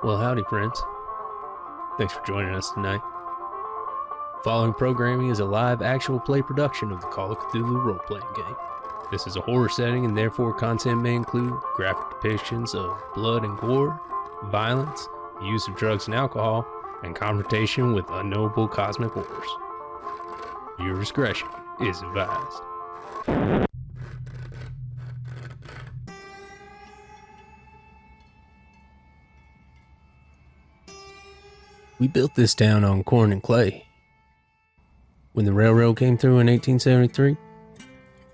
Well, howdy, friends. Thanks for joining us tonight. Following programming is a live actual play production of the Call of Cthulhu role-playing game. This is a horror setting and therefore content may include graphic depictions of blood and gore, violence, use of drugs and alcohol, and confrontation with unknowable cosmic horrors. Viewer discretion is advised. We built this town on corn and clay. When the railroad came through in 1873,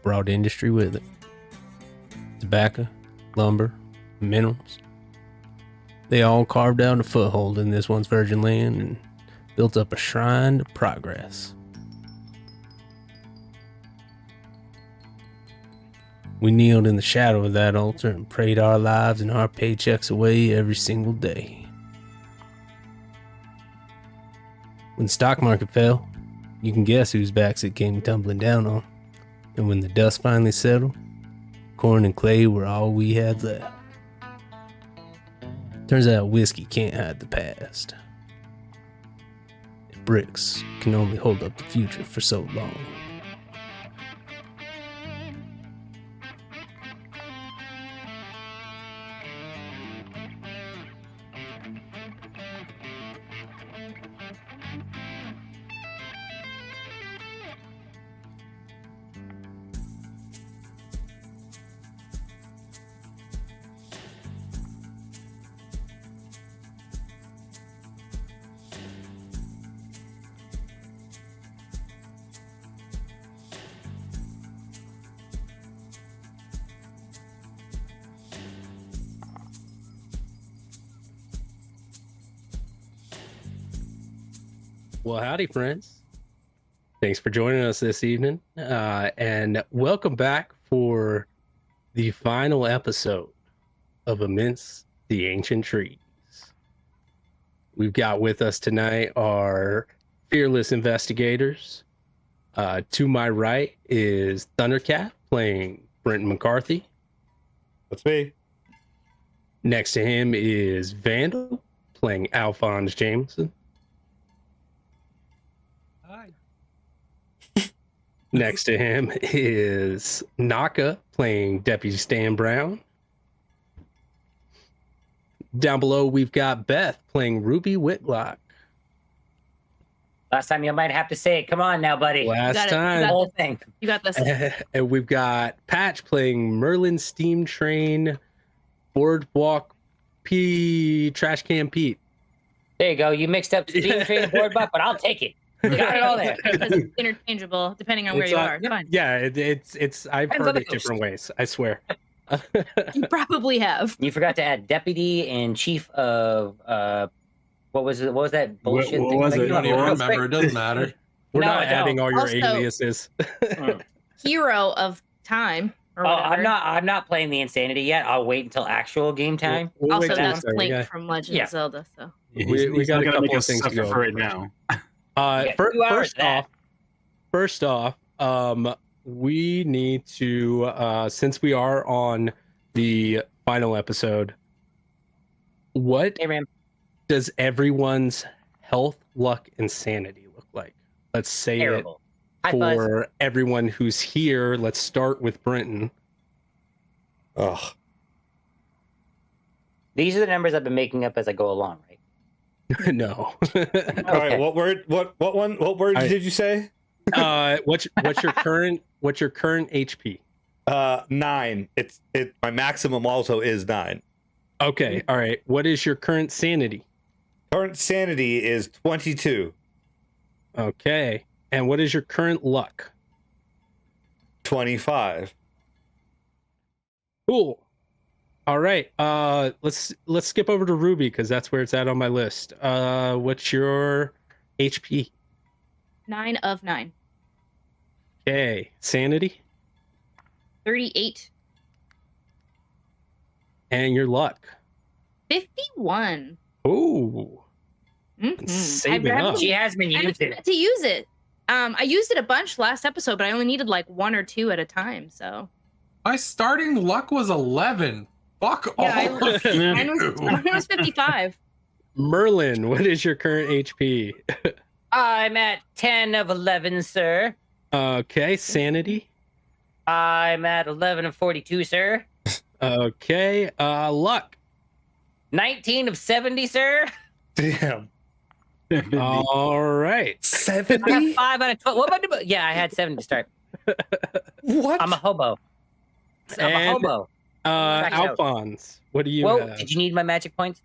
brought industry with it. Tobacco, lumber, minerals. They all carved out a foothold in this once virgin land and built up a shrine to progress. We kneeled in the shadow of that altar and prayed our lives and our paychecks away every single day. When the stock market fell, you can guess whose backs it came tumbling down on. And when the dust finally settled, corn and clay were all we had left. Turns out whiskey can't hide the past. And bricks can only hold up the future for so long. Well, howdy, friends. Thanks for joining us this evening, and welcome back for the final episode of Amidst the Ancient Trees. We've got with us tonight our fearless investigators. To my right is Thundercat playing Brenton McCarthy. That's me. Next to him is Vandal playing Alphonse Jameson. Next to him is Naka playing Deputy Stan Brown. Down below, we've got Beth playing Ruby Whitlock. Last time you might have to say it. Come on now, buddy. Last time. The whole thing. You got this. And we've got Patch playing Merlin Steam Train Boardwalk Trash Can Pete. There you go. You mixed up Steam Train and Boardwalk, but I'll take it. You got it all there. It's interchangeable depending on where you are. Fine. Yeah, it's I've heard it different ways. I swear. You probably have. You forgot to add deputy and chief of what was it? What was that bullshit thing? What was it? I don't even remember. It doesn't matter. We're No, not I don't. adding all your Also- aliases. Hero of time. Or Oh, whatever. I'm not playing the insanity yet. I'll wait until actual game time. We'll Also, wait till that's it's done. Link from Legend Yeah. of Zelda. So We got a couple make of things to go for over right now. Yeah, 2 hours First off, we need to, since we are on the final episode, what Hey, man. does everyone's health, luck, and sanity look like? Let's say Terrible. it High five. for everyone who's here. Let's start with Brenton. Ugh. These are the numbers I've been making up as I go along, right? No. All right. What word? What word did you say? What's your current HP? 9. My maximum also is 9. Okay. All right. What is your current sanity? Current sanity is 22. Okay. And what is your current luck? 25. Cool. All right. Let's skip over to Ruby because that's where it's at on my list. What's your HP? 9 of 9. Okay. Sanity 38. and your luck. 51. Ooh. Mhm. Saving I up. She has been I used haven't it. had to use it. I used it a bunch last episode, but I only needed like 1 or 2 at a time. So My starting luck was 11. Fuck yeah, all of you. mine was 55. Merlin, what is your current HP? I'm at 10 of 11, sir. Okay, sanity. I'm at 11 of 42, sir. Okay, luck. 19 of 70, sir. Damn. All right. I 70? have 5 out of 12. What about the... Yeah, I had 7 to start. What? I'm a hobo. I'm a And, hobo. Check it out. Alphonse, what do you Whoa, have? did you need my magic points?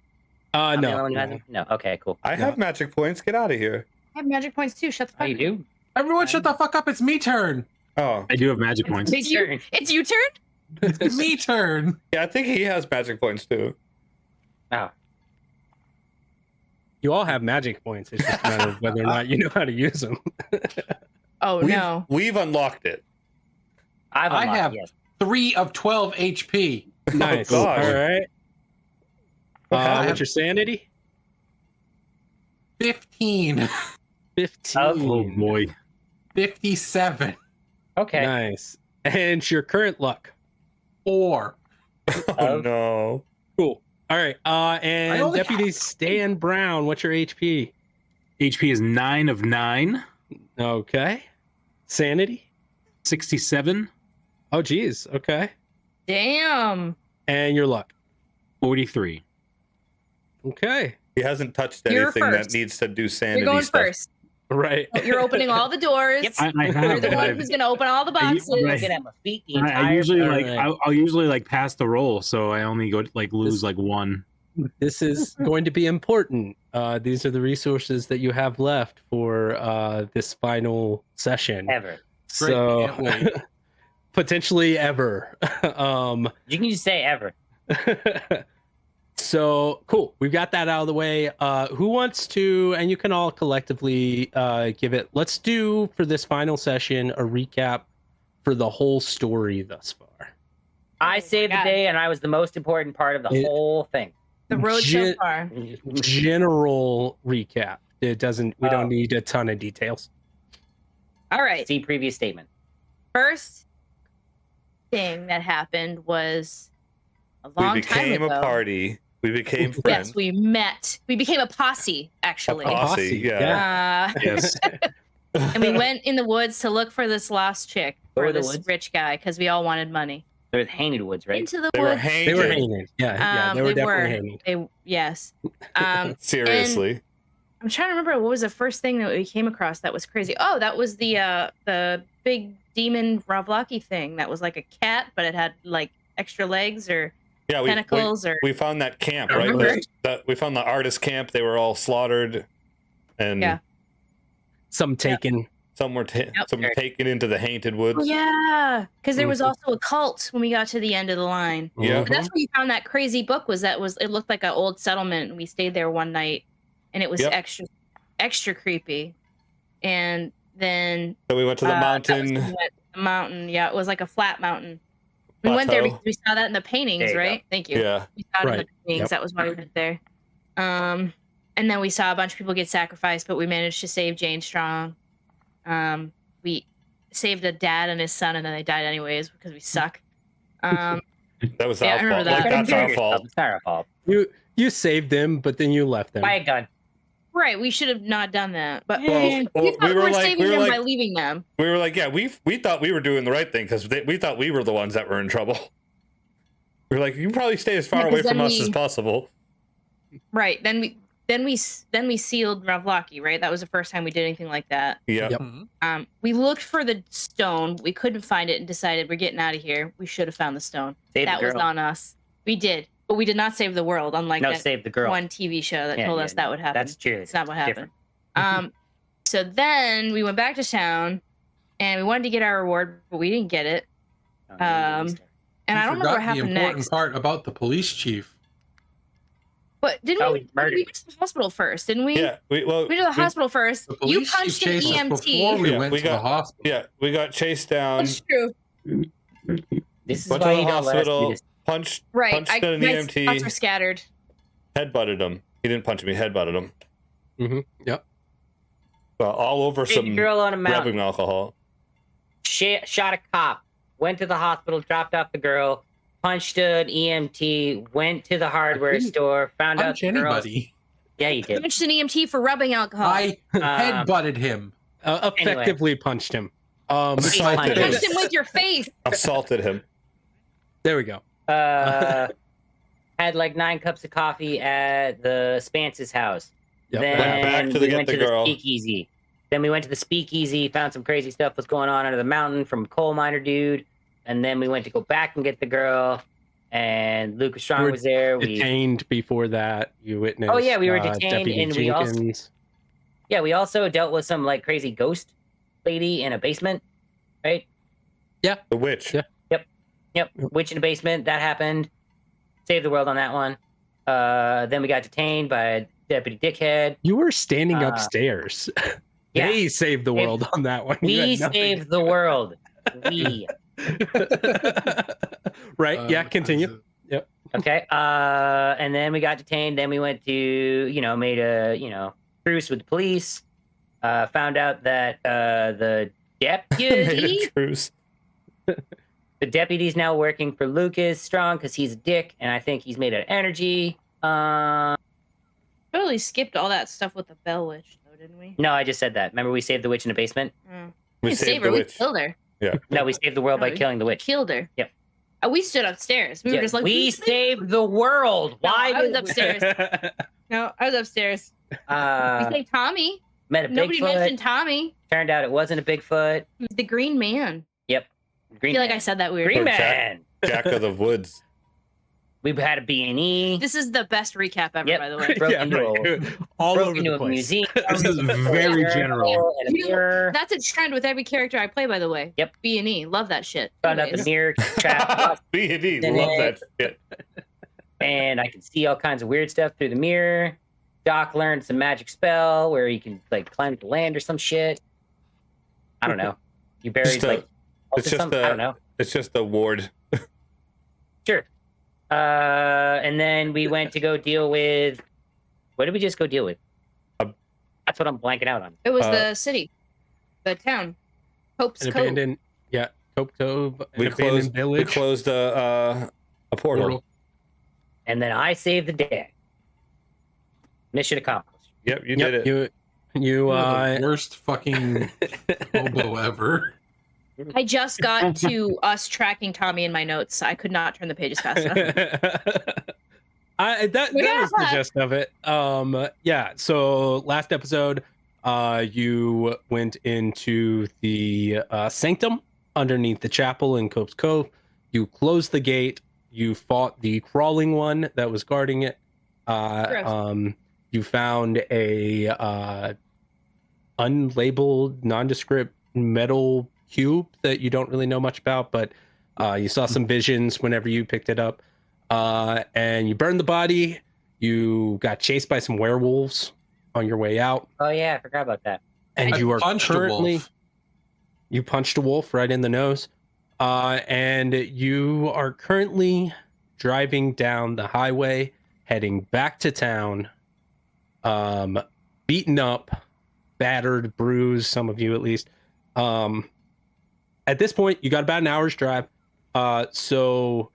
I'm the No. only one who has them? No. Okay, cool. I have magic points. Get out of here. I have magic points too. Shut the fuck Oh, you up. do? Everyone shut the fuck up. It's me turn. Oh. I do have magic points. It's your turn. It's you turn? It's me turn. Yeah, I think he has magic points too. Oh. You all have magic points. It's just a matter of whether or not you know how to use them. Oh no. We've unlocked it. I have yes. 3 of 12 HP. Nice. Oh, All gosh. right. What What's your sanity? 15. 15. Oh boy. 57. Okay. Nice. And your current luck. 4. Oh no. Cool. All right. I And only Deputy have- Stan Brown, what's your HP? HP is 9 of 9, Okay. Sanity? 67, Oh, geez. Okay. Damn. And your luck. 43. Okay. He hasn't touched You're anything that first. needs to do sanity You're going stuff. first. Right. You're opening all the doors. Yep. I You're have. the but one I- who's gonna open all the I- boxes. right. Looking at my feet the I entire usually time. like I'll usually like pass the roll, so I only go like lose like 1. This is going to be important. These are the resources that you have left for this final session. ever. So can't wait. potentially ever. You can just say ever. So cool. We've got that out of the way. Who wants to, and you can all collectively give it, let's do for this final session a recap for the whole story thus far. I saved the God. day, and I was the most important part of the It- whole thing. The road so far. General recap. It doesn't, we Oh. don't need a ton of details. All right. See previous statement. First thing that happened was a We long time became ago. a party. We became friends. Yes, we met. We became a posse, actually. A posse, yeah. Yes. And we went in the woods to look for this lost chick Where or were the this woods? rich guy because we all wanted money. There was Hainted Woods, right? Into the They were woods. hanging. They were hanging. Yeah, they were definitely hanging. Yes. Seriously. I'm trying to remember what was the first thing that we came across that was crazy. Oh, that was the big demon Ravlaki thing that was like a cat, but it had like extra legs or Yeah, tentacles or we found that camp, I right? remember. We found the artist camp. They were all slaughtered, and Yeah. Some taken. some were some Yep. taken into the Hainted Woods. Oh, yeah, because there was also a cult when we got to the end of the line. Yeah. And that's where you found that crazy book. It looked like an old settlement, and we stayed there one night, and it was Yep. extra creepy. And then So we went to the that was mountain. when we went to the mountain. Yeah, it was like a flat mountain. We went there Plateau. because we saw that in the paintings, There you right? Thank you. Yeah. We saw it in Right. the paintings. Yep. That was why we went there. And then we saw a bunch of people get sacrificed, but we managed to save Jane Strong. We saved a dad and his son, and then they died anyways because we suck. That was Yeah, I our remember fault. that. Like, that's our fault. It's not our fault. You saved them, but then you left them. Buy a gun. Right, we should have not done that. But Well, we well, thought we were saving them by leaving them. We were like, yeah, we thought we were doing the right thing because we thought we were the ones that were in trouble. We were like, you probably stay as far Yeah, 'cause away from then us as we- possible. Right. Then we sealed Ravlaki, right? That was the first time we did anything like that. Yeah. Yep. We looked for the stone. We couldn't find it and decided we're getting out of here. We should have found the stone. Save That the was girl. on us. We did. But we did not save the world, unlike No, that save the girl. one TV show that Yeah, told yeah, us that would happen. That's true. It's not what happened. Different. So then we went back to town and we wanted to get our reward, but we didn't get it. And I don't remember what the happened important next. part about the police chief. But didn't Oh, we? we murdered We went to the hospital first, didn't we? Yeah. We We did the hospital first. The You police chief punched an chased us before EMT. we Yeah, went we to the got- hospital. Yeah. We got chased down. That's true. This is Went why to you the don't let us do hospital. this. Punched Right. Punched an My EMT. thoughts were scattered. Headbutted him. He didn't punch me. Headbutted him. Yep. Well, all over Saved a some girl on a mountain. rubbing alcohol. Shot a cop. Went to the hospital. Dropped off the girl. Punched an EMT. Went to the hardware didn't store. Found out Punch the girl. anybody. Yeah, you did. Punched an EMT for rubbing alcohol. I headbutted him. Effectively punched him. Assaulted him. Punched him with your face. Assaulted him. There we go. Had like 9 cups of coffee at the Spance's house. Yep. Then Went back to we get went the to girl. the speakeasy. Then we went to the speakeasy, found some crazy stuff was going on under the mountain from a coal miner dude. And then we went to go back and get the girl. And Lucas Strong were was there. Detained before that. You witnessed. Oh, yeah, we were detained, Deputy and we also- Jenkins. We also dealt with some like crazy ghost lady in a basement, right? The witch. Yeah. Yep. Witch in a basement. That happened. Saved the world on that one. Then we got detained by Deputy Dickhead. You were standing upstairs. Yeah. They saved the world on that one. You We had nothing. saved the world. We. Right? Yeah. Continue. Okay. And then we got detained. Then we went to, made a, truce with the police. Found out that the Made deputy, a truce. the deputy's now working for Lucas Strong because he's a dick, and I think he's made of energy. Totally skipped all that stuff with the Bell Witch, though, didn't we? No, I just said that. Remember we saved the witch in the basement? We We saved saved the her. We witch. killed her. No, we saved the world by No, killing the witch. Killed her. Yep. We stood upstairs. We were just like, we saved the world. No, Why? I was did- upstairs. No, I was upstairs. We saved Tommy. Met a Nobody Bigfoot. mentioned Tommy. Turned out it wasn't a Bigfoot. He's the Green Man. Yep. I Green feel like Man. I said that weird. Green Or Jack. Man. Jack of the Woods. We've had a B&E. This is the best recap ever, Yep. by the way. Broke Yeah, into right. a- All broke over into the a place. museum. This is very general. And a mirror. That's a trend with every character I play, by the way. Yep. B&E. Love that shit. Found out the Anyways. mirror trap. B&E. Then Love it- that shit. And I can see all kinds of weird stuff through the mirror. Doc learned some magic spell where he can like climb to land or some shit. I don't know. You buried Just a- like it's just I don't know. It's just a ward. Sure. And then we went to go deal with. What did we just go deal with? That's what I'm blanking out on. It was the city. The town. Hope's An Cove. abandoned, Cope Cove, an We abandoned closed. We village. closed a portal. Portal. And then I saved the day. Mission accomplished. Yep, you Yep, did it. You You're the worst fucking hobo ever. I just got to us tracking Tommy in my notes. I could not turn the pages fast enough. that was the gist of it. So last episode, you went into the sanctum underneath the chapel in Cope's Cove. You closed the gate. You fought the crawling one that was guarding it. You found a unlabeled, nondescript metal cube that you don't really know much about, but you saw some visions whenever you picked it up. And you burned the body. You got chased by some werewolves on your way out. Oh yeah, I forgot about that. And I you are punched a currently wolf. you punched a wolf right in the nose. And you are currently driving down the highway, heading back to town, beaten up, battered, bruised, some of you at least. At this point, you got about an hour's drive. So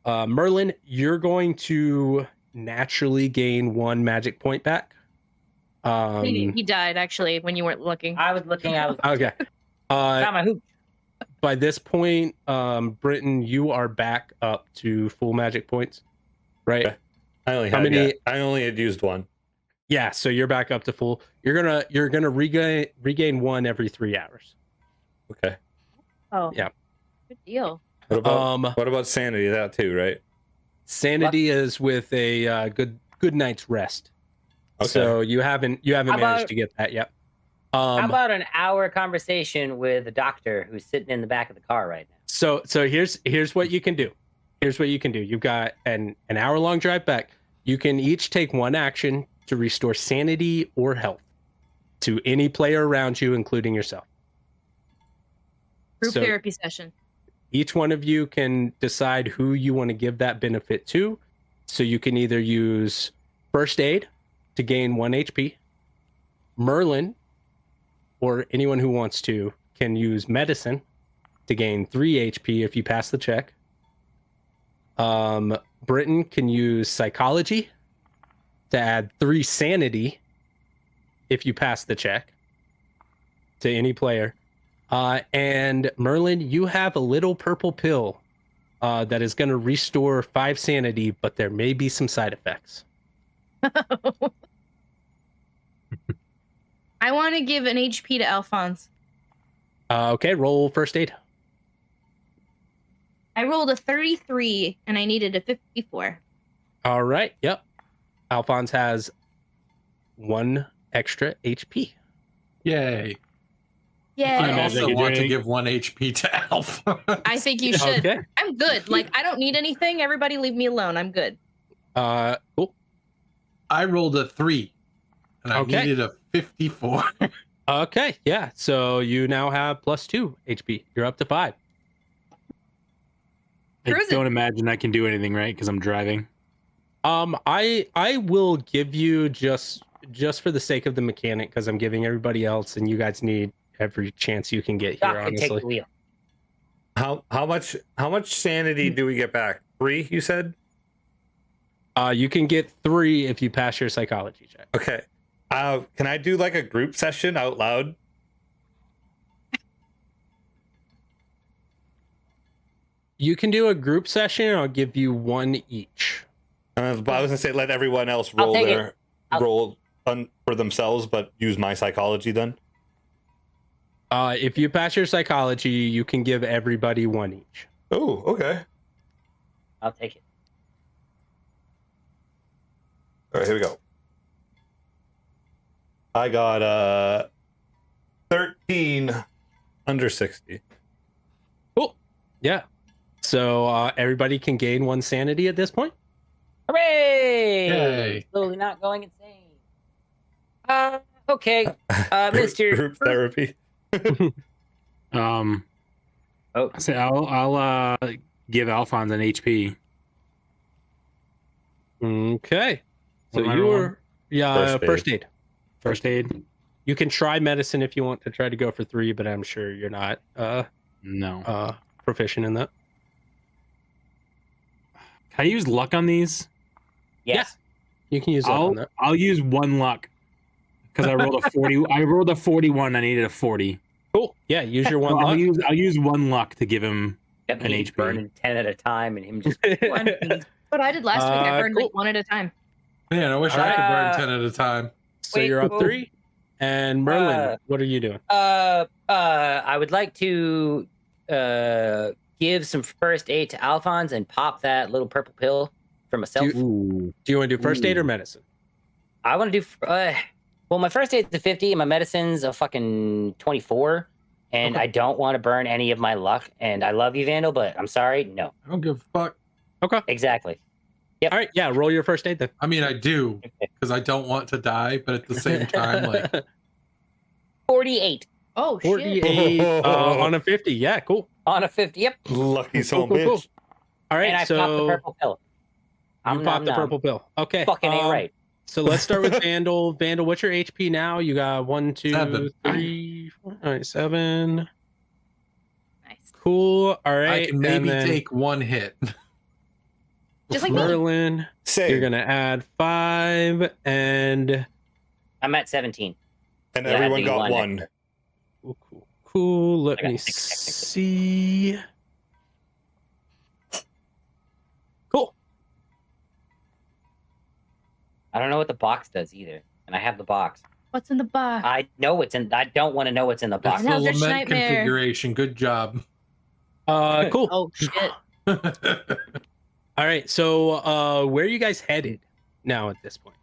Merlin, you're going to naturally gain 1 magic point back. He died, actually, when you weren't looking. I was looking. I was Okay. got my hoop. By this point, Britton, you are back up to full magic points, right? Okay. I only How had many- I only had used one. Yeah, so you're back up to full. You're gonna regain 1 every 3 hours. Okay. Oh. Yeah. Good deal. What about sanity? That too, right? Sanity is with a good night's rest. Okay. So you haven't How managed about- to get that yet. How about an hour conversation with the doctor who's sitting in the back of the car right now? So here's what you can do. Here's what you can do. You've got an hour long drive back. You can each take 1 action to restore sanity or health to any player around you, including yourself. Group So- therapy session. Each one of you can decide who you want to give that benefit to. So you can either use first aid to gain 1 HP. Merlin, or anyone who wants to, can use medicine to gain 3 HP if you pass the check. Britton can use psychology to add 3 sanity if you pass the check to any player. And Merlin, you have a little purple pill that is going to restore 5 sanity, but there may be some side effects. I want to give an HP to Alphonse. Okay, roll first aid. I rolled a 33 and I needed a 54. All right, yep. Alphonse has 1 extra HP. Yay. Yeah. I imagine also you want to doing- give 1 HP to Alpha. I think you should. Okay. I'm good. Like, I don't need anything. Everybody leave me alone. I'm good. Cool. I rolled a 3, and I Okay. needed a 54. Okay, yeah. So you now have +2 HP. You're up to 5. I Cruising. don't imagine I can do anything, right? Because I'm driving. I will give you just for the sake of the mechanic, because I'm giving everybody else, and you guys need every chance you can get Doc here. can take the Honestly, wheel. How much sanity do we get back? 3, you said? you can get 3 if you pass your psychology check. Okay. Can I do like a group session out loud? You can do a group session. And I'll give you 1 each. But I was gonna say let everyone else I'll roll take it. their roll for themselves, but use my psychology then. If you pass your psychology, you can give everybody 1 each. Oh, okay. I'll take it. All right, here we go. I got 13 under 60. Cool. Yeah. So everybody can gain 1 sanity at this point. Hooray! Yay. Slowly not going insane. Okay. Mr. Group therapy. Oh. So I'll give Alphonse an HP. Okay. So What am I you rolling? were first aid. First aid? You can try medicine if you want to try to go for 3, but I'm sure you're not No. proficient in that. Can I use luck on these? Yes. You can use that on that. I'll use 1 luck because I rolled a 40. I rolled a 41. I needed a 40. Cool. Yeah, use your 1 So luck. I'll use 1 luck to give him. Yep, An he's HP. burning 10 at a time and him just One, please. What I did last week, I burned cool. like 1 at a time. Man, I wish I could burn 10 at a time. So Wait, you're up cool. 3. And Merlin, what are you doing? I would like to give some first aid to Alphonse and pop that little purple pill for myself. Ooh. Do you want to do first aid or medicine? I want to do well, my first aid's a 50 and my medicine's a fucking 24, and Okay. I don't want to burn any of my luck, and I love you, Vandal, but I'm sorry, no. I don't give a fuck. Okay. Exactly. All right. Yeah. Roll your first aid then. I mean, I do, because I don't want to die, but at the same time, like, 48 Oh, shit. 48 on a 50. Yeah. Cool. on a 50. Yep. Lucky son of Cool, a cool, bitch. All right. And I so popped the purple pill. you popped the nom. purple pill. Okay. Fucking ain't right. So let's start with Vandal. Vandal, what's your HP now? You got 1, 2, 7. 3, 4, all right, 7. Nice. Cool. All I right. can maybe and then take 1 hit. Just like me. Merlin, Same. you're gonna add 5, and I'm at 17. And Yeah, everyone do got one. 1. cool. Let I got me 6 technically. see. Cool. I don't know what the box does either, and I have the box. What's in the box? I know what's in. I don't want to know what's in the That's box. the Eldritch lament Nightmare. configuration. Good job. Cool. Oh, shit. All right. So, where are you guys headed now at this point?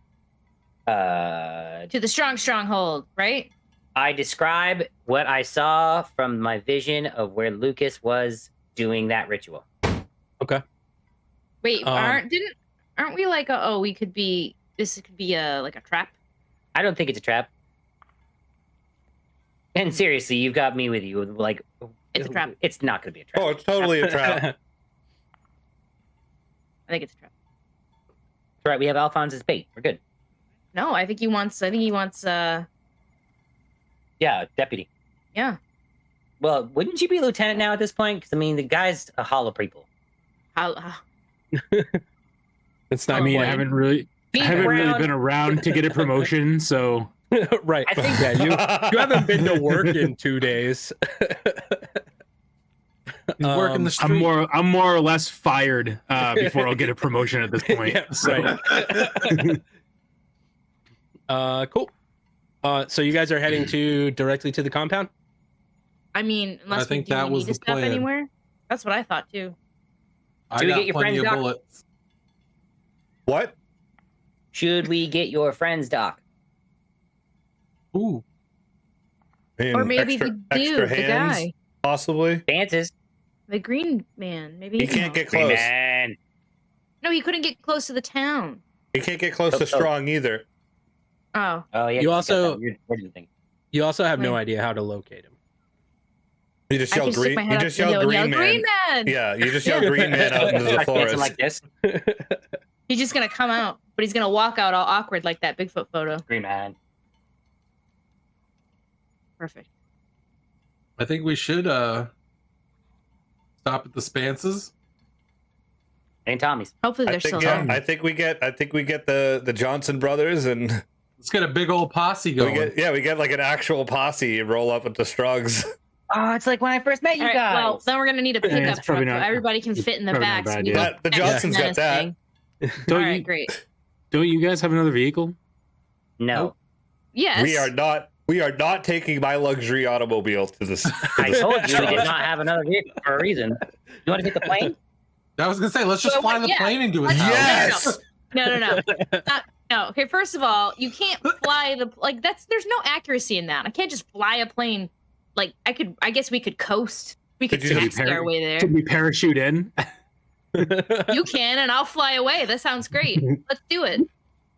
To the stronghold, right? I describe what I saw from my vision of where Lucas was doing that ritual. Wait, Um, aren't we like we could be this could be like a trap? I don't think it's a trap. And seriously, you've got me with you. Like, It's a trap. It's not going to be a trap. Oh, it's totally a trap. I think it's a trap. That's right. We have Alphonse's bait. We're good. No, I think he wants Yeah, deputy. yeah. Well, wouldn't you be lieutenant now at this point? Because I mean, the guy's a hollow people. How It's not. I mean, I quite- haven't really. Be I haven't really brown. been around to get a promotion, so Right. I think- Yeah, you haven't been to work in 2 days. He's working the street. I'm more or less fired before I'll get a promotion at this point. Yeah, so. right. Cool. So you guys are heading directly to the compound? I mean, unless I think we, do that we was need to the stop plan. anywhere. That's what I thought too. I Do we got get your plenty friends, of Doc? bullets. What? Should we get your friends, Doc? Ooh, And Or maybe extra, the dude, extra the hands, guy, possibly. Dances. the green man. Maybe He can can't get Green close. man. No, he couldn't get close to the town. He can't get close to Oh. Strong either. Oh, Oh yeah. You got also- that weird origin thing. You also have no Wait. idea how to locate him. You just I yell can stick green. my You head up just the yell window and yell, green man. Green man. Yeah, you just yell green man out into the Like dancing forest. like this. He's just gonna come out, but he's gonna walk out all awkward like that Bigfoot photo. Green man. Perfect. I think we should stop at the Spances. And Tommy's. Hopefully I they're still think, yeah, there. I think we get the Johnson brothers, and Let's get a big old posse we going. get like an actual posse and roll up with the Strugs. Oh, it's like when I first met you All right, guys. well, then we're gonna need a Yeah, pickup it's probably truck so not- everybody can fit in the probably back. not a So bad we idea. don't The extra Johnson's got that. menacing. Don't All you, right, great. don't you guys have another vehicle? no. Nope. Yes. We are not taking my luxury automobile to this. I told you we did not have another vehicle for a reason. You want to take the plane? I was gonna say, let's just Well, fly the yeah. plane into his house. Yes. No. No. Okay, first of all, you can't fly there's no accuracy in that. I can't just fly a plane. Like I guess we could coast. We could Could you taxi our way there. Should we parachute in? You can, and I'll fly away. That sounds great. Let's do it.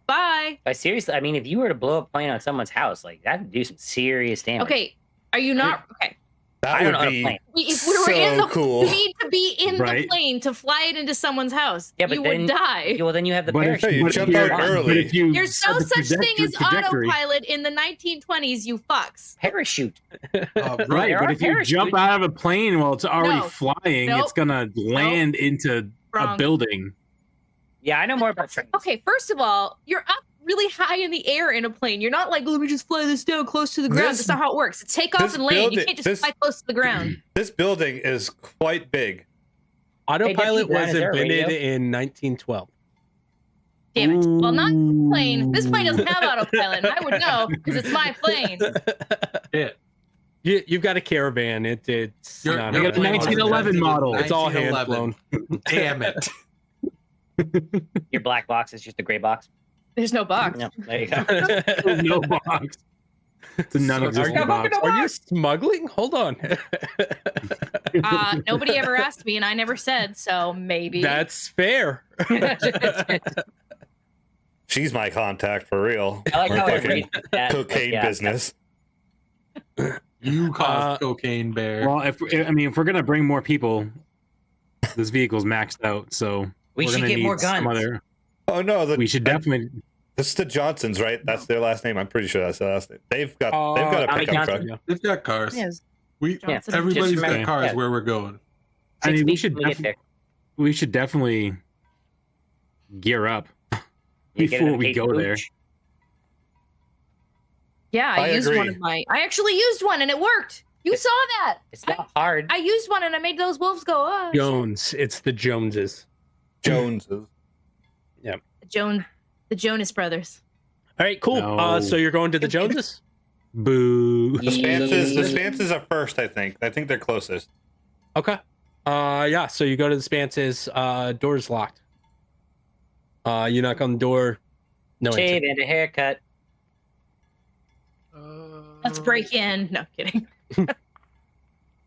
Bye. Seriously, I mean, if you were to blow a plane on someone's house, like that would do some serious damage. Okay. Are you not okay? That I don't know would how to be plane. If we were so in the cool. you need to be in the Right. plane to fly it into someone's house. Yeah, but you then- would die. Well, then you have the But if- parachute. you but jump if out you're- early. but if you There's no set the such thing as trajectory- autopilot in the 1920s, you fucks. Parachute. Right, There but are if you parachutes. jump out of a plane while it's already No. flying, Nope. it's gonna land into a Wrong. building. Yeah, I know more about trains. Okay, first of all, you're up really high in the air in a plane. You're not like, let me just fly this down close to the ground. This- That's not how it works. It's take off this and land. You building- can't just this- fly close to the ground. This building is quite big. Autopilot Deputy Brown, was is there a invented radio? in 1912. Damn it. Well, not this plane. This plane doesn't have autopilot. And I would know because it's my plane. Shit. You've got a caravan. It's You're- not. I got the plane 1911 model. It's all hand flown. 1911. Damn it. Your black box is just a gray box. There's no box. No, there you go. No box. It's a non-existent Are box. you smuggling? Hold on. Nobody ever asked me, and I never said, so maybe. That's fair. She's my contact for real. I like Our how I fucking raised that. cocaine Yeah. business. You caused cocaine bear. Well, if we're gonna bring more people, this vehicle's maxed out, so We we're should gonna get need more some guns. other- Oh no, we should definitely. This is the Johnsons, right? That's their last name. I'm pretty sure that's their last name. They've got a Tommy pickup Johnson. truck. They've got cars. Yes. We Johnson. everybody's Just got remember- cars yeah. where we're going. I mean, we 6 should feet when we get there. we should definitely gear up You get before in a we big go there. pooch. Yeah, I I used one agree. of my. I actually used one, and it worked. You saw that. It's not hard. I used one, and I made those wolves go. Oh, Jones. It's the Joneses. Joneses. the Jonas Brothers. All right, cool. No. So you're going to the Joneses? Boo. The Spances are first, I think. I think they're closest. Okay. Yeah. So you go to the Spances. Door's locked. You knock on the door. No Shave answer. and a haircut. Let's break in. No kidding.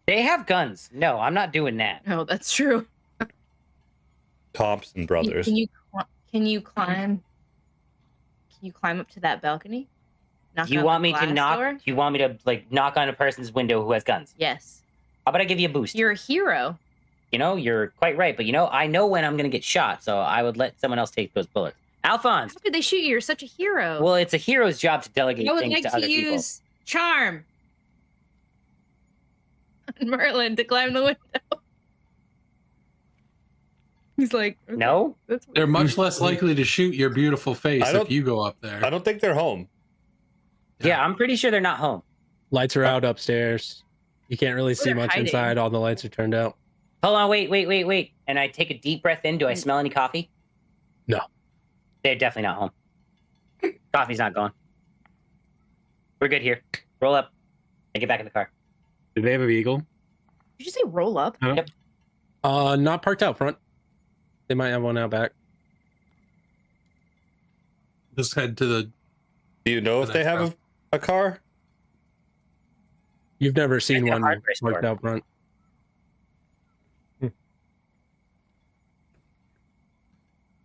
They have guns. No, I'm not doing that. No, that's true. Thompson brothers. Can you climb? Can you climb up to that balcony? Knock You on want the me to glass knock? door? Do you want me to like knock on a person's window who has guns? Yes. How about I give you a boost? You're a hero. You know, you're quite right, but you know, I know when I'm gonna get shot, so I would let someone else take those bullets. Alphonse. How could they shoot you? You're such a hero. Well, it's a hero's job to delegate I would things like to to other use charm. Merlin to climb the window. He's like, okay, No? that's weird. They're much less likely to shoot your beautiful face I don't- if you go up there. I don't think they're home. Yeah, I'm pretty sure they're not home. Lights are out upstairs. You can't really see they're much hiding. inside. All the lights are turned out. Hold on, wait. And I take a deep breath in. Do I smell any coffee? No. They're definitely not home. Coffee's not gone. We're good here. Roll up. I get back in the car. Do they have a vehicle? Did you say roll up? No. Yep. Not parked out front. They might have one out back. Just head to the. Do you know if they have a car? You've never seen Like a one hardware store. parked out front.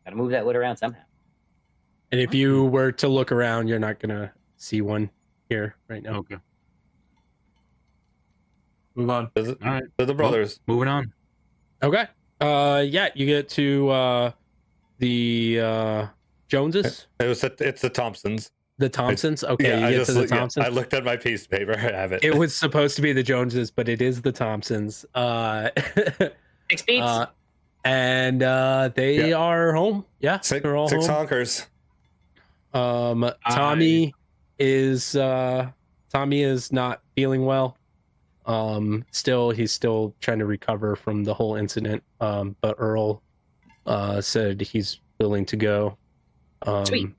Gotta move that wood around somehow. And if you were to look around, you're not gonna see one here right now. Okay. Move on. They're All right. the brothers. Moving on. Okay. Yeah, you get to the Joneses, It's the Thompsons. the Thompsons. Okay, Yeah, you get to the yeah, Thompsons. I looked at my piece of paper. I have it. It was supposed to be the Joneses, but it is the Thompsons. 6 feet. And they are home. Yeah, they're all six home. honkers. Tommy is not feeling well. He's still trying to recover from the whole incident. But Earl said he's willing to go. Sweet.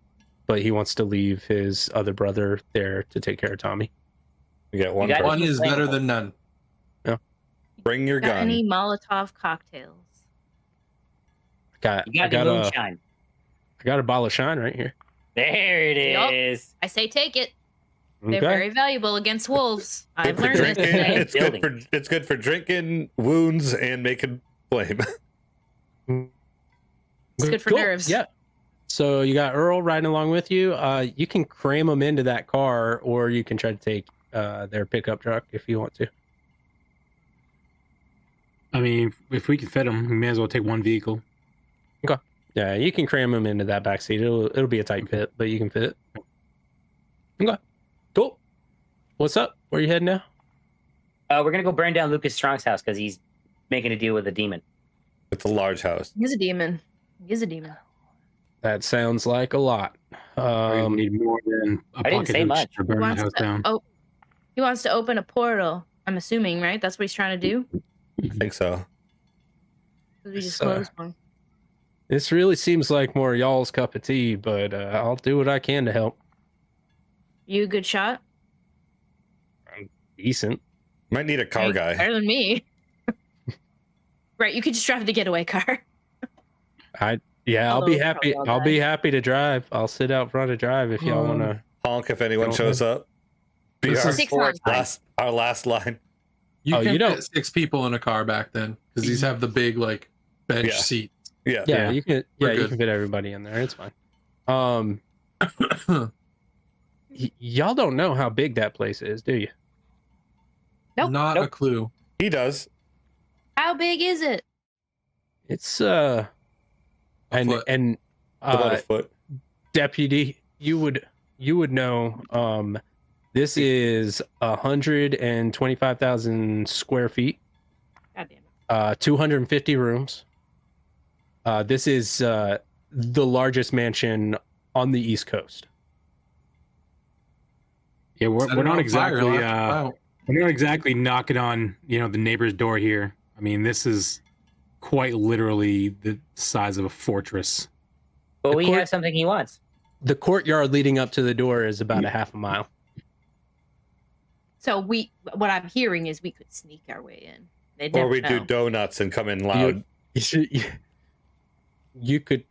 But he wants to leave his other brother there to take care of Tommy. You get one. You got person. One is better than none. Bring your Got gun. any Molotov cocktails? I You got got the a moonshine. bottle of shine right here. There it Yup. is. I say take it. They're Okay. very valuable against wolves. I've Good for learned this drinking. today. It's good for drinking wounds and making flame. It's good for Cool. nerves. Yeah. So you got Earl riding along with you. You can cram them into that car, or you can try to take their pickup truck if you want to. I mean, if we can fit them, we may as well take one vehicle. Yeah, you can cram them into that back seat. It'll be a tight fit, but you can fit it. Okay. Cool. What's up? Where are you heading now? We're gonna go burn down Lucas Strong's house because he's making a deal with a demon. It's a large house. He's a demon. He's a demon. That sounds like a lot. We need more than a I didn't say pocket much. to burn the house down. He wants to open a portal. I'm assuming, right? That's what he's trying to do. I think so. 'Cause we just So- closed one. This really seems like more y'all's cup of tea, but I'll do what I can to help. You a good shot? Decent. Might need a car Hey, guy. Better than me. Right, you could just drive the getaway car. Yeah, I'll be Although, happy. probably all I'll be happy to drive. I'll sit out front to drive if y'all want to. Honk if anyone Okay. shows up. Be This our, is- 6 honks. our last line. You Oh, can you don't- fit 6 people in a car back then because these have the big like bench Yeah. seat. Yeah. Yeah, you can. We're Yeah, you good. can fit everybody in there. It's fine. Y'all don't know how big that place is, do you? Nope. Not a clue. He does. How big is it? It's foot. and About a foot. deputy, you would know. This is 125,000 square feet. God damn it. 250 rooms. This is the largest mansion on the East Coast. Yeah, Set we're it not on exactly fire, left it out. we're not exactly knocking on the neighbor's door here. I mean, this is quite literally the size of a fortress. But The we court- have something he wants. The courtyard leading up to the door is about a half a mile. So what I'm hearing is we could sneak our way in. They'd Or never we do know. donuts and come in loud. You could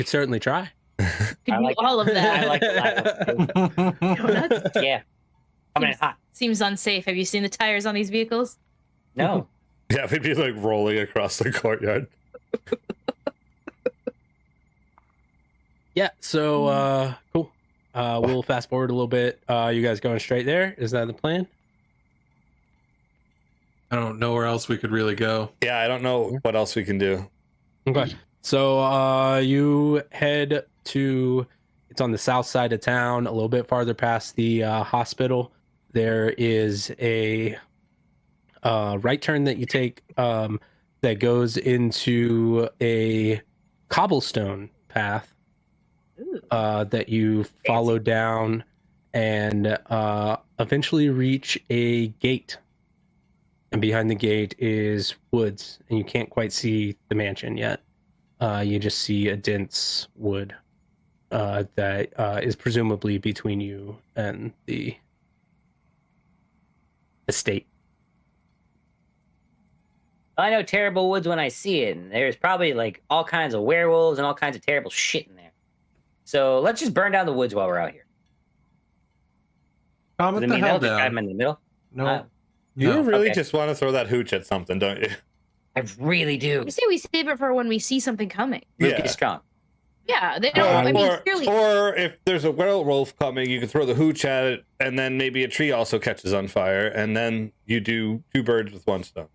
certainly try. Could I do like- all of that. I like the lack of Donuts? Yeah. Coming in hot. Seems unsafe. Have you seen the tires on these vehicles? No. Yeah, we'd be like rolling across the courtyard. Yeah, so cool. We'll fast forward a little bit. You guys going straight there? Is that the plan? I don't know where else we could really go. Yeah, I don't know what else we can do. Okay. So you head to, it's on the south side of town, a little bit farther past the hospital. There is a right turn that you take. that goes into a cobblestone path that you follow down and eventually reach a gate. And behind the gate is woods, and you can't quite see the mansion yet. You just see a dense wood that is presumably between you and the estate. I know terrible woods when I see it, and there's probably like all kinds of werewolves and all kinds of terrible shit in there. So let's just burn down the woods while we're out here. Calm Does it it the mean hell they'll just have down. them in the middle? No. You No. really Okay. just want to throw that hooch at something, don't you? I really do. I say we save it for when we see something coming. Luke Yeah. is strong. Yeah, they don't. Well, I mean, or, clearly, or if there's a werewolf coming, you can throw the hooch at it, and then maybe a tree also catches on fire, and then you do 2 birds with 1 stone.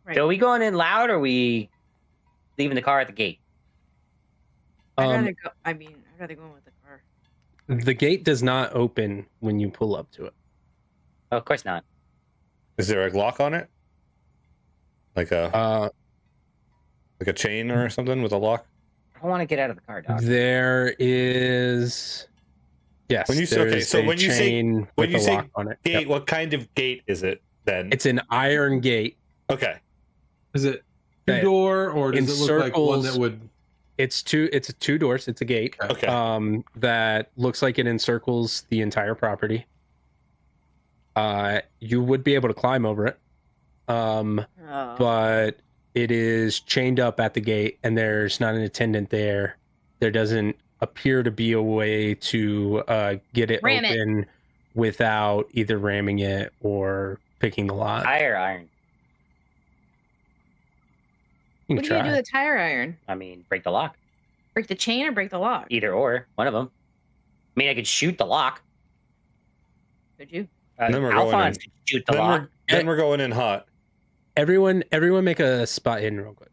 right. So are we going in loud, or are we leaving the car at the gate? I'd Um, rather go. I mean, I'd rather go in with the car. the gate does not open when you pull up to it. Oh, of course not. Is there a lock on it? Like a chain or something with a lock? I don't want to get out of the car, dog. There is, yes. When you say- okay, there's so a when you say- chain when with you a say lock on it. Gate. Yep. What kind of gate is it then? It's an iron gate. Okay. Is it Okay. 2-door or In does it look like one circles- that would? It's 2 doors. It's a gate. Okay. That looks like it encircles the entire property. You would be able to climb over it. Oh. But it is chained up at the gate, and there's not an attendant there. There doesn't appear to be a way to get it Ram it. open without either ramming it or picking the lock. Tire iron. You What can are you gonna do try. with a tire iron? I mean, break the lock. Break the chain or break the lock? Either or, one of them. I mean, I could shoot the lock. Could you? Then we're going Alphonse in. could shoot the Then lock. we're going in hot. Everyone make a spot hidden real quick.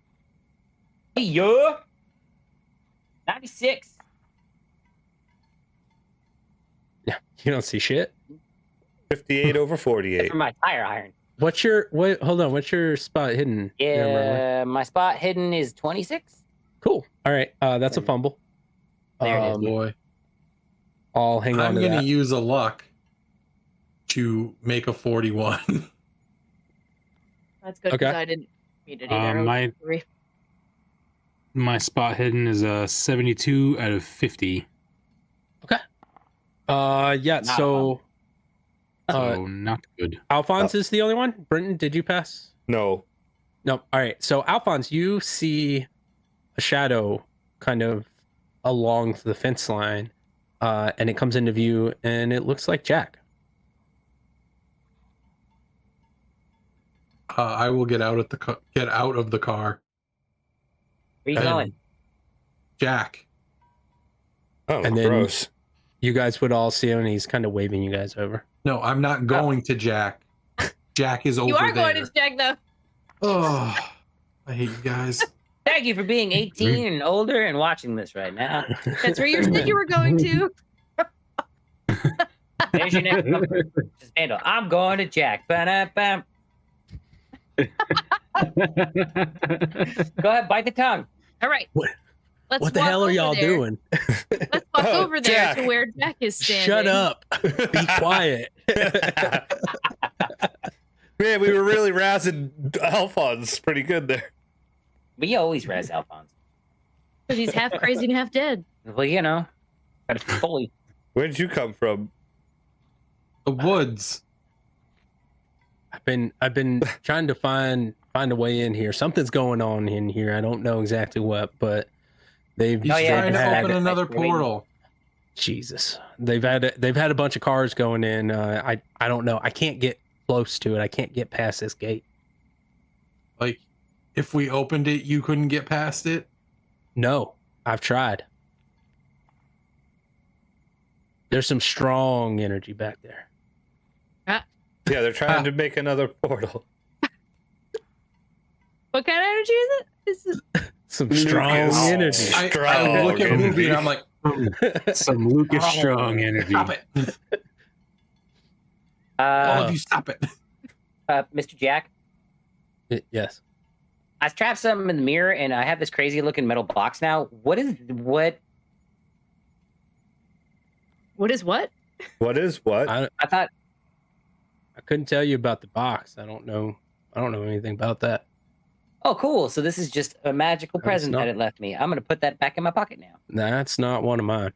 Hey, yo! 96. Yeah, you don't see shit. 58 over 48. For my tire iron. What's your hold on, what's your spot hidden? You remember? Yeah, my spot hidden is 26. Cool. All right. That's a fumble. There it is. Boy, I'll hang on I'm to gonna that. use a luck to make a 41. That's good Okay. because I didn't meet it either. my- My spot hidden is a 72 out of 50. Yeah, Not so So not good. Alphonse is the only one. Brenton, did you pass? No. No. All right. So Alphonse, you see a shadow kind of along the fence line, and it comes into view, and it looks like Jack. I will get out of the car. Where you And going? Jack. Oh, And then- gross. You guys would all see him, and he's kind of waving you guys over. No, I'm not going to Jack. Jack is over You are there. going to check though. Oh, I hate you guys. Thank you for being 18 and older and watching this right now. That's where you said you were going to. There's your next number. Just handle. I'm going to Jack. Ba-da-bam. Go ahead, bite the tongue. All right. What- Let's What the walk hell are over y'all there. doing? Let's walk Oh, over there Jack. to where Jack is standing. Shut up. Be quiet. Man, we were really razzing Alphonse pretty good there. We always razz Alphonse. Because he's half crazy and half dead. Well, you know, gotta fully. Where did you come from? The woods. I've been trying to find a way in here. Something's going on in here. I don't know exactly what, but they've He's Oh, yeah, trying to it's- open another it's waiting. portal. Jesus. They've had a bunch of cars going in. I don't know. I can't get close to it. I can't get past this gate. Like, if we opened it, you couldn't get past it. No, I've tried. There's some strong energy back there. Yeah, they're trying to make another portal. What kind of energy is it? This is Some strong Lucas. energy. I look at Strong Ruby and I'm like, Some Lucas Strong energy. stop it. All Uh, of you, stop it. Mr. Jack? Yes. I trapped something in the mirror, and I have this crazy looking metal box now. What? What is what? What is what? I thought. I couldn't tell you about the box. I don't know anything about that. Oh, cool. So this is just a magical No, it's present not. that it left me. I'm gonna put that back in my pocket now. That's not one of mine.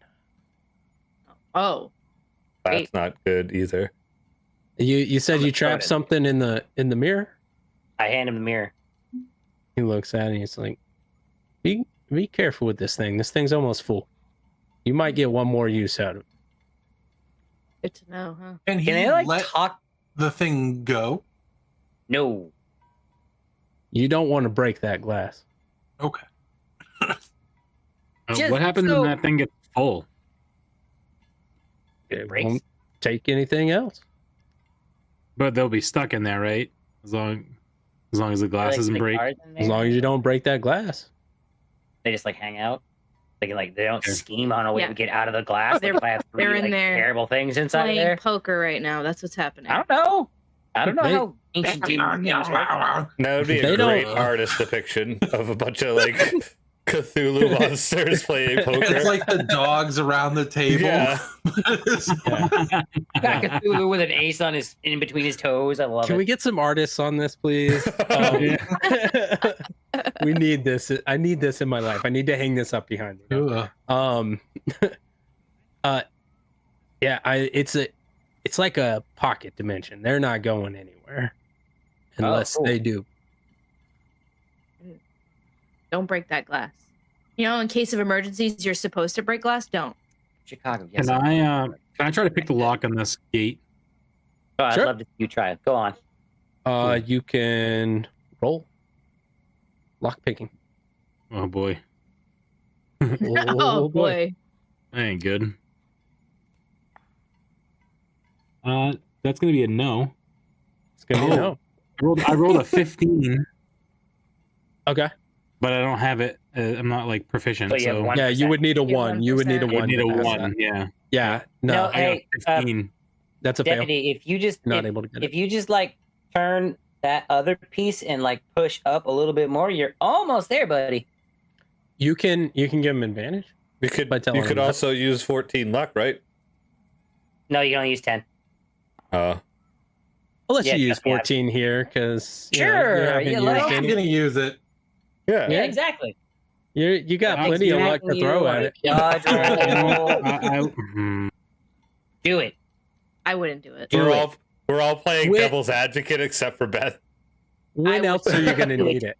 Oh, That's not good either. You said you trapped it. something in the mirror? I hand him the mirror. He looks at it and he's like, be careful with this thing. This thing's almost full. You might get one more use out of it. good to know, huh? And he Can they like let talk? the thing go. No. You don't want to break that glass. Okay. Just What happens so- when that thing gets full? It breaks. won't take anything else. But they'll be stuck in there, right? As long as the glass Like, doesn't stick break. cards in As there? long as you don't break that glass. They just like hang out. They don't Sure. scheme on a way Yeah. to get out of the glass. They have They're in like, there terrible things inside of Playing there. poker right now. That's what's happening. I don't know. I don't know They- how ancient demon things work. That would be They a great don't- artist depiction of a bunch of like Cthulhu monsters playing poker. It's like the dogs around the table. Yeah. Got Cthulhu with an ace on in between his toes. I love Can it. we get some artists on this, please? We need this. I need this in my life. I need to hang this up behind me. Ugh. Yeah, it's like a pocket dimension. They're not going anywhere unless cool. they do. Don't break that glass. You know, in case of emergencies, you're supposed to break glass. Don't. Chicago. Yes. Can I try to pick the lock on this gate? Oh, I'd Sure. love to see you try it. Go on. You can roll lock picking. Oh boy, Oh, boy. that ain't good. That's gonna be a no. It's gonna be a no. I rolled a 15, Okay. but I don't have it. I'm not like proficient, So you have so one- Yeah, you would need a You get one. You would need a 1%. I one. need to a pass one. that. Yeah, Yeah. No, No, I got hey, 15. that's a fail. Deputy, if you just Not able to get it. if you just like turn that other piece and like push up a little bit more, you're almost there, buddy. You can give him advantage. You could By telling you could them that. also use 14 luck, right? No, you can only use 10. Uh I'll let Yeah, you use definitely. 14 here because Sure, you like- I'm gonna use it. yeah. Yeah, exactly. you got plenty of luck to Exactly. throw at it. Dodge roll. Do it. I wouldn't do it. Do We're all playing With- devil's advocate except for Beth. When would- else are you gonna need it?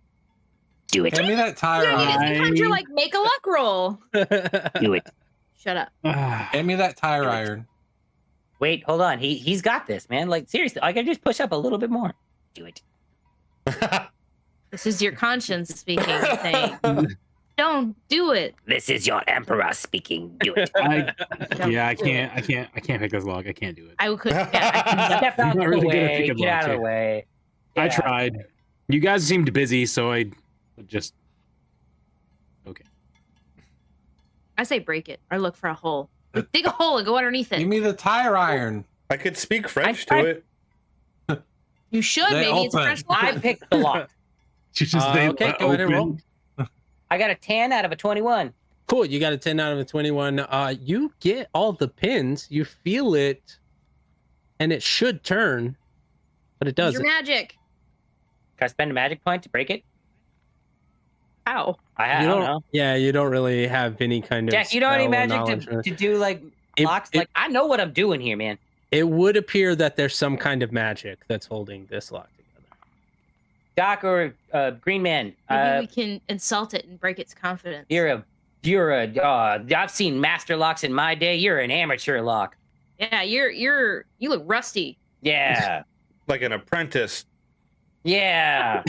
Do it. Hand me that tire Yeah, iron. sometimes you're like, make a luck roll. Do it. Shut up. Hand me that tire iron. Wait, hold on. He's got this, man. Like seriously, I can just push up a little bit more. Do it. This is your conscience speaking, saying, don't do it. This is your emperor speaking. Do it. I Don't do can't. it. I can't pick this lock. I can't do it. I could. Yeah, I can Step out I'm of not the really good at way. picking Get out of locks the way. I Get out. tried. You guys seemed busy, so I just I say break it or look for a hole. Like, dig a hole and go underneath Give it. me the tire iron. I could speak French I- to it. You should. They Maybe it's a open. fresh lock. I picked the lock. you just they Okay, go ahead and roll. I got a 10 out of a 21. Cool. You got a 10 out of a 21. You get all the pins. You feel it, and it should turn, but it Use doesn't. your magic. Can I spend a magic point to break it? How? I You don't don't- know. Yeah, you don't really have any kind of. Jack, you don't have any spell or magic knowledge or- to do like It- locks? it- Like I know what I'm doing here, man. It would appear that there's some kind of magic that's holding this lock together. Doc or Green Man, Maybe we can insult it and break its confidence. I've seen master locks in my day. You're an amateur lock. Yeah, you look rusty. Yeah. Like an apprentice. Yeah.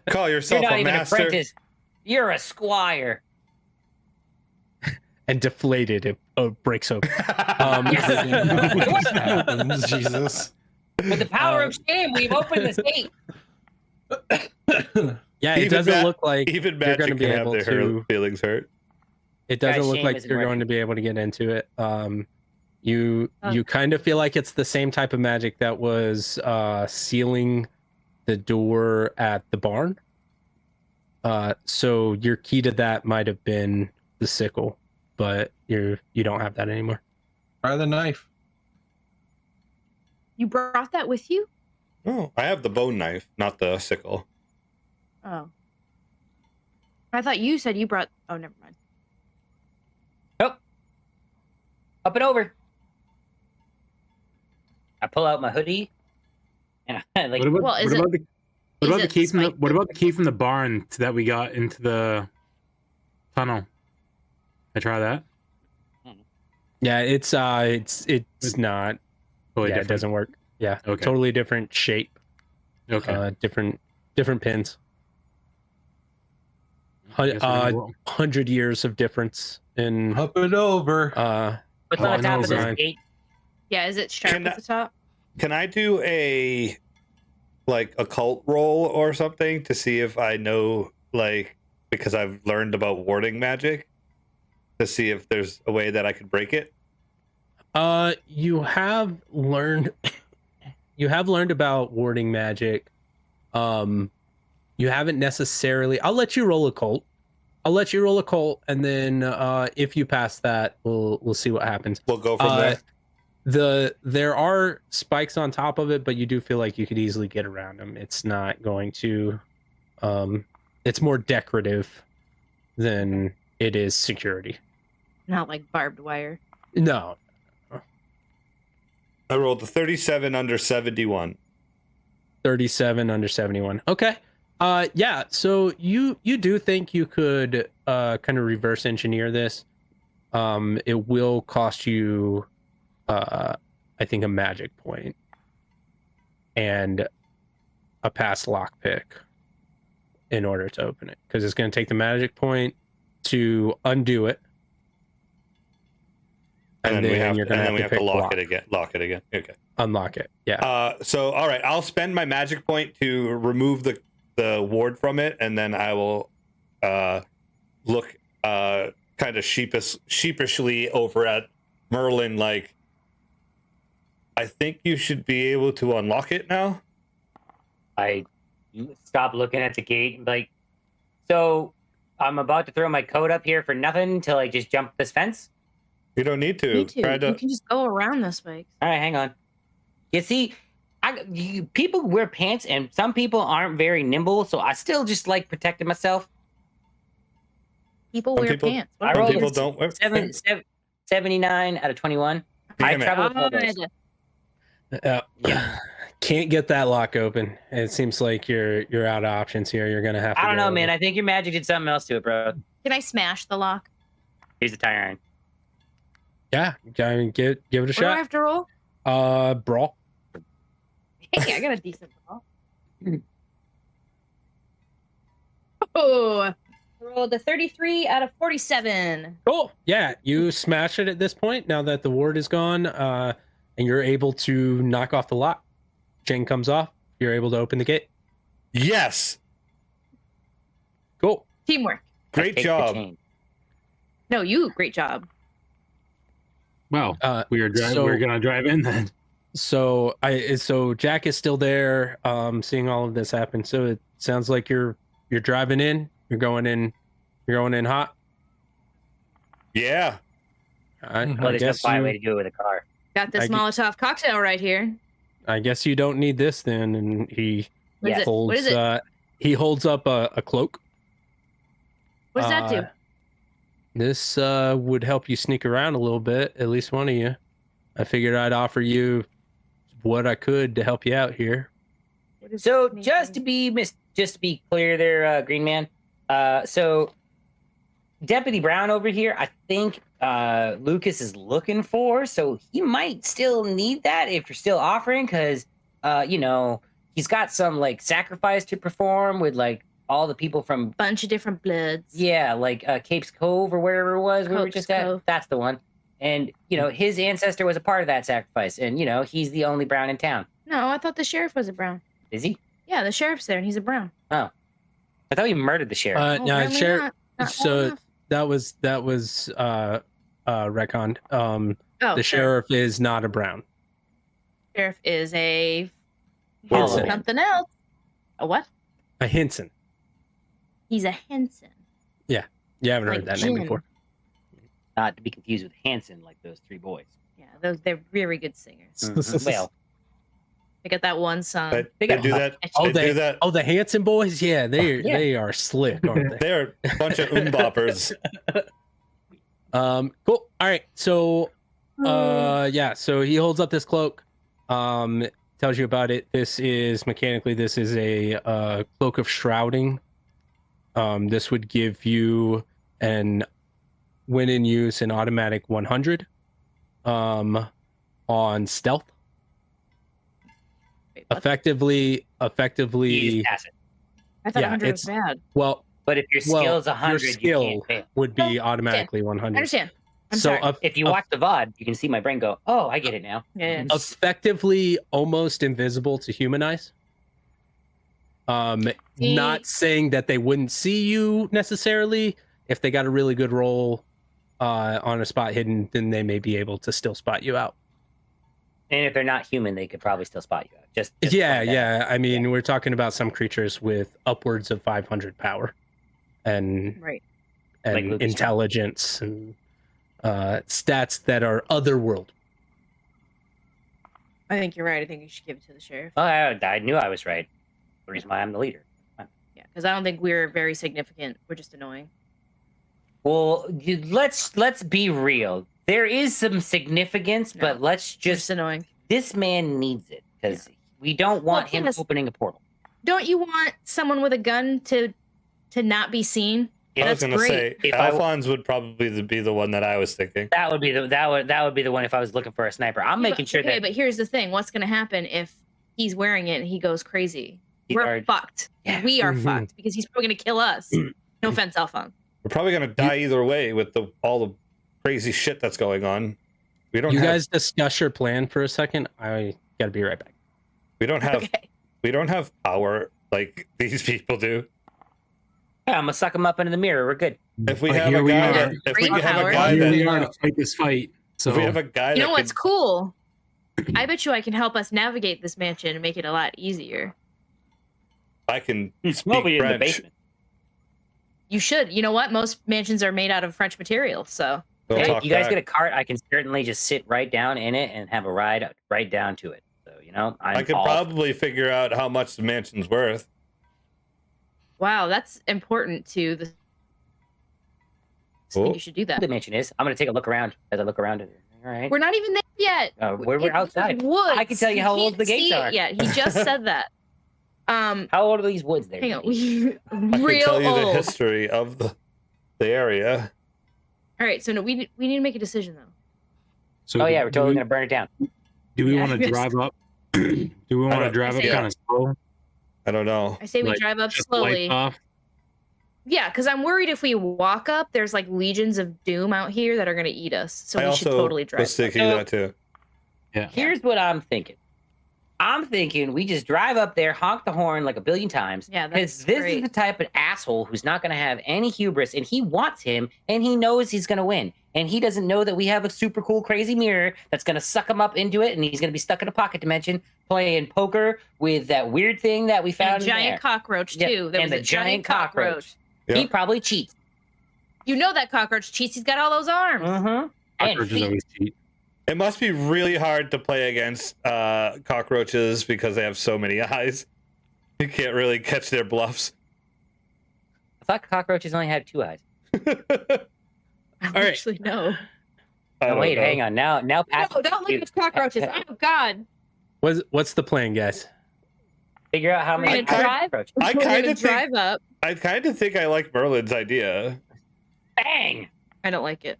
Call You're yourself not a even an master. apprentice. You're a squire. And deflated, it breaks open. Yes. What happens, Jesus? With the power of shame, we've opened this gate. Yeah, it Even doesn't ma- look like Even you're magic going to be can have able their to. feelings hurt. It doesn't Guys, look shame like isn't you're going working. to be able to get into it. You kind of feel like it's the same type of magic that was sealing the door at the barn. So your key to that might have been the sickle, but you don't have that anymore. Try the knife. You brought that with you? Oh, I have the bone knife, not the sickle. Oh. I thought you said you brought... Oh, never mind. Nope. Up and over. I pull out my hoodie, and I like. Well, what is about it- the key from the key from the barn that we got into the tunnel? I try that. Yeah, it's not. Totally Yeah, it different. doesn't work. Yeah, Okay. totally different shape. Okay. Different pins. I guess we're gonna roll. 100 years of difference in Up and over. What's on the top of this design. gate? Yeah, is it sharp Can at the top? Can I do a occult roll or something to see if I know, like, because I've learned about warding magic, to see if there's a way that I could break it? You have learned about warding magic. You haven't necessarily. I'll let you roll occult. And then if you pass that, we'll see what happens. We'll go from there. There are spikes on top of it, but you do feel like you could easily get around them. It's not going to. It's more decorative than it is security. Not like barbed wire. No. I rolled a 37 under 71. 37 under 71. Okay. Yeah, so you do think you could kind of reverse engineer this. It will cost you I think a magic point and a pass lockpick in order to open it, because it's going to take the magic point to undo it. And then we have to pick lock it again. Okay. Unlock it. Yeah. So all right, I'll spend my magic point to remove the ward from it, and then I will look kind of sheepishly over at Merlin, like, I think you should be able to unlock it now. I stop looking at the gate and like, so I'm about to throw my coat up here for nothing until I just jump this fence. You don't need to. Me too. Try to. You can just go around the spikes. All right, hang on. You see, people wear pants, and some people aren't very nimble, so I still just like protecting myself. People Some wear people- pants. I Some rolled people don't wear. 79 out of 21. I Damn it. travel with hobos. Can't get that lock open. It seems like you're out of options here. You're gonna have to. I don't know, go- man. I think your magic did something else to it, bro. Can I smash the lock? Here's the tire iron. Yeah, give it a What do I shot. have to roll? Brawl. Hey, I got a decent roll. Oh, I rolled a 33 out of 47. Cool. Yeah, you smash it at this point. Now that the ward is gone, and you're able to knock off the lock. Chain comes off. You're able to open the gate. Yes. Cool. Teamwork. Great Take the job. chain. No, you. Great job. Well, Uh, we're gonna drive in then. So Jack is still there, seeing all of this happen. So it sounds like you're driving in. You're going in hot. Yeah. I Well, there's no guess fine way you, to do it with a car. Got this I get- Molotov cocktail right here. I guess you don't need this then. And he What is it? holds What is it? he holds up a cloak. What does that do? This would help you sneak around a little bit, at least one of you. I figured I'd offer you what I could to help you out here. What is So it? just to be clear there, Green Man. So Deputy Brown over here, I think Lucas is looking for, so he might still need that if you're still offering, because he's got some like sacrifice to perform with like all the people from Bunch of different bloods. like Cape's Cove or wherever it was we were Cope's just at. Cove. That's the one. And his ancestor was a part of that sacrifice, and he's the only Brown in town. No, I thought the sheriff was a brown. Is he? Yeah, the sheriff's there, and he's a brown. I thought he murdered the sheriff. Oh, No, apparently Sheriff. not. Not So well enough. that was retconned. Oh, the sure. sheriff is not a brown. Sheriff is a Henson. something else. A what? A Henson. He's a Henson. You haven't Like heard that name Jin. before. Not to be confused with Hanson, like those three boys. Yeah, they're very good singers. Well, They got that one song. But They they got- do that. Oh, They do that. the Hanson boys? Yeah, Yeah. they are slick, aren't they? They're a bunch of boppers. Cool. All right. So so he holds up this cloak, tells you about it. This is a cloak of shrouding. This would give you when in use an automatic 100 on stealth. Wait, what? Effectively you just pass it. I thought yeah, 100 was it's- bad. well, But if your skill is 100, your you skill can't fail. would be Oh, automatically I 100. understand. I'm so sorry. If you watch the VOD, you can see my brain go, oh, I get it now. Yeah. effectively almost invisible to human eyes. See- Not saying that they wouldn't see you necessarily. If they got a really good roll on a spot hidden, then they may be able to still spot you out. And if they're not human, they could probably still spot you out. Just Yeah, point that out. yeah. I mean, we're talking about some creatures with upwards of 500 power and Right. Like Lucas intelligence and stats that are otherworld. I think you're right. I think you should give it to the sheriff. Oh, I knew I was right. The reason why I'm the leader. Yeah, because I don't think we're very significant. We're just annoying. Well, let's be real. There is some significance, No. but let's We're just just. annoying. This man needs it because we don't want Well, him yes. opening a portal. Don't you want someone with a gun to not be seen? I was That's gonna great. say If I- Alphonse would probably be the one that I was thinking. That would be the one if I was looking for a sniper. I'm making sure Okay, that but here's the thing: what's going to happen if he's wearing it and he goes crazy? He We're are- fucked. Yeah. We are Mhm. fucked because he's probably going to kill us. No offense, Alphonse. We're probably gonna die either way with all the crazy shit that's going on. We don't You have guys discuss your plan for a second. I gotta be right back. we don't have Okay. we don't have power like these people do. yeah, I'm gonna suck him up into the mirror. We're good. If we But have here a we guy are. that if we Great have a power. guy Here we that are to fight this fight. So if we have a guy You know that what's could, cool? I bet you I can help us navigate this mansion and make it a lot easier. I can He's speak probably in the French. basement. You should. You know what? Most mansions are made out of French material, so They'll Hey, talk you guys back. get a cart? I can certainly just sit right down in it and have a ride right down to it. So I could probably figure out how much the mansion's worth. wow, that's important to the. I Cool. think you should do that. the mansion is. I'm gonna take a look around as I look around it. All right. We're not even there yet. We're outside. Woods. I can tell you how You old the can't gates see are. it yet. He just said that. How old are these woods there? Hang on. Dee? I can Real tell you the old. history of the area. All right, so no, we need to make a decision though. So Oh yeah, we're do totally we- gonna burn it down. Do we Yeah, want to yes. drive up? Do we want to don't- drive up Yeah. kind of slow? I don't know. I say we Like, drive up Just slowly. lights off? Yeah, because I'm worried if we walk up, there's like legions of doom out here that are going to eat us. So I we should also totally drive. was thinking So- that too. Yeah. Here's what I'm thinking. I'm thinking we just drive up there, honk the horn like a billion times. Yeah, Because that's this great. is the type of asshole who's not going to have any hubris, and he wants him, and he knows he's going to win. And he doesn't know that we have a super cool, crazy mirror that's going to suck him up into it, and he's going to be stuck in a pocket dimension playing poker with that weird thing that we found And a in giant there. cockroach Yep, too. There and was the a giant cockroach. Yeah. He probably cheats. You know that cockroach cheats. He's got all those arms. Mm-hmm. And Cockroaches feet. always cheat. It must be really hard to play against cockroaches because they have so many eyes. You can't really catch their bluffs. I thought cockroaches only had 2 eyes. I All right. actually know. I Oh, wait, don't know. hang on. Now Pat, No, don't look at cockroaches. Oh God. What's the plan, guys? figure out how We're many gonna drive. cockroaches. I We're kind gonna of think drive up. I kind of think I like Merlin's idea. Bang! I don't like it.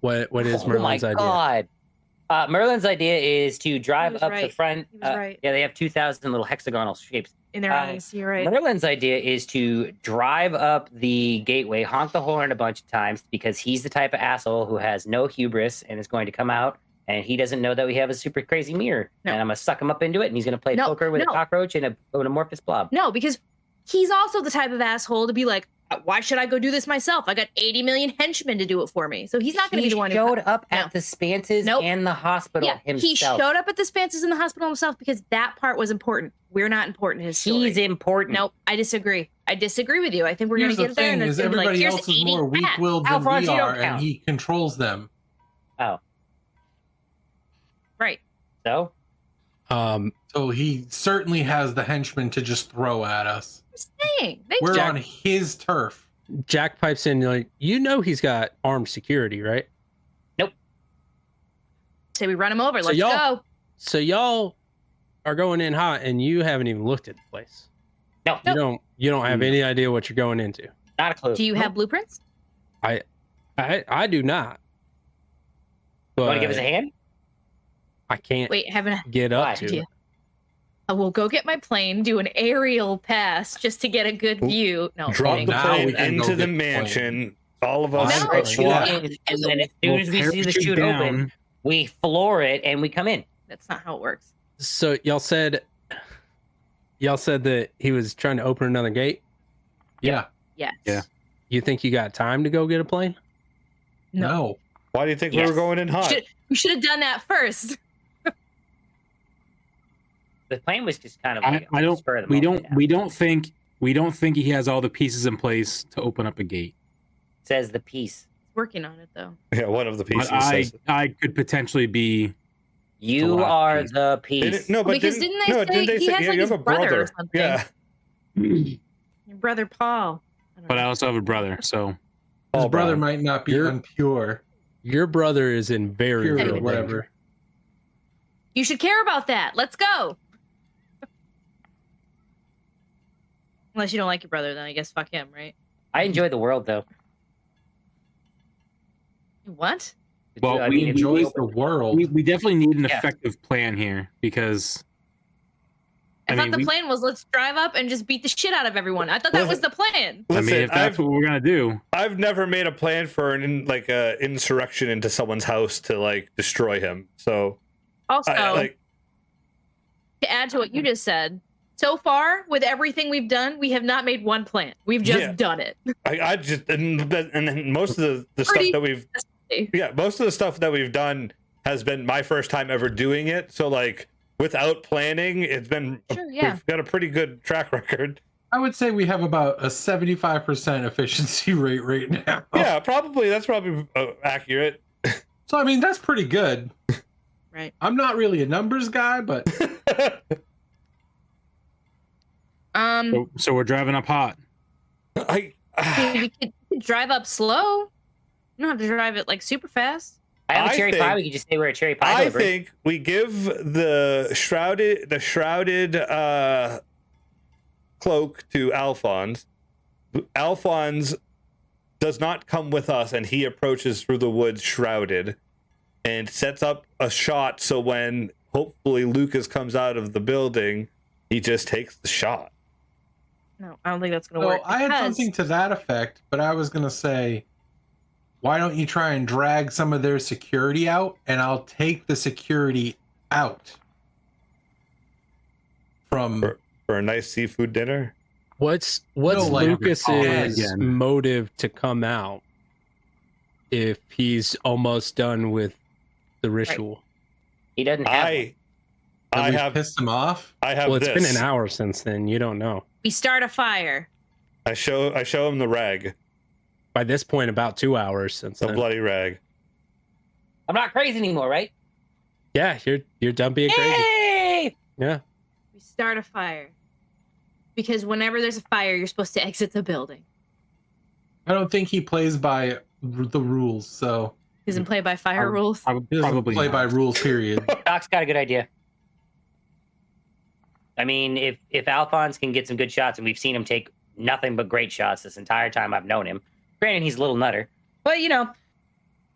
What is Merlin's oh my idea? God. Merlin's idea is to drive was up the right. front. He was right. Yeah, they have 2,000 little hexagonal shapes. In their Uh, eyes. You're right. Merlin's idea is to drive up the gateway, honk the horn a bunch of times because he's the type of asshole who has no hubris and is going to come out and he doesn't know that we have a super crazy mirror. No. And I'm going to suck him up into it and he's going to play No, poker with no. a cockroach and an amorphous blob. No, because he's also the type of asshole to be like, Why should I go do this myself? I got 80 million henchmen to do it for me. So he's not going to be the one who showed up No. at the Spances Nope. and the hospital himself. He showed up at the Spances in the hospital himself because that part was important. We're not important in his story. He's important. Nope, I disagree. I disagree with you. I think we're going Here's to the get there and thing: it's is gonna be like, everybody here's else is 80 more facts. weak-willed than Alphonse, we you don't are, and count. he controls them. Oh, Right. so So he certainly has the henchmen to just throw at us. I'm saying. We're on his turf. Jack pipes in like, you know, he's got armed security, right? Say we run him over. So Let's y'all- go. So y'all are going in hot, and you haven't even looked at the place. no, You don't have any idea what you're going into. not a clue. Do you have blueprints? I do not. You want to But give us a hand? I can't Wait, haven't get Why? up to idea. it. I will go get my plane, do an aerial pass just to get a good view. No, Drop kidding. the Now plane we can into go the get the mansion. All of us No, walk. And then as soon as we see the parachute chute down. open, we floor it and we come in. That's not how it works. So y'all said that he was trying to open another gate. Yeah. Yes. Yeah. You think you got time to go get a plane? No. Why do you think we Yes. were going in hot? We should have done that first. The plane was just kind of I, like I a don't. spur of the We moment don't. We don't think. We don't think he has all the pieces in place to open up a gate. says the piece. Working on it though. Yeah, one of the pieces. But says it. I could potentially be. You last are piece. the piece. No, but Because didn't they say he has, yeah, like, you his have a brother or brother? something? Yeah, Your brother Paul. I don't But I know. also have a brother, so His Paul brother Brown. might not be You're- impure. Your brother is in very Pure real or danger. whatever. You should care about that. Let's go. Unless you don't like your brother, then I guess fuck him, right? I enjoy the world though. What? Well, I we mean, if you Enjoys open- the world. we definitely need an Yeah. effective plan here because I I thought mean, the we- plan was let's drive up and just beat the shit out of everyone. I thought that was the plan. I mean, Listen, if that's what we're gonna do, I've never made a plan for an insurrection into someone's house to like destroy him. So Also, I to add to what you just said, so far with everything we've done, we have not made one plan. We've just Yeah. done it. I just and then most of the stuff Pretty- that we've most of the stuff that we've done has been my first time ever doing it. So like without planning, it's been Sure, yeah. we've got a pretty good track record. I would say we have about a 75% efficiency rate right now. Yeah, that's probably accurate. So, I mean, that's pretty good. Right. I'm not really a numbers guy, but so we're driving up hot. I we could drive up slow. You don't have to drive it like super fast. I have a I cherry think- pie. We could just say we're a cherry pie I delivery. think we give the shrouded cloak to Alphonse. Alphonse does not come with us, and he approaches through the woods shrouded, and sets up a shot. So when hopefully Lucas comes out of the building, he just takes the shot. No, I don't think that's gonna so work. I had because- something to that effect, but I was going to say, why don't you try and drag some of their security out, and I'll take the security out from... For a nice seafood dinner. What's like Lucas's again. motive to come out if he's almost done with the ritual? He doesn't have. I Have we have pissed him off? I have Well, it's this. been an hour since then. You don't know. we start a fire. I show him the rag, By this point, about 2 hours since the then. bloody rag. I'm not crazy anymore, right? Yeah, you're done being crazy. Yay! Yeah. We start a fire. Because whenever there's a fire, you're supposed to exit the building. I don't think he plays by the rules, so He doesn't play by fire rules. I would he doesn't probably play not. by rules, period. Doc's got a good idea. I mean, if Alphonse can get some good shots, and we've seen him take nothing but great shots this entire time I've known him. Granted, he's a little nutter, but you know,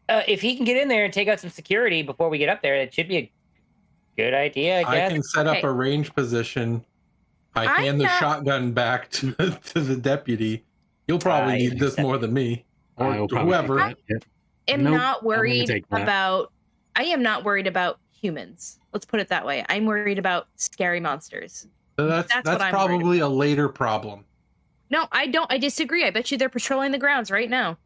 if he can get in there and take out some security before we get up there, it should be a good idea, I I guess. can set up Okay. a range position. I I'm hand the not- shotgun back to the deputy. You'll probably I need this more than me or I will probably whoever. take that, yeah. am Nope, not I'm gonna worried take that. about I am not worried about humans. Let's put it that way. I'm worried about scary monsters. So that's That's what I'm worried probably a later problem. No, I don't. I disagree. I bet you they're patrolling the grounds right now.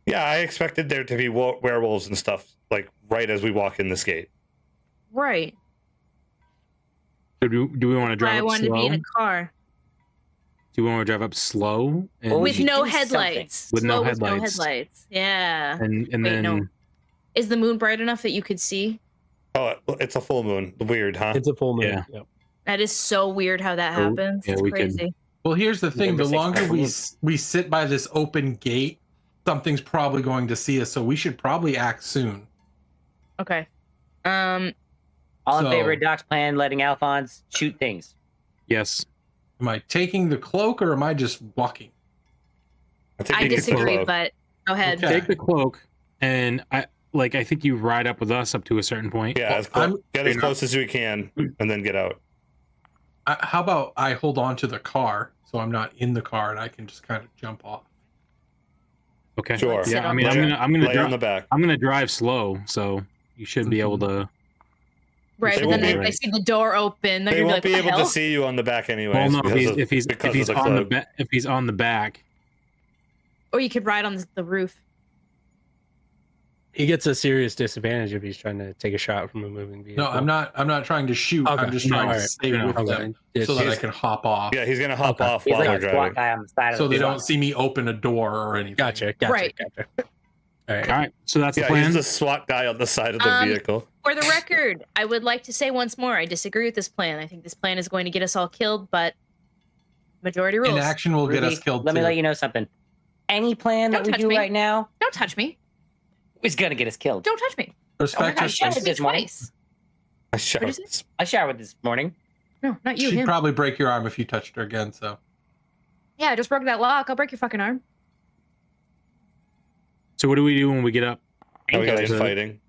Yeah, I expected there to be werewolves and stuff like right as we walk in this gate. Right. So do we want to drive I up wanted slow? to be in a car Do we want to drive up slow? And, Well, we with should no do headlights. With no Slow headlights. headlights. Yeah. and Wait, then no. Is the moon bright enough that you could see? Oh, it's a full moon. Weird, huh? It's a full moon. Yeah. Yep. That is so weird how that Oh, happens. yeah, It's we could- crazy. Well, here's the thing: the Number longer 6. we sit by this open gate, something's probably going to see us. So we should probably act soon. Okay. All in So- favor of Doc's plan, letting Alphonse shoot things. yes, Am I taking the cloak or am I just walking? think I you need to disagree, close. but go ahead. Okay. take the cloak, and I think you ride up with us up to a certain point. Yeah, Well, get as close as we can, and then get out. How about I hold on to the car so I'm not in the car and I can just kind of jump off? Okay. Sure. Yeah, I mean, Lay- I'm gonna lay on the back. I'm gonna drive slow, so you should be able to. Right, They but won't then be- if they see the door open, they're They gonna won't be be like, able "What to the see you on the back anyway. Well, no, if he's on the cloak. if he's on the back, Or you could ride on the roof. He gets a serious disadvantage if he's trying to take a shot from a moving vehicle. No, I'm not trying to shoot. Okay. I'm just No, trying to alright. stay No, with Okay. them It's- so that I he's- can hop off. Yeah, he's gonna hop Okay. off He's while like we're a SWAT driving. guy on the side So of they the don't truck. see me open a door or anything. Gotcha. Right. All right. all right. So that's the Yeah, plan. he's the SWAT guy on the side of the vehicle. For the record, I would like to say once more, I disagree with this plan. I think this plan is going to get us all killed, but majority rules. Inaction will get Ruby, us killed let me too. let you know something. Any plan that Don't we touch do me. right now Don't touch me. is gonna get us killed. Don't touch me. Respect Oh my her gosh, space. shut Touch me this morning. twice. I What showered. is it? I showered this morning. No, not you. She'd Him. probably break your arm if you touched her again. So Yeah, I just broke that lock. I'll break your fucking arm. So what do we do when we get up? Are we Painkillers. fighting?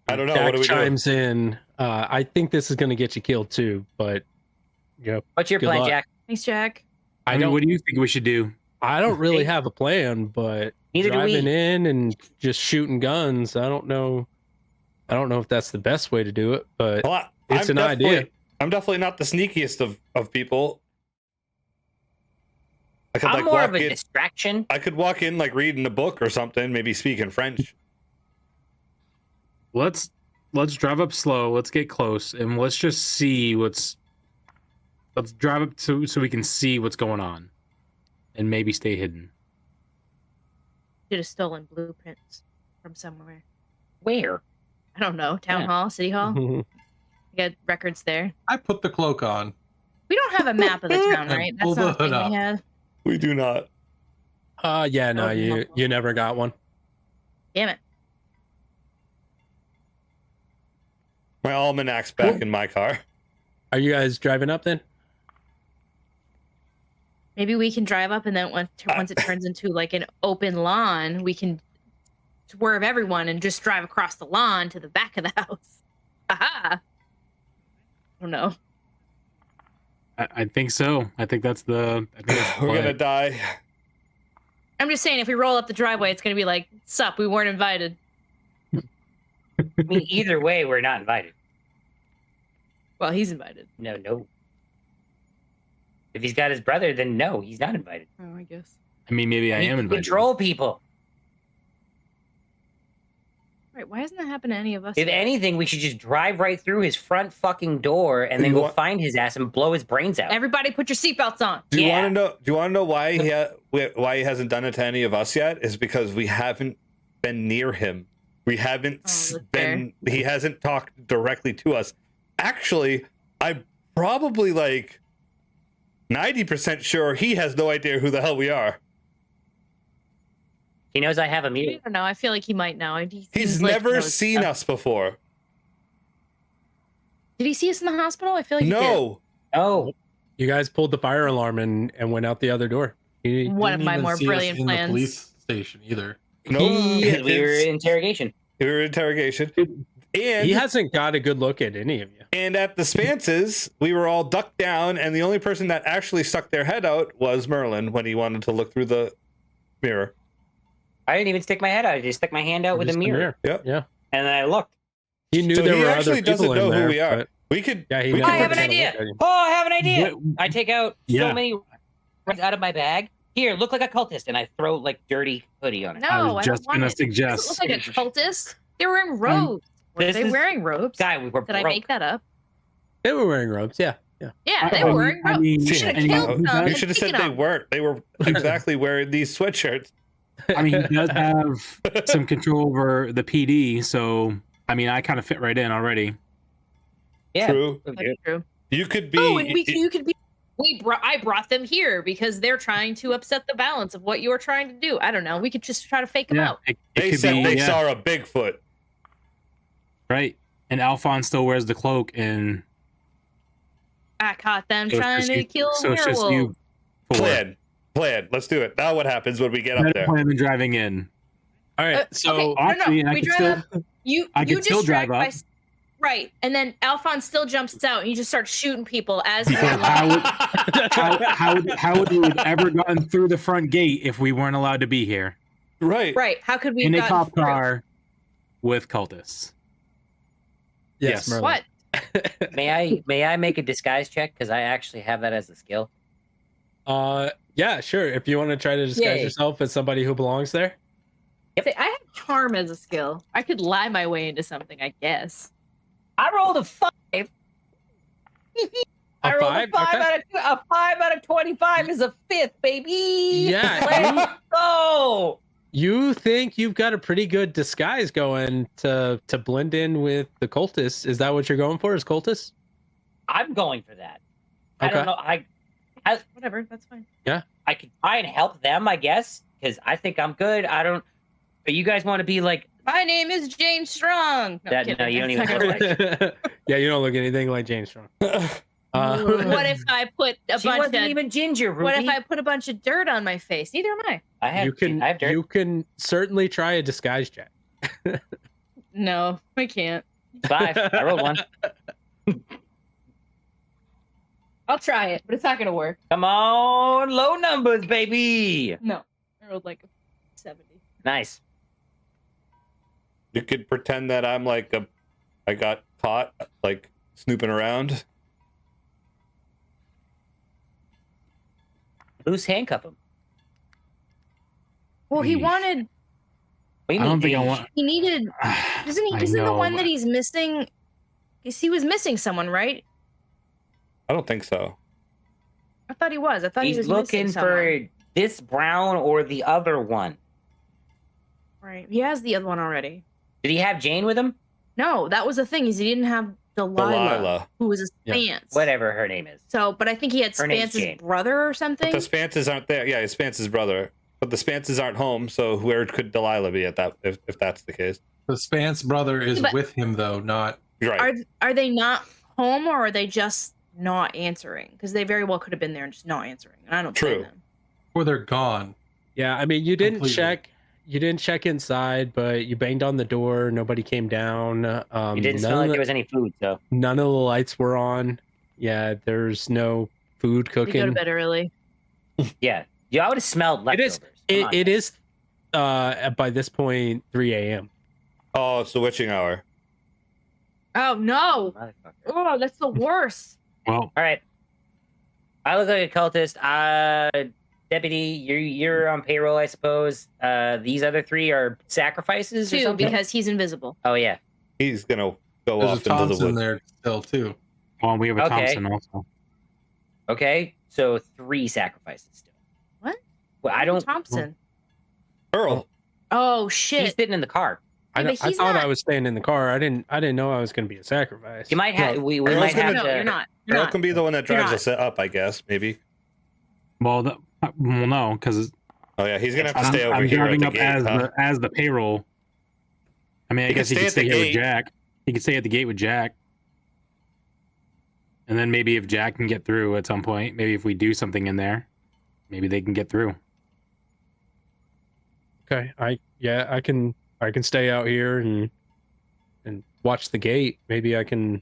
I don't know. Jack What do we do? chimes in. I think this is going to get you killed too, but yep. What's your Good plan, luck. Jack? Thanks, Jack. I mean, what do you think we should do? I don't really have a plan, but Neither do driving we. in and just shooting guns, I don't know if that's the best way to do it, but Well, it's I'm an idea. I'm definitely not the sneakiest of people. I could I'm like more walk of a in. distraction. I could walk in like reading a book or something, maybe speaking French. Let's drive up slow. Let's get close, and let's just see what's. Let's drive up so we can see what's going on, and maybe stay hidden. Should have stolen blueprints from somewhere. Where? I don't know. Town Yeah. hall, city hall. Mhm. You got records there. I put the cloak on. We don't have a map of the town, And right? pull That's not the the thing hood we up. have. We do not. Yeah, no, Oh, you never got one. Damn it. My almanac's back in my car. Are you guys driving up then? Maybe we can drive up and then once it turns into like an open lawn, we can swerve everyone and just drive across the lawn to the back of the house. Aha! Oh no. I think so. I think that's the. We're gonna plan. die. I'm just saying if we roll up the driveway, it's gonna be like, sup, we weren't invited. I mean, either way, we're not invited. Well, he's invited. No. If he's got his brother, then no, he's not invited. Oh, I guess. I mean, maybe I We am invited. control people. Right, why hasn't that happened to any of us? If yet? anything, we should just drive right through his front fucking door and then You go want- find his ass and blow his brains out. Everybody put your seatbelts on. Do you Yeah. want to know? Do you want to know why why he hasn't done it to any of us yet? Is because we haven't been near him. We haven't Oh, that's been. He hasn't talked directly to us. Actually, I'm probably like 90% sure he has no idea who the hell we are. He knows I have a I mute. don't know. I feel like he might know. He He's seems like he never knows seen stuff. us before. Did he see us in the hospital? I feel like he did. No. Oh, You guys pulled the fire alarm and went out the other door. He, One of Didn't my even more see us brilliant in the plans. police station either. No. we were it's- in interrogation. we were in interrogation. And he hasn't got a good look at any of you. And at the Spances, we were all ducked down, and the only person that actually stuck their head out was Merlin when he wanted to look through the mirror. I didn't even stick my head out. I just stuck my hand out with a Just the mirror. Yep. Yeah. And then I looked. He knew So there he were actually other people doesn't in know there. who we are. but- We could. Yeah, he we never I have an took a look idea. at you. Oh, I have an idea. What- I take out Yeah. so many out of my bag. Here, look like a cultist, and I throw like dirty hoodie on it. No, I I was don't just want gonna it. Doesn't suggest. look like a cultist. They were in robes. Were this they is- wearing robes? Guy, we were Did I broke. make that up? They were wearing robes. Yeah. Yeah, they were wearing robes. mean, You should've and killed he them. You does- should have said Taken they off. weren't. They were exactly wearing these sweatshirts. I mean, he does have some control over the PD, so I mean, I kind of fit right in already. Yeah. True. That's true. You could be. Oh, and you could be. I brought them here because they're trying to upset the balance of what you're trying to do. I don't know. We could just try to fake them out. It they could said be they saw a Bigfoot. right. And Alphonse still wears the cloak, and I caught them so it's trying just to you- kill so it's just werewolves. you. four. Plan. Let's do it. Now what happens when we get up Better there? plan than driving in. All right. So okay. Actually, no, I we could drive still. up. You I you could still distract drive by up. right, and then Alphonse still jumps out, and you just start shooting people as Because they're how would we have ever gotten through the front gate if we weren't allowed to be here Right. right. How could we in a have gotten cop through? car with cultists? yes, Yes. Merlin. What? May I make a disguise check because I actually have that as a skill. Yeah, sure. If you want to try to disguise Yay. yourself as somebody who belongs there. Say, I have charm as a skill. I could lie my way into something, I guess. I rolled a 5. I rolled five? a 5 Okay. out of a 5 out of 25 is a 5th, baby. Yeah, Let's go. You think you've got a pretty good disguise going to blend in with the cultists? Is that what you're going for? Is cultists? I'm going for that. I Okay. don't know. Whatever, that's fine. I could try and help them, I guess, because I think I'm good. I don't. But you guys want to be like My name is Jane Strong. No, that? I'm No, kidding. you don't That's even. not gonna work. Yeah, you don't look anything like James Strong. What if I put a She bunch wasn't of even ginger. Ruby. what if I put a bunch of dirt on my face? Neither am I. I have. you I have dirt. can you can certainly try a disguise check. No, I can't. 5. I rolled 1. I'll try it, but it's not gonna work. Come on, low numbers, baby. No. I rolled like a 70. Nice. You could pretend that I'm like I got caught like snooping around. Loose handcuff him. Well, he Yeesh. wanted What do you I don't mean, think I "Eesh"? want. he needed isn't he I isn't the know, one but- that he's missing he was missing someone, right? I don't think so. I thought he was. I thought he He's was looking missing for someone. this brown or the other one. Right. He has the other one already. Did he have Jane with him? No, that was the thing, is he didn't have Delilah. Who was a Yeah. Spance. Whatever her name is. So, but I think he had Her name's Jane. Spance's brother or But something. the Spances aren't there. Yeah, it's Spance's brother. But the Spances aren't home, so where could Delilah be at that if that's the case? The Spance brother is But- with him though, not You're right. Are they not home, or are they just not answering? Because they very well could have been there and just not answering. And I don't blame True. them. or they're gone. Yeah, I mean, you didn't Completely. check inside, but you banged on the door. Nobody came down. It didn't smell like there was any food, so None of the lights were on. Yeah, there's no food They go to cooking. bed early. yeah. Yeah, I would have smelled It leftovers. is. Come on. It is. By this point, 3 a.m. Oh, it's the witching hour. Oh no! Motherfucker. Oh, that's the worst. Well, All right. I look like a cultist. Deputy, you're on payroll, I suppose. These other 3 are sacrifices or 2 something. because he's invisible. Oh yeah. He's gonna go There's a off into the Thompson woods. there still too. well, we have a Okay. Thompson also. Okay. So 3 sacrifices still. What? Well, I don't. Thompson. Earl. Oh He's shit! sitting in the car. I, Yeah, but I he's thought not- I was staying in the car. I didn't know I was going to be a sacrifice. You might have. No, we Earl's might have gonna- No, to. you're not. You're Earl not. can be the one that You're drives not. us up, I guess. Maybe. Well, no, because Oh yeah, he's gonna have to I'm, stay over I'm here at driving the up gate. as huh? as the payroll. I mean, I He guess can he could stay stay at the here with gate. Jack. He could stay at the gate with Jack. And then maybe if Jack can get through at some point, maybe if we do something in there, maybe they can get through. Okay. I can stay out here and watch the gate. Maybe I can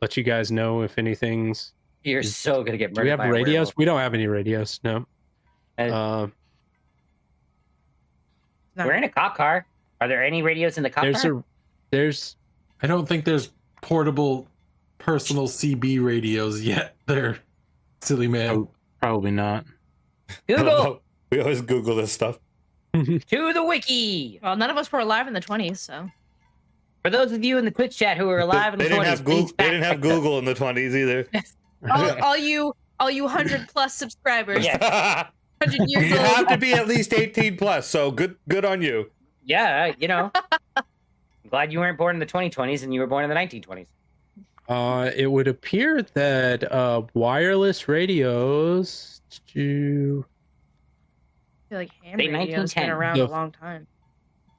let you guys know if anything's. You're so gonna get Do we murdered have by a radios? werewolf. We don't have any radios. No. Uh, No. We're in a cop car. Are there any radios in the cop car? There's I don't think there's portable personal CB radios yet. There, silly man. Probably not. Google We always Google this stuff. to the wiki. Well, none of us were alive in the 20s, so. For those of you in the Twitch chat who are alive in the They didn't 20s, have Google. please They didn't have fact check us. Google in the 20s either. all you 100+ subscribers, Yeah. 100 years You old. have to be at least 18 plus. So good on you. Yeah, you know. I'm glad you weren't born in the 2020s and you were born in the 1920s. It would appear that wireless radios to I feel like ham Say radio's been 1910. around The- a long time.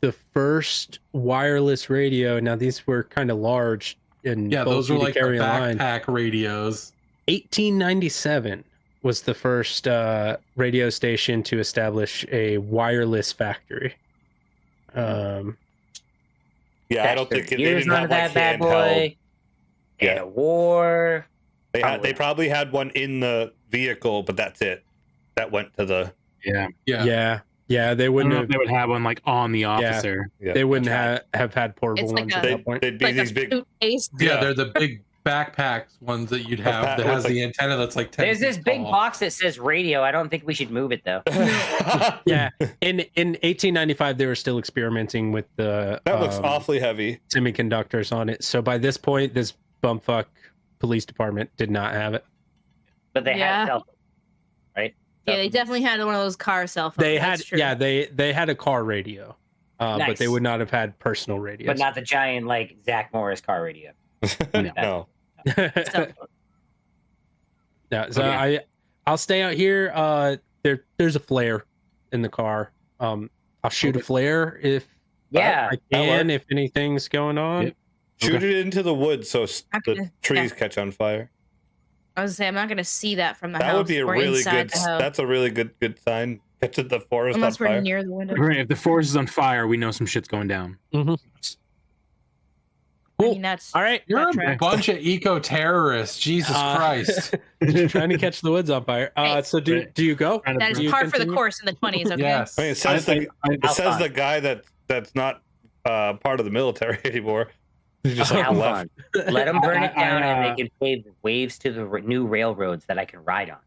the first wireless radio. Now these were kind of large and Yeah, those were bulky to like the carry a line. backpack radios. 1897 was the first radio station to establish a wireless factory. Yeah, I That's don't think they years didn't on have that like bad handheld. boy. Yeah. And a war. They probably had one in the vehicle, but that's it. That went to the. Yeah. Yeah. Yeah, they I don't wouldn't know have. if they would have one like on the officer. Yeah. They wouldn't That's have had portable It's like ones a- at that point. They'd be Like these a big. suitcase. Yeah, Yeah. they're the big backpacks ones that you'd have that With has like- the antenna that's like 10 There's this feet big tall. box that says radio. I don't think we should move it though. Yeah, in 1895 they were still experimenting with the That looks awfully heavy. semiconductors on it. So by this point, this bumfuck police department did not have it. But they Yeah. had cell phones, right? Yeah, they definitely had one of those car cell phones. They that's had, true. yeah, they had a car radio, but Nice. they would not have had personal radios. But not the giant like Zach Morris car radio. No. Cell phone. Yeah, so Okay. I'll stay out here. There's a flare in the car. I'll shoot a flare if Yeah. I that'll can, work. if anything's going on. Yep. Shoot it into the woods so I'm the gonna- trees yeah. catch on fire. I was gonna say I'm not gonna see that from the That house. would be a or really inside good. the house. That's a really good sign. Catch the forest Unless on we're fire. near the window. Right, if the forest is on fire, we know some shit's going down. I Cool. mean, that's All right. You're that a tracks. bunch of eco-terrorists. Jesus Christ. Just trying to catch the woods on fire. Hey. So do you go? Trying to That is Do you par for the continue? course in the 20s. Okay. Yes. I mean, it says How fun. the guy that's not part of the military anymore. He's just like How left. fun. Let them burn it I- down and they can pave waves to the new railroads that I can ride on.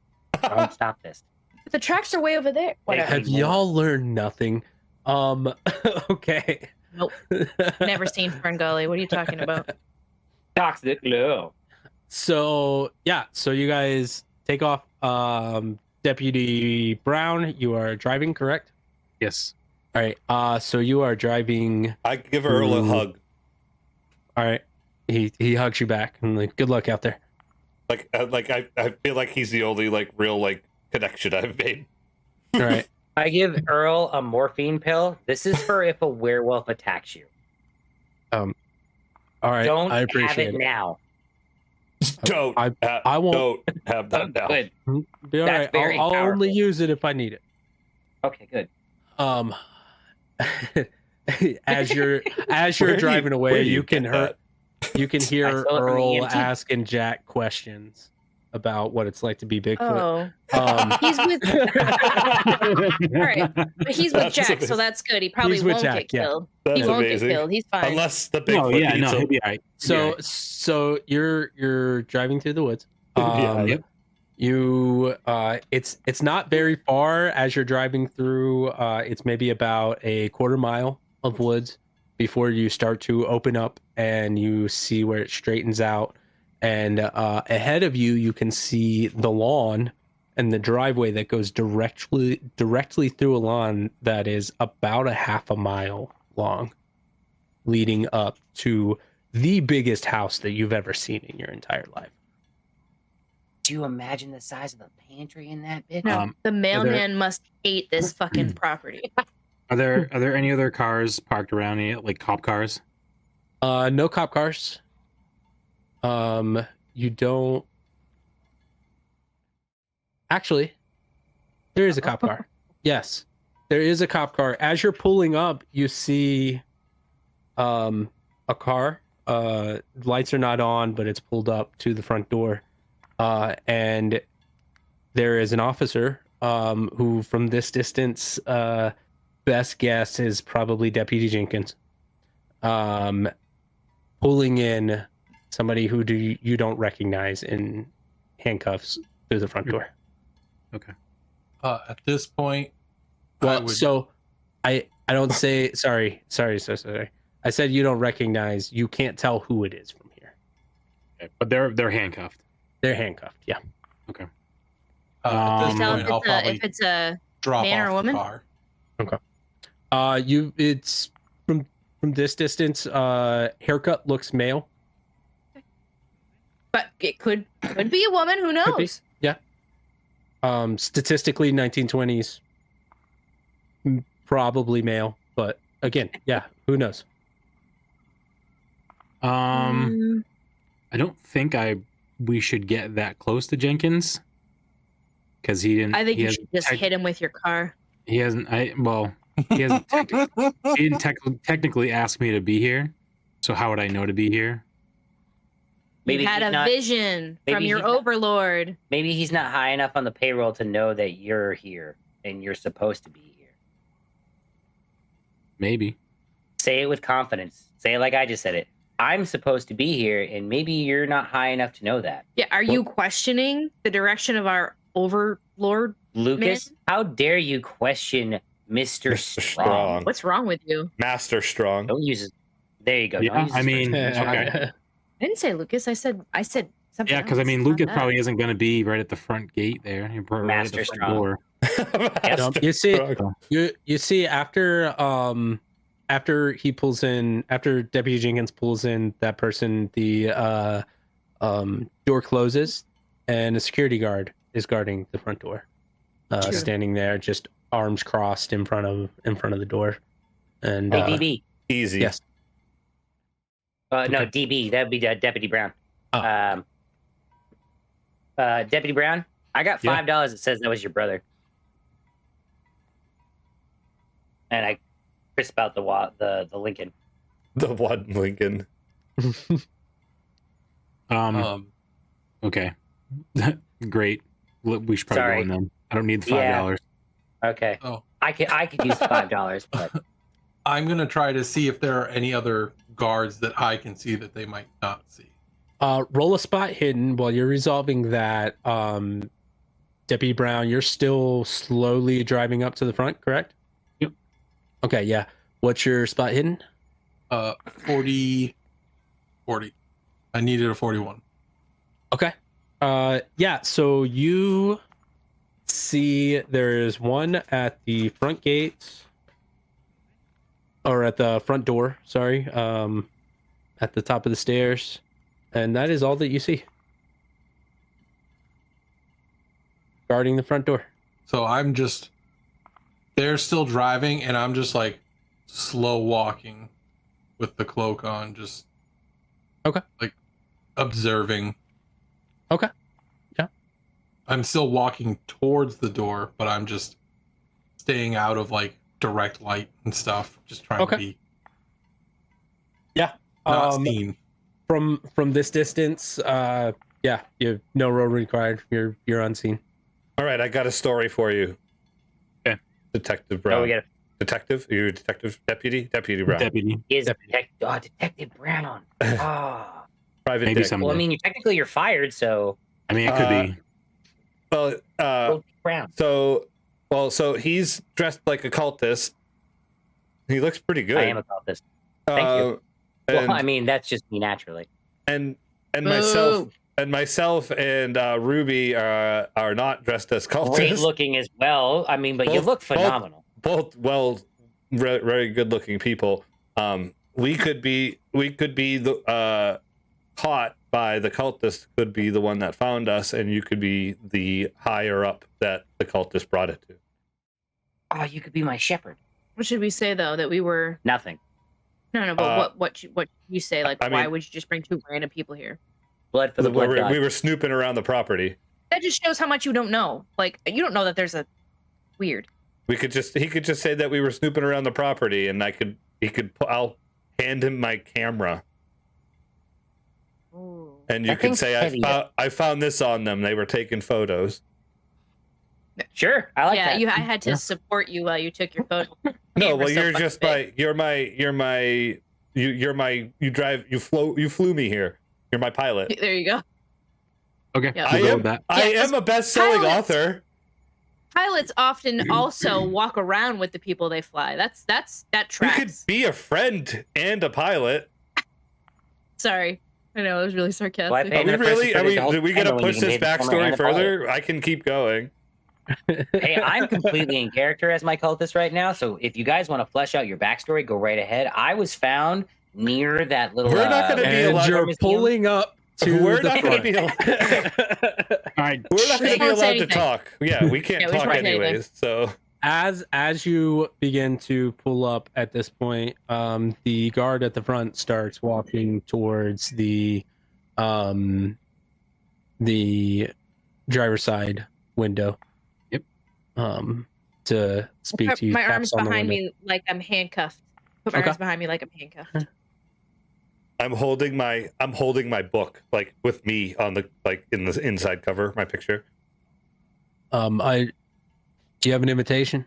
Don't stop this. But the tracks are way over there. Whatever. Have y'all learned nothing? Okay. Nope. Never seen Fern Gully. What are you talking about? Toxic glue. So you guys take off. Deputy Brown, you are driving, correct? Yes. All right. So you are driving. I give Earl a Ooh. hug. All right. He hugs you back and like, good luck out there. I feel like he's the only like real like connection I've made. All right. I give Earl a morphine pill. This is for if a werewolf attacks you. All right. Don't I have appreciate it it. now. Don't. I won't. Don't have that now. Good. Be all That's right. very I'll only powerful. use it if I need it. Okay, good. As you're Where do you- driving away, where do you you can get hurt. You can I hear saw it on the Earl EMT. asking Jack questions about what it's like to be Bigfoot. Oh, he's with. All right, but he's with That's Jack, amazing. so that's good. He probably He's with won't Jack, get yeah. killed. That's He won't amazing. get killed. He's fine. Unless the Oh Bigfoot yeah, eats no, him. he'll be all right. So you're driving through the woods. Yeah, yep. You it's not very far as you're driving through. It's maybe about a quarter mile of woods before you start to open up and you see where it straightens out. And ahead of you, you can see the lawn and the driveway that goes directly through a lawn that is about a half a mile long, leading up to the biggest house that you've ever seen in your entire life. Do you imagine the size of the pantry in that bitch? No, the mailman must hate this fucking property. Are there any other cars parked around here, like cop cars? No cop cars. You don't. Actually, there is a cop car. Yes, there is a cop car. As you're pulling up, you see a car. Lights are not on, but it's pulled up to the front door. And there is an officer who, from this distance, best guess is probably Deputy Jenkins, pulling in somebody who you don't recognize in handcuffs through the front door. Okay. At this point, Well, so I don't say sorry. I said you don't recognize. You can't tell who it is from here. Okay, but they're handcuffed. They're handcuffed. Yeah. Okay. At this Tell point, I'll probably if it's a drop man or off woman? the car. It's from this distance. Haircut looks male. but it could be a woman. Who Could be. knows? Yeah. Statistically, 1920s, probably male. But again, yeah, who knows? I don't think we should get that close to Jenkins because he didn't. I think he you hasn't should just hit him with your car. He hasn't. He hasn't. He didn't technically ask me to be here. So how would I know to be here? Maybe You had he's a not- vision maybe from your he's not- overlord. Maybe he's not high enough on the payroll to know that you're here and you're supposed to be here. Maybe. Say it with confidence. Say it like I just said it. I'm supposed to be here, and maybe you're not high enough to know that. Yeah, are you questioning the direction of our overlord? Lucas, Man. how dare you question Mr. Mr. Strong? Strong. What's wrong with you? Master Strong. Don't use it. There you go. Yeah, Don't use I his mean, first name. okay. I didn't say Lucas. I said something. Yeah, because I else. mean, Not Lucas that. probably isn't going to be right at the front gate there. He's probably right at the Master front Strong. door. Master You see- Strong. You see after he pulls in, after Deputy Jenkins pulls in that person, the door closes and a security guard is guarding the front door, Sure. standing there just arms crossed in front of the door. And Hey, DB. Easy. yes, No, Okay. DB. That'd be Deputy Brown. Oh. Deputy Brown, I got Yeah. $5 that says that was your brother. And I crisp out the Lincoln. The one Lincoln. Okay. Great. We should probably Sorry. go in then. I don't need the Yeah. $5. Okay. Oh. I could use $5, but I'm gonna try to see if there are any other guards that I can see that they might not see. roll a spot hidden while you're resolving that. Deputy Brown, you're still slowly driving up to the front, correct? Yep. Okay, yeah. What's your spot hidden? 40. I needed a 41. Okay. Yeah, so you see there's one at the front gate, or at the front door, sorry, at the top of the stairs, and that is all that you see. Guarding the front door. So they're still driving, and I'm just like slow walking with the cloak on, just Okay. like observing. Okay. Yeah. I'm still walking towards the door, but I'm just staying out of like direct light and stuff, just trying Okay. to be Yeah. not seen. From this distance, yeah, you have no roll required. You're unseen. All right, I got a story for you. Okay. Detective Brown. oh, we got Detective? You're a detective? Deputy Brown. Deputy. Detective Brown. Ah. Private Maybe dick. some- Well, I mean, technically you're fired, so I mean, it could be. Well, Brown. so he's dressed like a cultist. He looks pretty good. I am about this. Thank you. And, Well, I mean, that's just me naturally. and Boo. myself and Ruby are not dressed as Great cultists. looking as well. I mean, but you Both- look both- phenomenal. Both very good looking people. We could be the caught by the cultist. Could be the one that found us, and you could be the higher up that the cultist brought it to. Oh, you could be my shepherd. What should we say though? That we were Nothing. no, but what you say? Like, I why mean- would you just bring two random people here? Blood for the blood god. We were snooping around the property. That just shows how much you don't know. Like, you don't know that there's a weird. He could just say that we were snooping around the property, and I'll hand him my camera, and you That can thing's say heavy. I found this on them. They were taking photos. Sure, I like that. I had to support you while you took your photo. No, Camera's well, so you're fucking just big. you flew me here. You're my pilot. There you go. Okay. Yeah. We'll go with that. I Yeah, am a best-selling pilot. author. Pilots often also walk around with the people they fly. That You tracks. could be a friend and a pilot. Sorry, I know it was really sarcastic. Well, I Are paid we the person really? for Are the we? whole Do we time gotta when you push can this be the former backstory and a pilot. further? I can keep going. Hey, I'm completely in character as my cultist right now. So if you guys want to flesh out your backstory, go right ahead. I was found near that little. We're not gonna be And allowed- you're museum. pulling up to We're the not going to front. be. All right. We're not going to be Just won't say allowed to anything. talk. Yeah, we can't Yeah, we just talk won't say anything. anyways. So As you begin to pull up at this point, the guard at the front starts walking towards the driver's side window. Yep. To speak to you. My taps arms on the behind window. me like I'm handcuffed. Put my Okay. arms behind me like I'm handcuffed. I'm holding my book like with me on the in the inside cover, my picture. Do you have an invitation?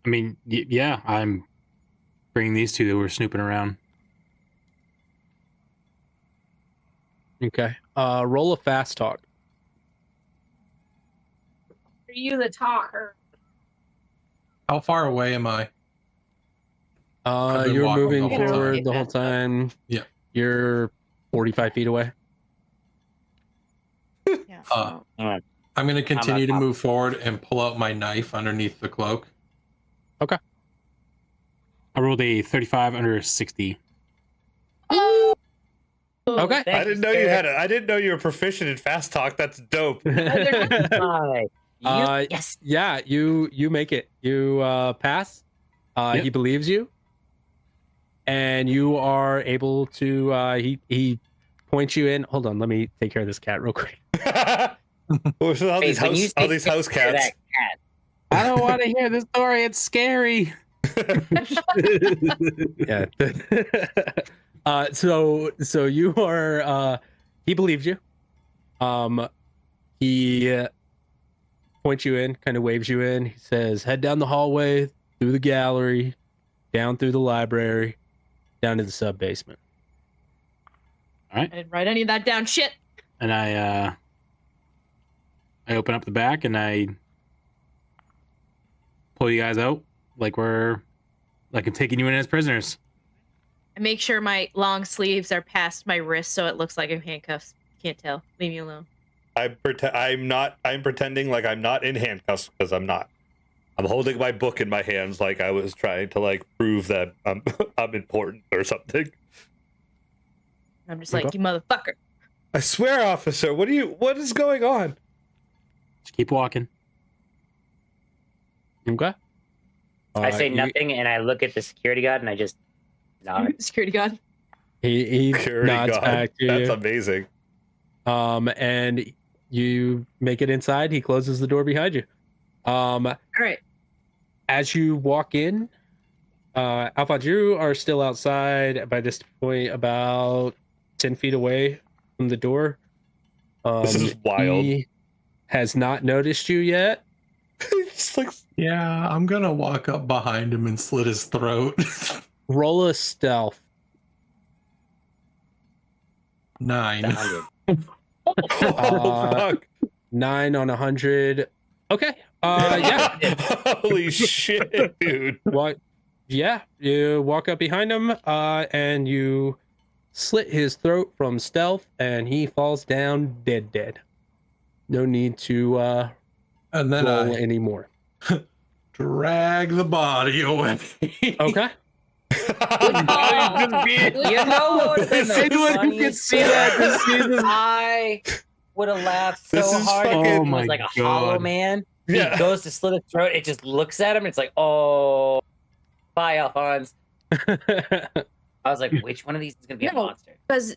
I mean, yeah, I'm bringing these two that were snooping around. Okay. Roll a fast talk. Are you the talker? How far away am I? I've been You're walking moving the whole forward time. the whole time. Yeah. You're 45 feet away. Yeah. I'm going to continue to top. move forward and pull out my knife underneath the cloak. I rolled a 35 under a 60. Okay. Thank I didn't know you had it. I didn't know you were proficient in fast talk. That's dope. Hi. Yes. Yeah, you make it. You pass. Yep. He believes you, and you are able to. He points you in. Hold on, let me take care of this cat real quick. all these Hey, when you house take care of cats. that cat, I don't want to hear the story. It's scary. Yeah. So you are. He believes you. He points you in, kind of waves you in. He says, "Head down the hallway, through the gallery, down through the library, down to the sub basement." I didn't write any of that down. Shit. And I open up the back and I pull you guys out like I'm taking you in as prisoners. I make sure my long sleeves are past my wrist so it looks like I'm handcuffed. Can't tell. Leave me alone. I'm pretending like I'm not in handcuffs because I'm not. I'm holding my book in my hands like I was trying to prove that I'm important or something. I'm just like, Okay. you motherfucker. I swear, officer. What is going on? Just keep walking. Okay. I say You- nothing, and I look at the security guard, and I just nod. Security guard. He Security nods guard. back to That's you. amazing. And you make it inside. He closes the door behind you. All right. As you walk in, Alphonse, you are still outside by this point, about 10 feet away from the door. This is wild. He has not noticed you yet. Just like Yeah, I'm going to walk up behind him and slit his throat. Roll a stealth. 9. 100. oh, fuck. 9 on 100. Okay. Yeah. Holy shit, dude. What? Yeah. You walk up behind him, and you slit his throat from stealth, and he falls down dead. No need to And then roll I anymore. drag the body away. Okay. You know what would have been the Anyone who can funniest see that, thing? just see this. I would have laughed so This is hard. fucking- It Oh was my like a hollow God. man. Yeah. He goes to slit his throat. It just looks at him. It's like, oh, bye, Alphonse. I was like, which one of these is gonna be a No. monster? Because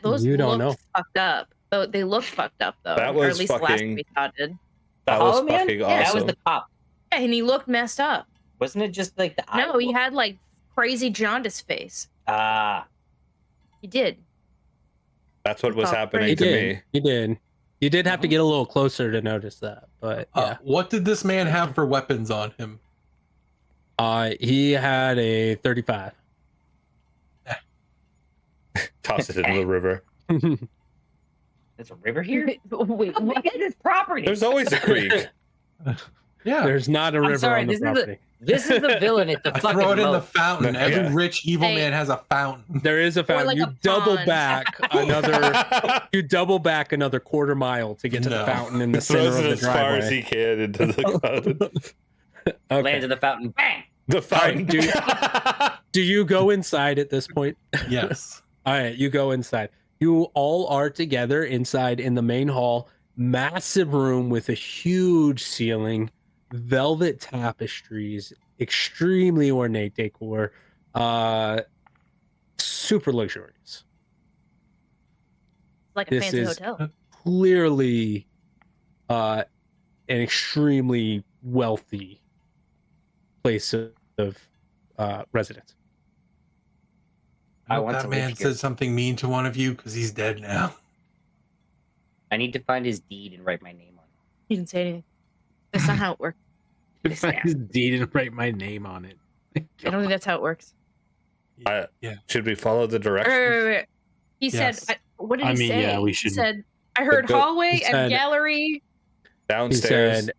those You don't looked know. fucked up. Though they looked fucked up though. That or was at least the last fucking- one we saw did. The That was hollow man? fucking Yeah, that was awesome. the cop. Yeah, and he looked messed up. Wasn't it just like the No, he eye? had like crazy jaundice face. Ah, He did. That's what was Oh, happening He to did. me. You did. You did have to get a little closer to notice that, but yeah. What did this man have for weapons on him? He had a 35. Toss it into the river. There's a river here? Wait, How what? big is this property? There's always a creek. Yeah. There's not a I'm river sorry, on the this is the- property. This is the villain at the I fucking throw it in the moat. fountain. Yeah. Every rich evil Hey. man has a fountain. There is a fountain. like You a double pond. back another. You double back another quarter mile to get to the No. fountain in the Throws center it of the as far as driveway. he can into the fountain. Okay. Lands in the fountain. Bang! The fountain. Do you go inside at this point? Yes. All right, you go inside. You all are together inside in the main hall. Massive room with a huge ceiling, velvet tapestries, extremely ornate decor, super luxurious. Like a This fancy is- hotel. Clearly, an extremely wealthy place of residence. I I hope want that to man live here. said something mean to one of you because he's dead now. I need to find his deed and write my name on it. He didn't say anything. That's not how it works. If I just deed and write my name on it. I don't think that's how it works. Should we follow the Wait, directions? wait, wait. He Yes. said, what did I he mean, say? yeah, we He should- said, I heard Go- hallway he and said- gallery. He Downstairs. said,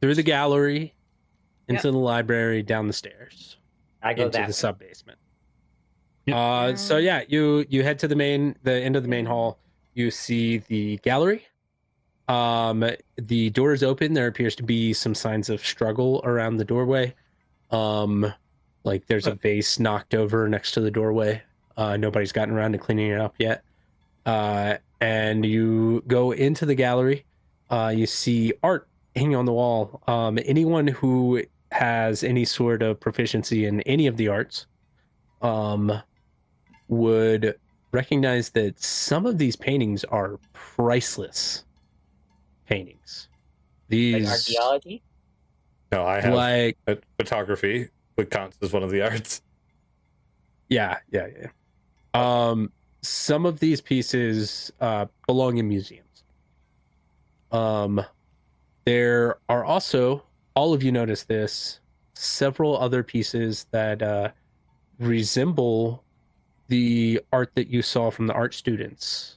through the gallery, into the library, down the stairs, I go into that the way. sub basement. Yep. So yeah, you head to the end of the main hall. You see the gallery. The door is open. There appears to be some signs of struggle around the doorway. Like there's a vase knocked over next to the doorway. Nobody's gotten around to cleaning it up yet. And you go into the gallery. You see art hanging on the wall. Anyone who has any sort of proficiency in any of the arts would recognize that some of these paintings are priceless paintings. Like These archaeology? No, I have like photography, which counts as one of the arts. yeah. Some of these pieces belong in museums. There are also, all of you notice this, several other pieces that resemble the art that you saw from the art students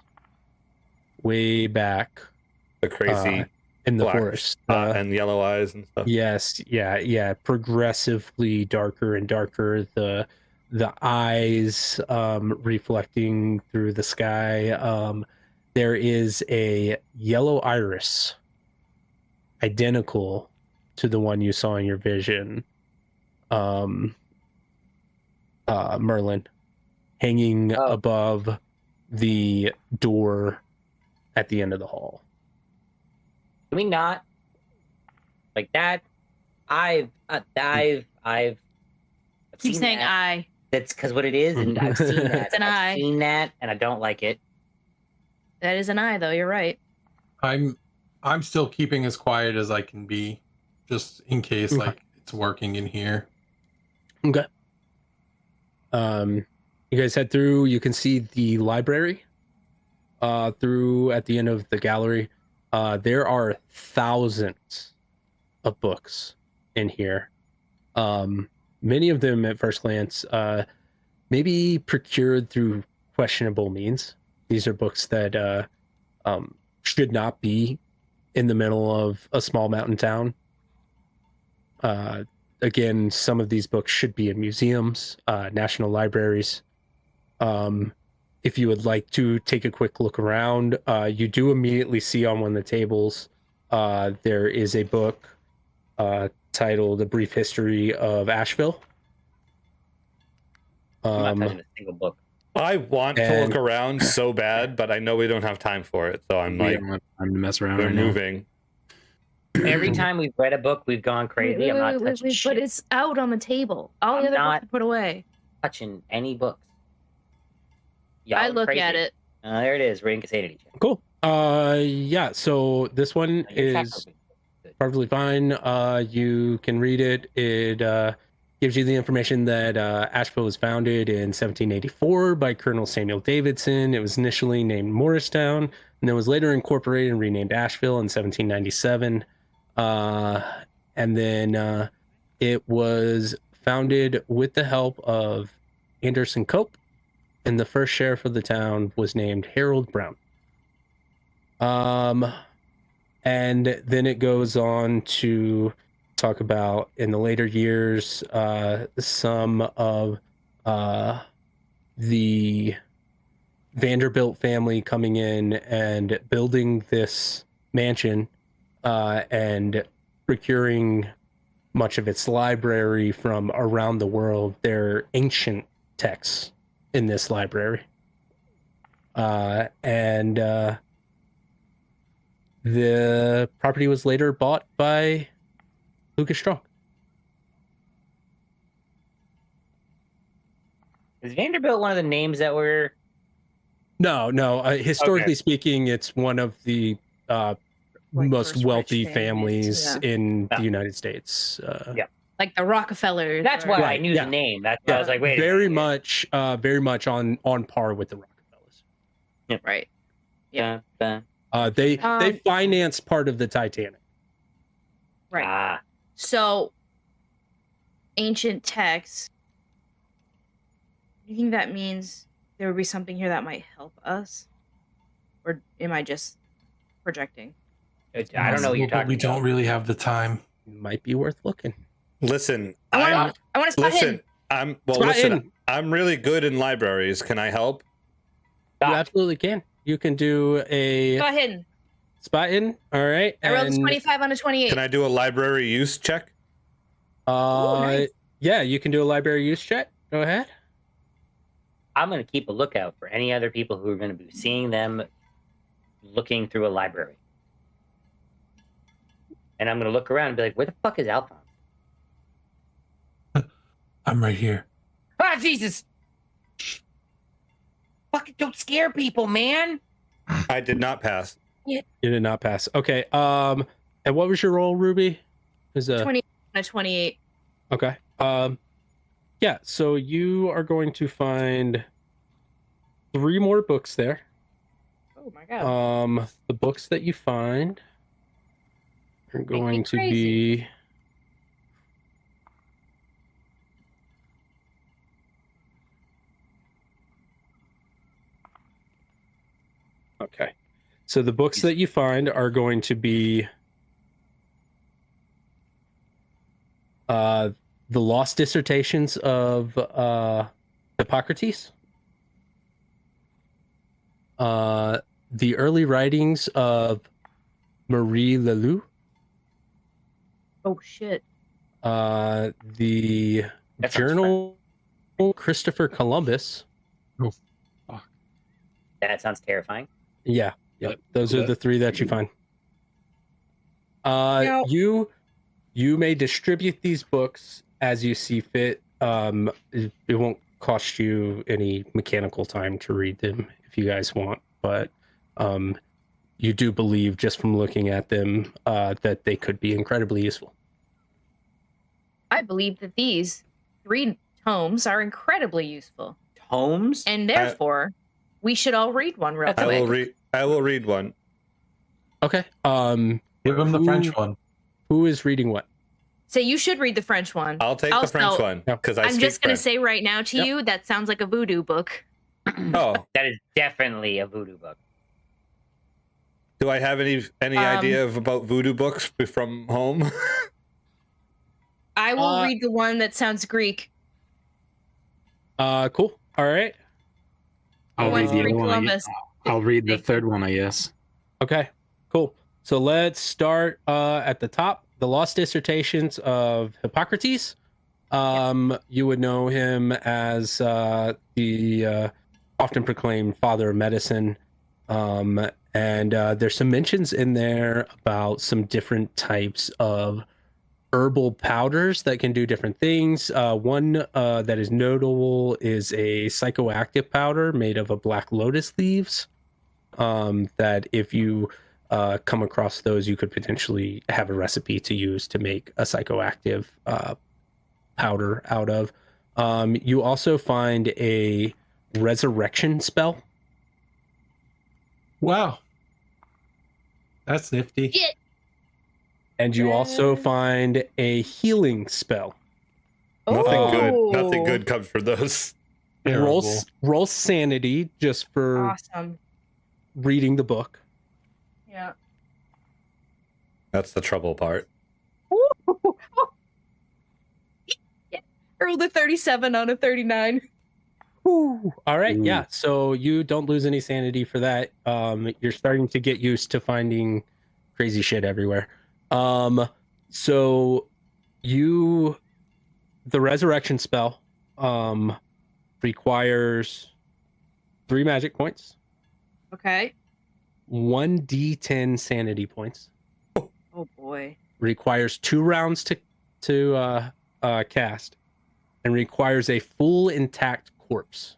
way back The crazy in the black forest. and yellow eyes and stuff. Yes, yeah. Progressively darker and darker. The eyes reflecting through the sky. There is a yellow iris, identical to the one you saw in your vision, Merlin, hanging Oh. above the door at the end of the hall. Can we not? Like that? I've Keep seen saying that. I. That's because what it is, and I've seen that. It's an I've eye. seen that, and I don't like it. That is an I, though. You're right. I'm still keeping as quiet as I can be, just in case Okay. like it's working in here. Okay. You guys head through. You can see the library. Through at the end of the gallery, there are thousands of books in here. Many of them, at first glance, maybe procured through questionable means. These are books that should not be in the middle of a small mountain town. Again, some of these books should be in museums, national libraries. If you would like to take a quick look around, you do immediately see on one of the tables, there is a book titled A Brief History of Asheville. I'm not touching a single book. I want to And- look around so bad, but I know we don't have time for it. So I'm We like, don't have time to mess around we're right now. moving. Every time we've read a book, we've gone crazy. I'm not touching shit. But it's out on the table. All I'm the other not- books are put away. touching any books. Y'all I are look crazy. at it. There it is. We're incapacitated each other. Cool. Yeah, so this one Your attack is roll is perfectly fine. You can read it. It gives you the information that Asheville was founded in 1784 by Colonel Samuel Davidson. It was initially named Morristown, and then was later incorporated and renamed Asheville in 1797. And then it was founded with the help of Anderson Cope, and the first sheriff of the town was named Harold Brown. And then it goes on to talk about in the later years some of the Vanderbilt family coming in and building this mansion and procuring much of its library from around the world. They're ancient texts in this library. And the property was later bought by Lucas Strong. Is Vanderbilt one of the names that were? No. Historically speaking, it's one of the most first wealthy rich families yeah. in the United States. Yeah. Like the Rockefellers. That's why I Right, knew yeah. the name. That's why I was like, wait. very a minute. very much on par with the Rockefellers. Right. Yeah. They Um, financed part of the Titanic. Right. Ah, So, ancient texts. You think that means there would be something here that might help us? Or am I just projecting? I don't know what you're But talking we about. don't really have the time. Might be worth looking. Listen, I want to spot listen. hidden. Spot hidden. I'm really good in libraries. Can I help? You Stop. absolutely can. You can do a Spot hidden. spot in. All right. I rolled a and, 25 on a 28. Can I do a library use check? Ooh, nice. Yeah, you can do a library use check. Go ahead. I'm going to keep a lookout for any other people who are going to be seeing them looking through a library. And I'm going to look around and be like, where the fuck is Alphonse? I'm right here. Ah, Jesus! Fucking don't scare people, man! I did not pass. You did not pass. Okay. And what was your roll, Ruby? Is a 20 on a 28. okay. Yeah. So you are going to find 3 more books there. Oh my god. The books that you find are going to crazy. be okay. So the books that you find are going to be the lost dissertations of Hippocrates, the early writings of Marie Lelou, Oh shit. the That sounds journal Christopher Columbus. That sounds terrifying. Yeah, those are the 3 that you find. Now- You may distribute these books as you see fit. It won't cost you any mechanical time to read them if you guys want, but you do believe just from looking at them that they could be incredibly useful. I believe that these 3 tomes are incredibly useful. Tomes? And therefore, we should all read one real quick. I will read one. Okay. Give him the Who- French one. Who is reading what? So you should read the French one. I'll take the Also, French one because I I'm speak just going to French. say right now to Yep. you, that sounds like a voodoo book. Oh, That is definitely a voodoo book. do I have any idea about voodoo books from home? I will read the one that sounds Greek. Cool. All right. I'll read One's the free other one. Columbus. I'll read the third one, I guess. Okay, cool. So let's start at the top. The Lost Dissertations of Hippocrates. You would know him as the often proclaimed father of medicine. And there's some mentions in there about some different types of herbal powders that can do different things. One that is notable is a psychoactive powder made of a black lotus leaves. That if you come across those, you could potentially have a recipe to use to make a psychoactive powder out of. You also find a resurrection spell. Wow. That's nifty. Shit. And you also find a healing spell. Nothing good. Oh. Nothing good comes for those. Terrible. Roll sanity just for Awesome. reading the book. Yeah. That's the trouble part. Yeah. I rolled a 37 on a 39. All right, Ooh. yeah. So you don't lose any sanity for that. You're starting to get used to finding crazy shit everywhere. So the resurrection spell requires 3 magic points, Okay. 1d10 sanity points, Oh boy. requires 2 rounds to cast, and requires a full intact corpse.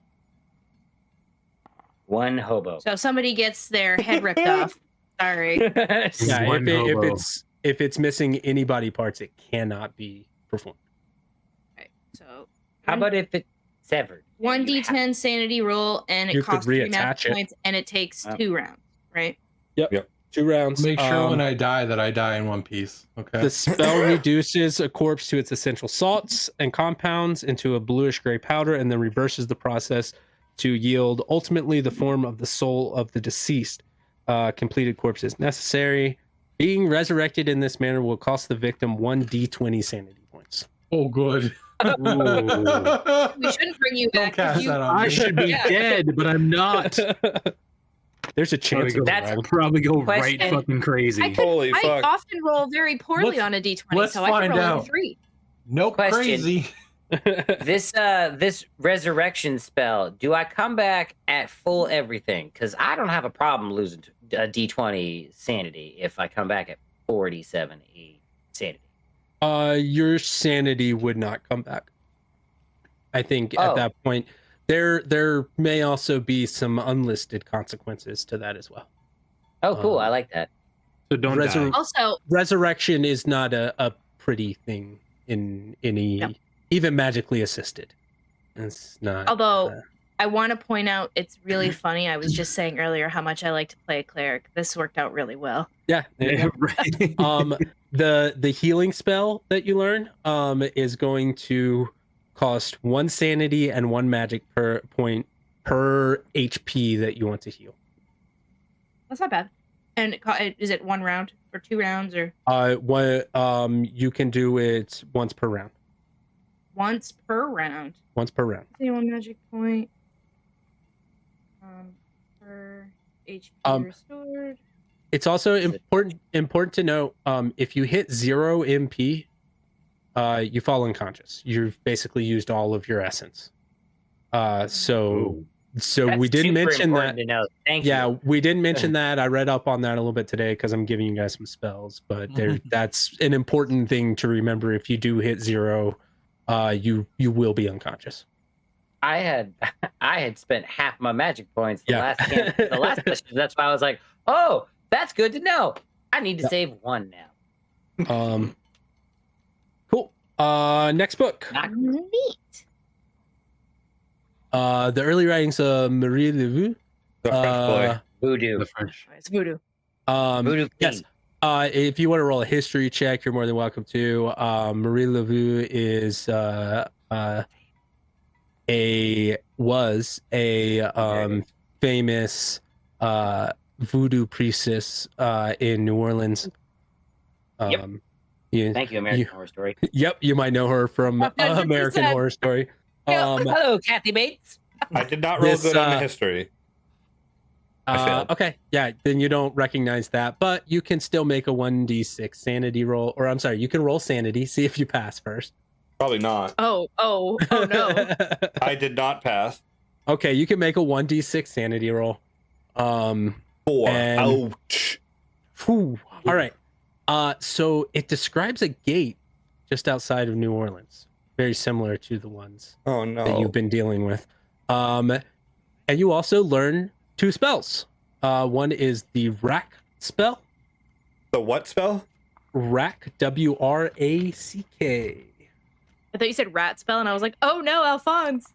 1 hobo. So if somebody gets their head ripped off. Sorry. Yeah, One hobo. if it's missing any body parts, it cannot be performed. Okay. So How about if it's severed? 1d10 sanity roll, and You it could costs 3 reattach magic it. points, and it takes Oh. 2 rounds, right? 2 rounds. Make sure when I die that I die in one piece. Okay. The spell reduces a corpse to its essential salts and compounds into a bluish gray powder, and then reverses the process to yield ultimately the form of the soul of the deceased. Completed corpse is necessary. Being resurrected in this manner will cost the victim 1d20 sanity points. Oh, good. We shouldn't bring you Don't back. cast if you- that on I me. should be Yeah. dead, but I'm not. There's a chance of That's- I'll probably go right Question. fucking crazy. Holy I fuck. often roll very poorly Let's- on a d20, let's so I can find roll a out. 3. Nope, Question. crazy. This resurrection spell, do I come back at full everything? Because I don't have a problem losing a d20 sanity if I come back at 47 sanity. Your sanity would not come back. I think at Oh. that point, there may also be some unlisted consequences to that as well. Oh, cool. Um, I like that. So don't Resur- die. Also, Resurrection is not a pretty thing in any, No. even magically assisted. It's not. although I want to point out, it's really funny. I was just saying earlier how much I like to play a cleric. This worked out really well. Yeah. there you Yeah, go. right. The healing spell that you learn is going to cost 1 sanity and 1 magic per point per HP that you want to heal. That's not bad. And is it 1 round or 2 rounds or You can do it once per round. once per round? Once per round. Say 1 magic point. Per HP restored. It's also important to note, if you hit 0 MP, you fall unconscious. You've basically used all of your essence. So That's we didn't super mention important that. to know. Thank Yeah, you. we didn't mention that. I read up on that a little bit today because I'm giving you guys some spells. But that's an important thing to remember. If you do hit 0, you will be unconscious. I had spent half my magic points the Yeah. last session. That's why I was like, oh, that's good to know. I need to save 1 now. Cool. Next book. Not Neat. The early writings of Marie Laveau. The French boy. voodoo. The French. It's voodoo. Voodoo Yes. Queen. If you want to roll a history check, you're more than welcome to. Marie Laveau is was a famous voodoo priestess in New Orleans. Yep. Thank you, American Horror Story. Yep, you might know her from 100%. American Horror Story. Hello, Kathy Bates. I did not roll This, good on the history. I failed. Okay, yeah, then you don't recognize that, but you can still make a 1d6 sanity roll, or I'm sorry, you can roll sanity, see if you pass first. Probably not. Oh no. I did not pass. Okay, you can make a 1d6 sanity roll. 4. And- Ouch. Whew. All right. So it describes a gate just outside of New Orleans, very similar to the ones Oh that no. you've been dealing with. And you also learn 2 spells. One is the rack spell. The what spell? Rack, W-R-A-C-K. I thought you said rat spell, and I was like, oh no, Alphonse.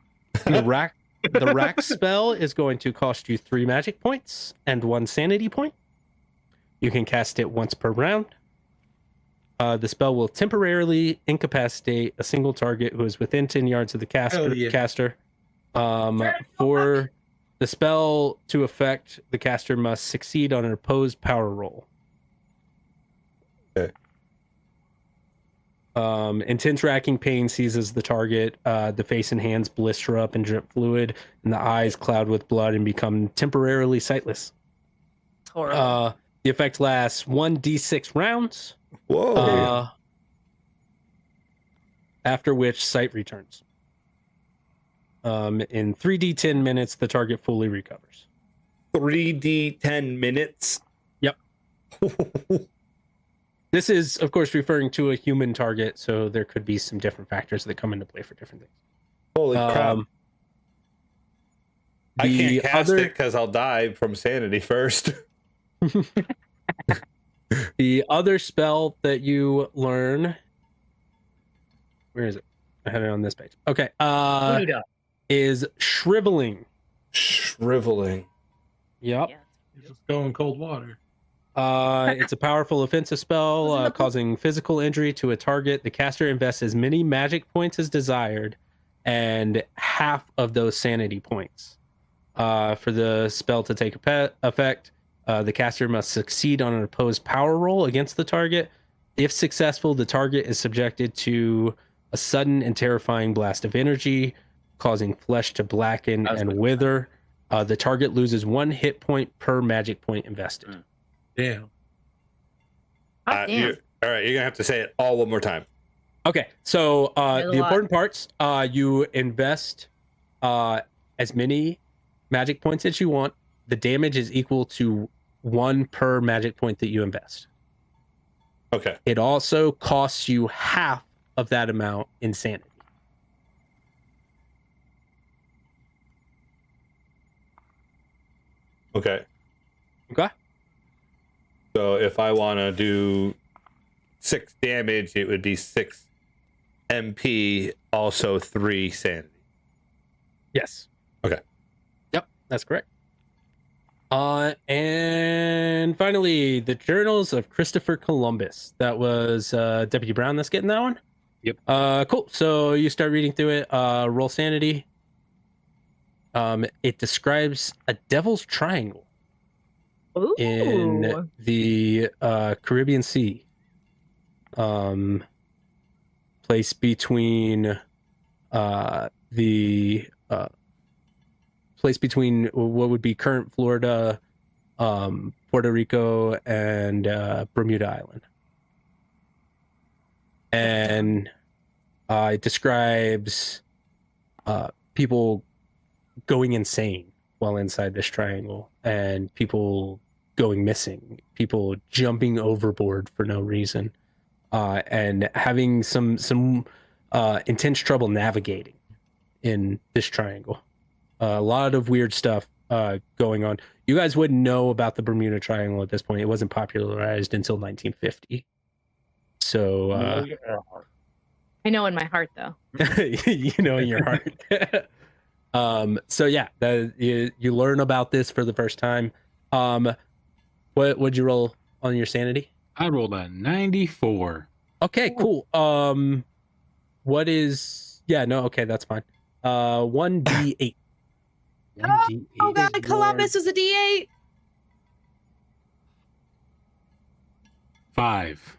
The rack spell is going to cost you 3 magic points and 1 sanity point. You can cast it once per round. The spell will temporarily incapacitate a single target who is within 10 yards of the Hell yeah. caster for The spell to affect the caster must succeed on an opposed power roll. Okay. Intense racking pain seizes the target. The face and hands blister up and drip fluid, and the eyes cloud with blood and become temporarily sightless. It's horrible. The effect lasts 1d6 rounds. Whoa. After which sight returns. In 3d10 minutes, the target fully recovers. 3d10 minutes. Yep. This is, of course, referring to a human target, so there could be some different factors that come into play for different things. Holy crap. I can't cast it because I'll die from sanity first. The other spell that you learn... Where is it? I had it on this page. Okay. Is shriveling. Shriveling. Yep. Yeah. Just go in cold water. It's a powerful offensive spell causing physical injury to a target. The caster invests as many magic points as desired and half of those sanity points. For the spell to take effect, the caster must succeed on an opposed power roll against the target. If successful, the target is subjected to a sudden and terrifying blast of energy, causing flesh to blacken and wither. The target loses 1 hit point per magic point invested. Damn. Oh, damn. All right, you're gonna have to say it all one more time. Okay, so There's a the lot. important parts: you invest as many magic points as you want. The damage is equal to 1 per magic point that you invest. Okay. It also costs you half of that amount in sanity. Okay. Okay. So if I want to do 6 damage, it would be 6 MP, also 3 sanity. Yes. Okay. Yep, that's correct. And finally, the Journals of Christopher Columbus. That was Deputy Brown that's getting that one? Yep. Cool. So you start reading through it. Roll sanity. It describes a devil's triangle Ooh. in the Caribbean Sea. Place between place between what would be current Florida, Puerto Rico, and Bermuda Island. And it describes people going insane while inside this triangle, and people going missing, people jumping overboard for no reason, and having some intense trouble navigating in this triangle. A lot of weird stuff going on. You guys wouldn't know about the Bermuda Triangle at this point. It wasn't popularized until 1950. So I know in my heart, though. you know in your heart. So yeah, you learn about this for the first time. What'd you roll on your sanity? I rolled a 94. Okay, cool. What is? Yeah, no, okay, that's fine. 1d8. Oh god, Columbus was a D8. 5.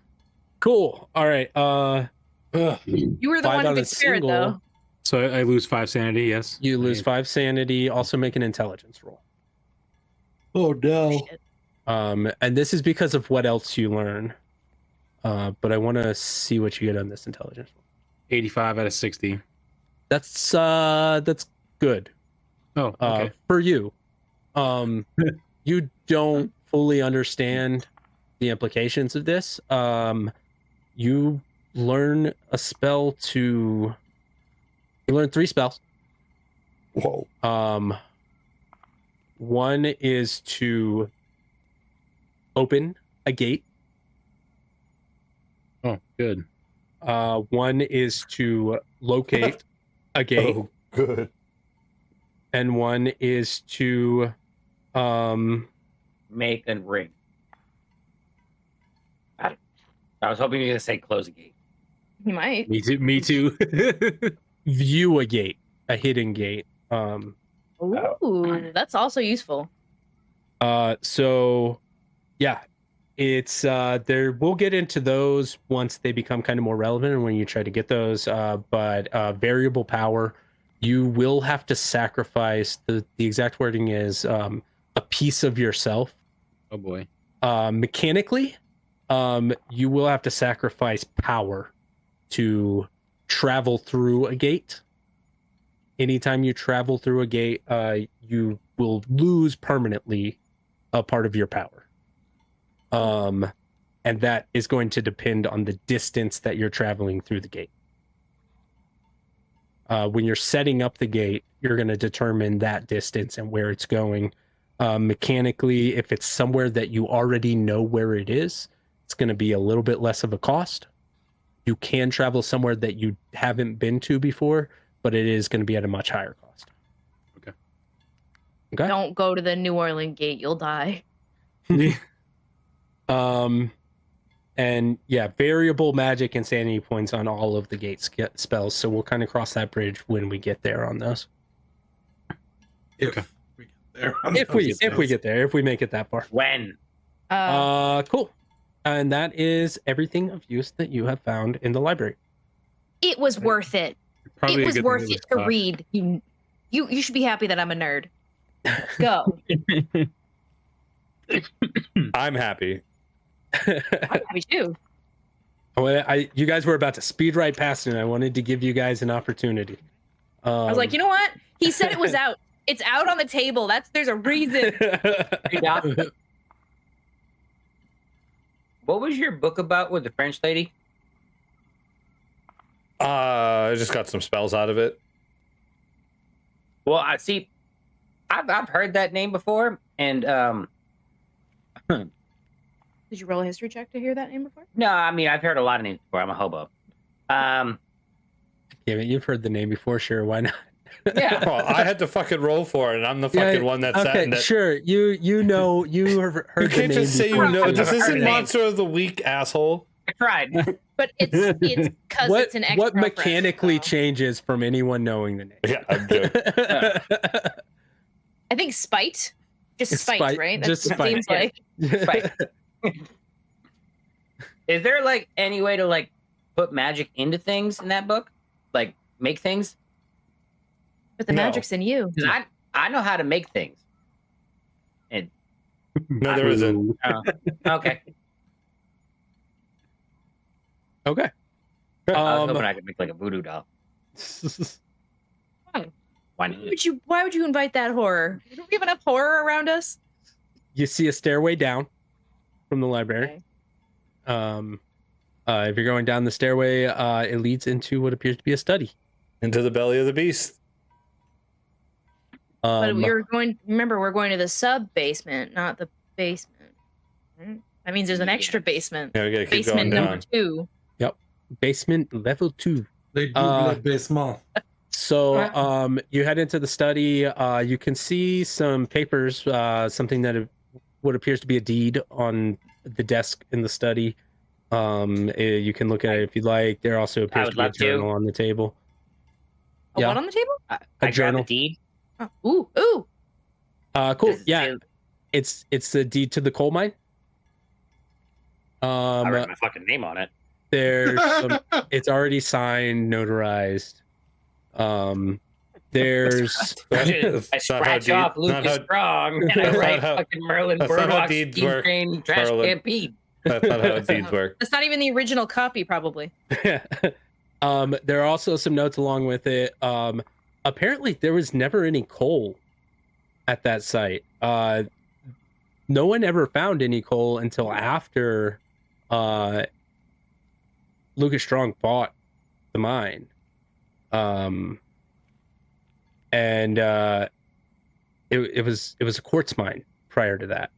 Cool. All right. You were the 5 one on who a could spare it, single. though. So I lose 5 sanity, yes? You lose 5 sanity. Also make an intelligence roll. Oh no. Shit. And this is because of what else you learn. But I want to see what you get on this intelligence roll. 85 out of 60. That's good. Oh, okay. For you. You don't fully understand the implications of this. You learn a spell to. You learn 3 spells. Whoa. One is to open a gate. Oh, good. One is to locate a gate. Oh, good. And one is to Make a ring. I was hoping you were going to say close a gate. You might. Me too. view a gate, a hidden gate. Ooh, that's also useful. So yeah, it's there. We'll get into those once they become kind of more relevant and when you try to get those. But variable power, you will have to sacrifice the exact wording is a piece of yourself. Oh boy. Mechanically, you will have to sacrifice power to travel through a gate. Anytime you travel through a gate, you will lose permanently a part of your power. And that is going to depend on the distance that you're traveling through the gate. When you're setting up the gate, you're going to determine that distance and where it's going. Mechanically, if it's somewhere that you already know where it is, it's going to be a little bit less of a cost. You can travel somewhere that you haven't been to before, but it is going to be at a much higher cost. Okay. Don't go to the New Orleans gate, you'll die. And yeah, variable magic and sanity points on all of the gate spells. So we'll kind of cross that bridge when we get there on those. If we get there. If we get there, if we make it that far. When? Cool. And that is everything of use that you have found in the library. It was worth it. Probably it was worth it to read. You should be happy that I'm a nerd. Go. I'm happy. I'm happy too. You guys were about to speed right past it, and I wanted to give you guys an opportunity. I was like, you know what? He said it was out. It's out on the table. There's a reason. What was your book about with the French lady? I just got some spells out of it. Well, I see. I've heard that name before, and Did you roll a history check to hear that name before? no, I mean I've heard a lot of names before. I'm a hobo. Yeah, but you've heard the name before, sure. Why not? Yeah. Well, I had to fucking roll for it, and I'm the fucking one that sat in that. Sure. You know you have heard You the can't name just say before. you know. I've This never heard isn't the name. Monster of the Week, asshole. I tried. But it's because it's an extra what mechanically changes from anyone knowing the name? Yeah, I'm joking. I think spite. Just It's spite, spite, right? just That spite. seems like Right. Is there like any way to like put magic into things in that book? Like make things? but the No. magic's in you. Because I know how to make things. And No, there isn't. okay. Okay. I was hoping I could make like a voodoo doll. Why not? Why would you invite that horror? Don't we have enough horror around us? You see a stairway down from the library. Okay. If you're going down the stairway, it leads into what appears to be a study. Into the belly of the beast. But we're going to the sub basement, not the basement. Right? That means there's an extra basement. Yeah, we gotta keep going Basement down. number 2. basement level 2. They do le basement. So you head into the study. You can see some papers, something that what appears to be a deed on the desk in the study. You can look at it if you'd like. There also appears would to be a love to. journal on the table. A Yeah. what on the table? I A grabbed journal. the deed. Oh, ooh. Cool. Does it Yeah, say- it's the deed to the coal mine. I wrote my fucking name on it. There's some, it's already signed, notarized. There's I That's not how scratch off deed- not Lucas how- Strong and I that's not write how- fucking Merlin that's not how Burdock, deeds Steam work, Train, Trash Merlin. Stampede. That's not how deeds work. That's not even the original copy, probably. there are also some notes along with it. Apparently there was never any coal at that site. No one ever found any coal until after Lucas Strong bought the mine. And it was a quartz mine prior to that.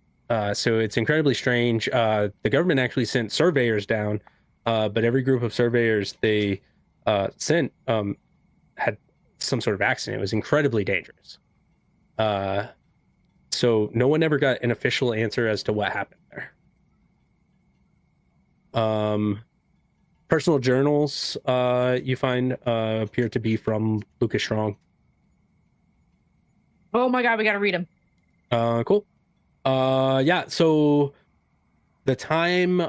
So it's incredibly strange. The government actually sent surveyors down, but every group of surveyors they sent had some sort of accident. It was incredibly dangerous. So no one ever got an official answer as to what happened there. Personal journals you find appear to be from Lucas Strong. Oh my god, we gotta read them. Cool. Yeah, so the time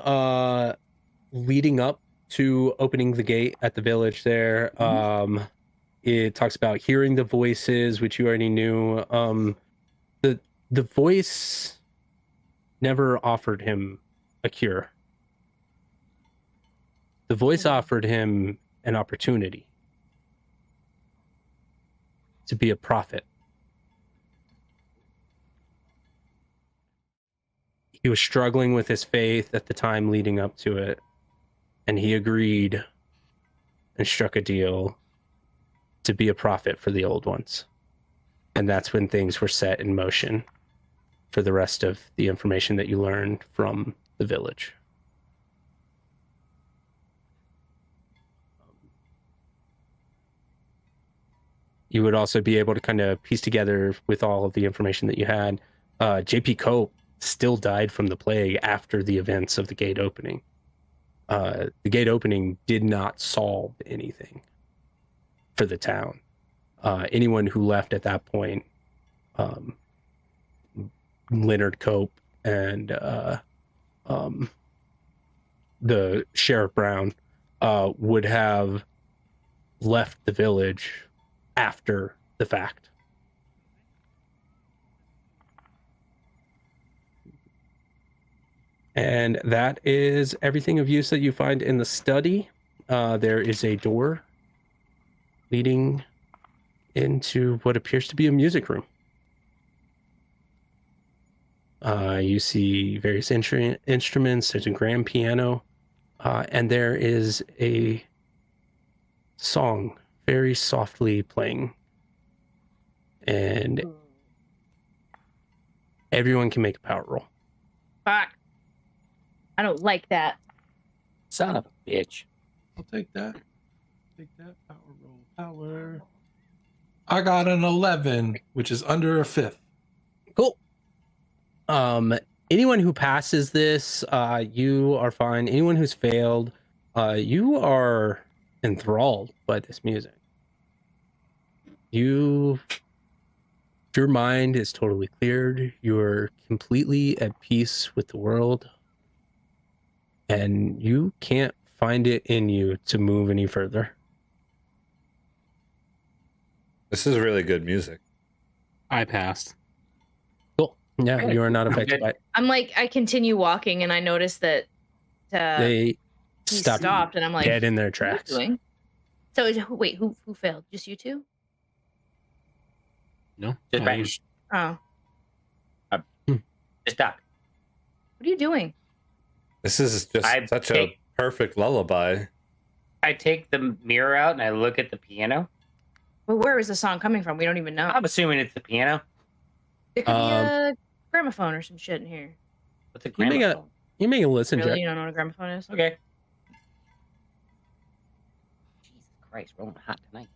leading up to opening the gate at the village there, it talks about hearing the voices, which you already knew. The voice never offered him a cure. The voice offered him an opportunity to be a prophet. He was struggling with his faith at the time leading up to it, and he agreed and struck a deal to be a prophet for the old ones. And that's when things were set in motion for the rest of the information that you learned from the village. You would also be able to kind of piece together with all of the information that you had. J.P. Cope still died from the plague after the events of the gate opening. The gate opening did not solve anything for the town. Anyone who left at that point, Leonard Cope and the Sheriff Brown, would have left the village after the fact. And that is everything of use that you find in the study. There is a door leading into what appears to be a music room. You see various instruments. There's a grand piano, and there is a song very softly playing. And everyone can make a power roll. Fuck. I don't like that. Son of a bitch. I'll take that. Take that. Power roll. Power. I got an 11, which is under a 5th. Cool. Anyone who passes this, you are fine. Anyone who's failed, you are enthralled by this music. Your mind is totally cleared. You're completely at peace with the world. And you can't find it in you to move any further. This is really good music. I passed. Cool. Yeah, you are not affected by it. I'm like, I continue walking and I notice that They he stopped stopped and I'm like, dead in their what are you tracks. doing? So wait, who failed? Just you two? No. Just back. Oh, Just stop. what are you doing? This is just such a perfect lullaby. I take the mirror out and I look at the piano. Well, where is the song coming from? We don't even know. I'm assuming it's the piano. There could be a gramophone or some shit in here. What's a You make a- gramophone? You make a listen Really? check. You don't know what a gramophone is? Okay. Jesus Christ, rolling hot tonight.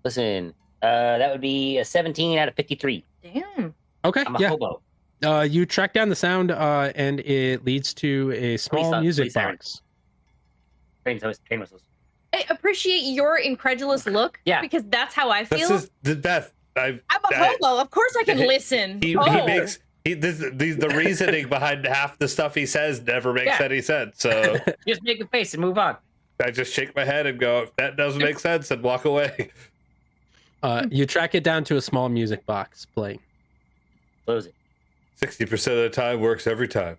Listen, that would be a 17 out of 53. Damn. Okay, I'm a yeah. hobo. You track down the sound, and it leads to a small music box. Train whistles. I appreciate your incredulous look. Yeah. Because that's how I feel. This is the Beth. I'm a hobo. Of course I can listen. He makes the reasoning behind half the stuff he says never makes any sense. So Just make a face and move on. I just shake my head and go, if that doesn't make sense, and walk away. You track it down to a small music box playing. Close it. 60% of the time works every time.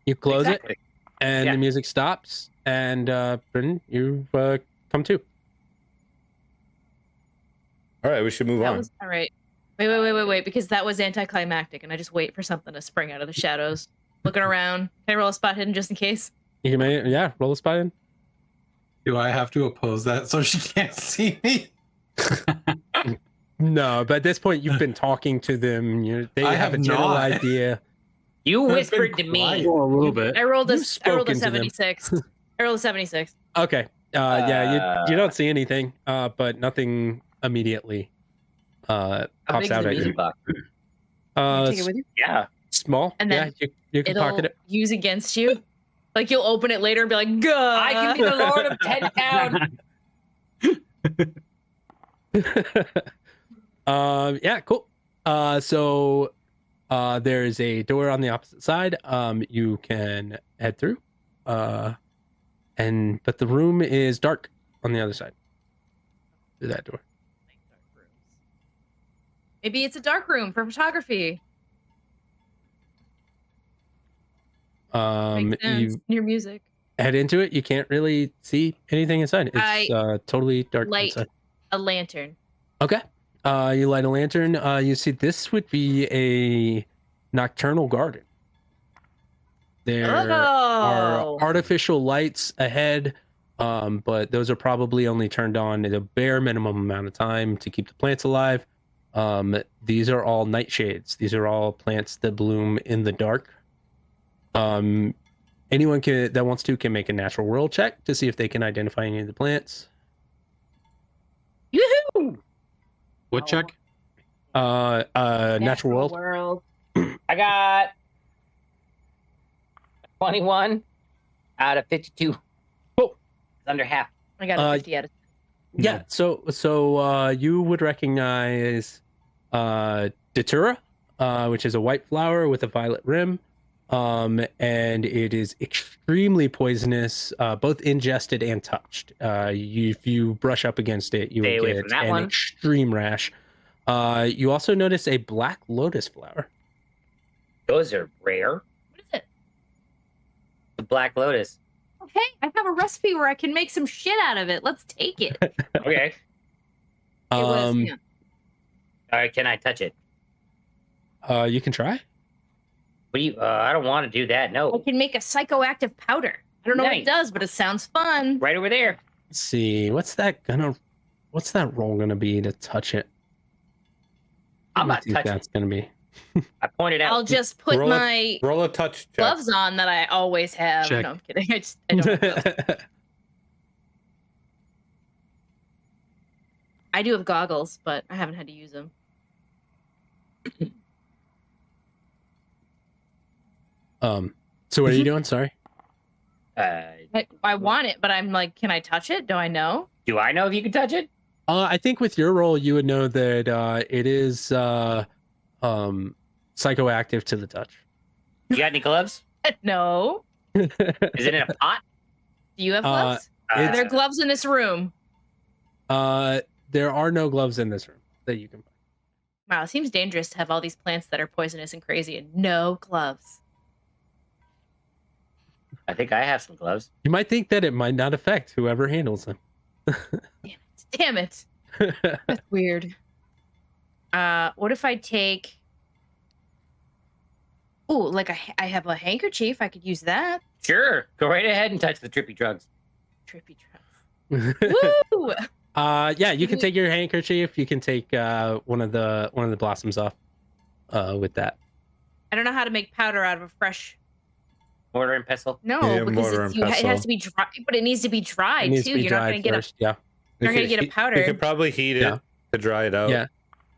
You close Exactly. it, and the music stops, and Brendan, you come to. All right, we should move That on. was all right. Wait, because that was anticlimactic, and I just wait for something to spring out of the shadows. Looking around. Can I roll a spot hidden just in case? You can roll a spot in. Do I have to oppose that so she can't see me? No, but at this point, you've been talking to them. They I have a have general not. idea. You I've been whispered to me. quiet. Well, a little bit. I rolled a You've spoken to them. 76. I rolled a 76. Okay. You don't see anything, but nothing immediately How pops big is out the at music you. box? Take it with you. Yeah. Small. And then you can It'll pocket it. use against you. Like you'll open it later and be like, "Gah." I can be the Lord of 10 pounds. Yeah, cool. So there is a door on the opposite side. You can head through. But the room is dark on the other side. Through that door. Maybe it's a dark room for photography. Makes sense. You Near music. head into it. You can't really see anything inside. It's totally dark Light inside. a lantern. Okay. You light a lantern. You see this would be a nocturnal garden. There are artificial lights ahead, but those are probably only turned on at a bare minimum amount of time to keep the plants alive. These are all nightshades. These are all plants that bloom in the dark. Anyone that wants to can make a natural world check to see if they can identify any of the plants. Yoo-hoo! What check? Natural world. I got 21 out of 52. Cool. It's under half. I got a 50 out of 10. Yeah. So you would recognize Datura, which is a white flower with a violet rim. And it is extremely poisonous, both ingested and touched. If you brush up against it, you Stay would away get from that an one. extreme rash. You also notice a black lotus flower. Those are rare. What is it? The black lotus. Oh, hey, I have a recipe where I can make some shit out of it. Let's take it. Okay. It was, yeah. All right. Can I touch it? You can try. What do you? I don't want to do that. I No. can make a psychoactive powder. I don't know what it Nice. does, but it sounds fun. Right over there. Let's see. What's that roll gonna be to touch it? I'm What not do you think touching that's gonna be? I pointed out. I'll just put Roll a- my Roll a touch check. gloves on that I always have. Check. No, I'm kidding. I don't have gloves. I do have goggles, but I haven't had to use them. So what are you doing? Sorry. I want it, but I'm like, can I touch it? Do I know? Do I know if you can touch it? I think with your role, you would know that it is psychoactive to the touch. You got any gloves? No. Is it in a pot? Do you have gloves? Are there gloves in this room? There are no gloves in this room that you can find. Wow, it seems dangerous to have all these plants that are poisonous and crazy and no gloves. I think I have some gloves. You might think that it might not affect whoever handles them. Damn it. That's weird. What if I take... Ooh, like I have a handkerchief. I could use that. Sure. Go right ahead and touch the trippy drugs. Trippy drugs. Woo! Yeah, you can take your handkerchief. You can take one of the blossoms off with that. I don't know how to make powder out of a fresh... Mortar and pestle. No, Yeah, because mortar and it has pestle. to be dry, but it needs to be dry It needs too. to be You're not dried going to get first. Yeah. You're You gonna get a could- powder. You could probably heat it Yeah. to dry it out. Yeah.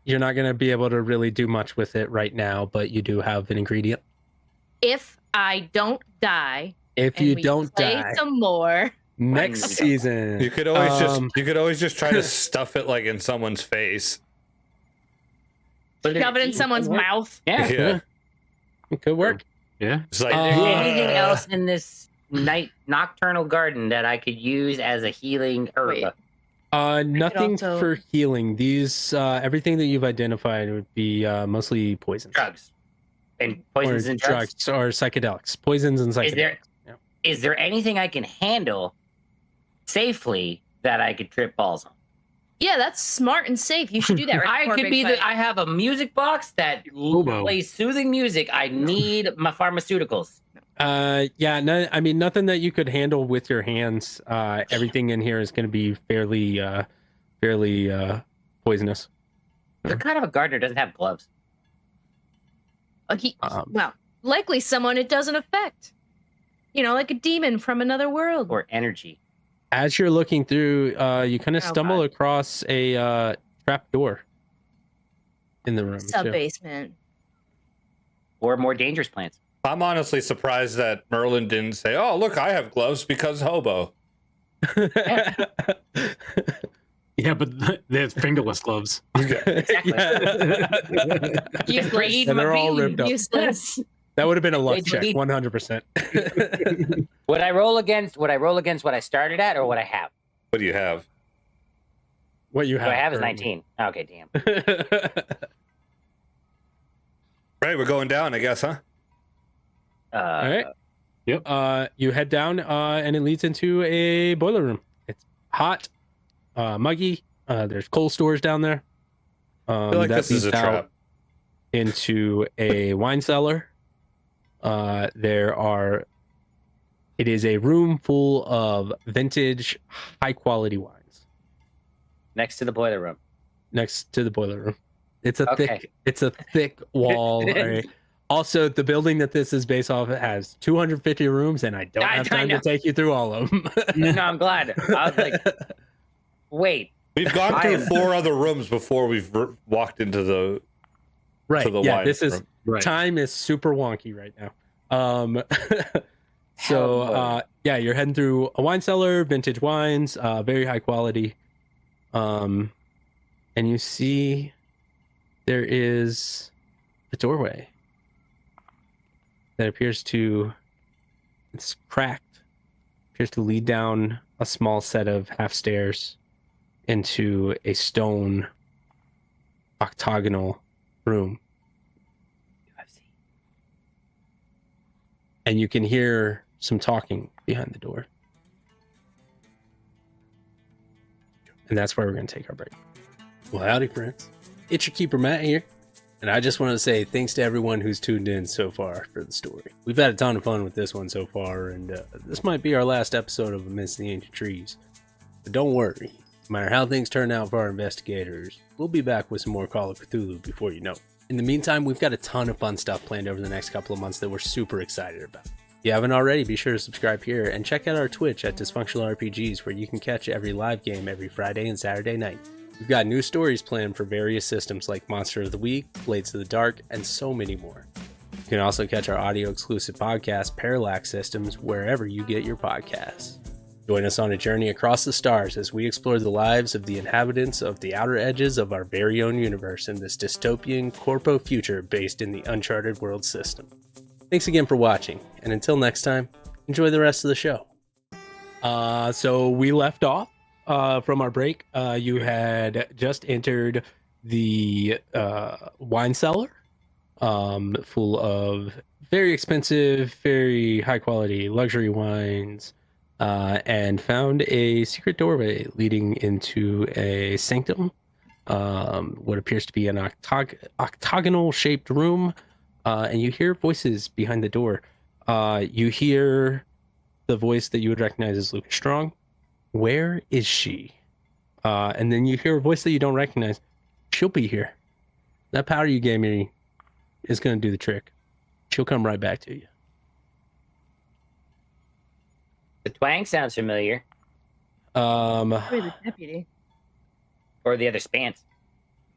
You're not going to be able to really do much with it right now, but you do have an ingredient. If I don't die, If and you we don't play die some more. next Fine. season, You could always just try to stuff it like in someone's face. Shove it in someone's mouth. Yeah. Yeah. it could work. Yeah. It's like Is there Uh, anything else in this nocturnal garden that I could use as a healing herb? Wait. Nothing also- for healing. These everything that you've identified would be mostly poisons. Drugs. And poisons or and drugs. or psychedelics. Poisons and psychedelics. Is there anything I can handle safely that I could trip balls on? Yeah, that's smart and safe. You should do that. Right I before a could big be fight. I have a music box that Hobo. plays soothing music. I need my pharmaceuticals. Yeah, no, I mean nothing that you could handle with your hands. Everything in here is going to be fairly poisonous. What kind of a gardener doesn't have gloves? Well, likely someone it doesn't affect. You know, like a demon from another world. Or energy? As you're looking through, you kind of Oh, stumble God. across a trap door in the room. Sub too. basement. Or more dangerous plants? I'm honestly surprised that Merlin didn't say, "Oh, look, I have gloves because hobo." Yeah, but they have fingerless gloves. Exactly. Useless. And they're all ripped up. Useless. That would have been a luck Wait, check, we- 100%. Would I roll against what I started at or what I have? What do you have? What you have? What I have is currently. 19. Okay, damn. Right, we're going down, I guess, huh? All right. You head down, and it leads into a boiler room. It's hot, muggy. There's coal stores down there. I feel like that this is a leads out trap. into a wine cellar. It is a room full of vintage, high quality wines Next to the boiler room. next to the boiler room. It's a Okay. thick wall. All right. Also, the building that this is based off of has 250 rooms, and I don't have time to take you through all of them. No, I'm glad. I was like, wait. We've gone through 4 other rooms before we've walked into the Right. to the Yeah, wine this is room. Right. time is super wonky right now. Hell no. Yeah, you're heading through a wine cellar, vintage wines, very high quality. And you see there is a doorway that it's cracked, appears to lead down a small set of half stairs into a stone octagonal room. And you can hear some talking behind the door. And that's where we're going to take our break. Well, howdy, friends. It's your keeper, Matt, here. And I just want to say thanks to everyone who's tuned in so far for the story. We've had a ton of fun with this one so far, and this might be our last episode of Amidst the Ancient Trees. But don't worry. No matter how things turn out for our investigators, we'll be back with some more Call of Cthulhu before you know it. In the meantime, we've got a ton of fun stuff planned over the next couple of months that we're super excited about. If you haven't already, be sure to subscribe here and check out our Twitch at Dysfunctional RPGs, where you can catch every live game every Friday and Saturday night. We've got new stories planned for various systems like Monster of the Week, Blades of the Dark, and so many more. You can also catch our audio-exclusive podcast, Parallax Systems, wherever you get your podcasts. Join us on a journey across the stars as we explore the lives of the inhabitants of the outer edges of our very own universe in this dystopian corpo future based in the Uncharted World system. Thanks again for watching, and until next time, enjoy the rest of the show. So we left off from our break. You had just entered the wine cellar, full of very expensive, very high quality luxury wines, and found a secret doorway leading into a sanctum, what appears to be an octagonal shaped room. And you hear voices behind the door. You hear the voice that you would recognize as Lucas Strong. Where is she? And then you hear a voice that you don't recognize. She'll be here. That powder you gave me is going to do the trick. She'll come right back to you. The twang sounds familiar. Probably the deputy. Or the other spans.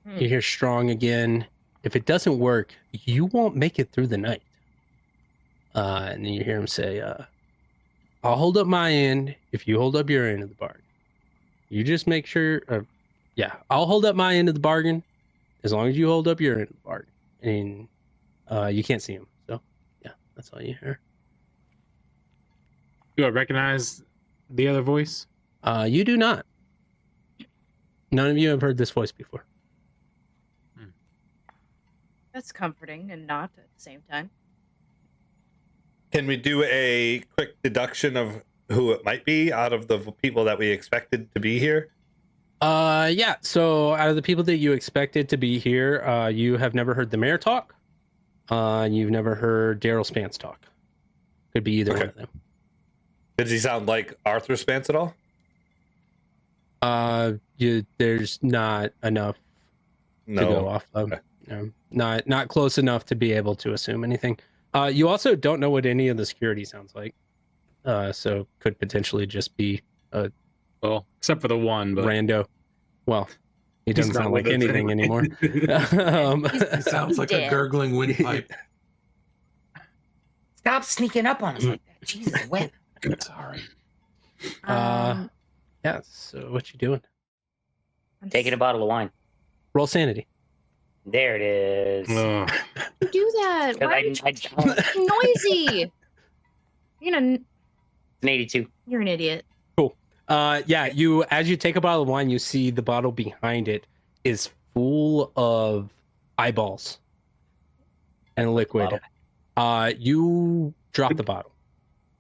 You hear Strong again. If it doesn't work, you won't make it through the night. And then you hear him say, I'll hold up my end if you hold up your end of the bargain. You just make sure, I'll hold up my end of the bargain as long as you hold up your end of the bargain. And you can't see him. So, yeah, that's all you hear. Do I recognize the other voice? You do not. None of you have heard this voice before. That's comforting and not at the same time. Can we do a quick deduction of who it might be out of the people that we expected to be here? Yeah. So out of the people that you expected to be here, you have never heard the mayor talk. You've never heard Daryl Spance talk. Could be either one of them. Does he sound like Arthur Spance at all? There's not enough to go off of. Okay. Not close enough to be able to assume anything. You also don't know what any of the security sounds like. So could potentially just be a except for the one, but rando. Well, he He's doesn't not sound like with us anything anymore. It sounds like a Dead. gurgling windpipe. Stop sneaking up on us like that. Jesus, what? Sorry. Yeah. So what you doing? Taking a bottle of wine. Roll sanity. There it is. Ugh. You do that. 'Cause Why are you I don't. being noisy? You're An 82. you're an idiot. Yeah, you as you take a bottle of wine, you see the bottle behind it is full of eyeballs and liquid. You drop the bottle.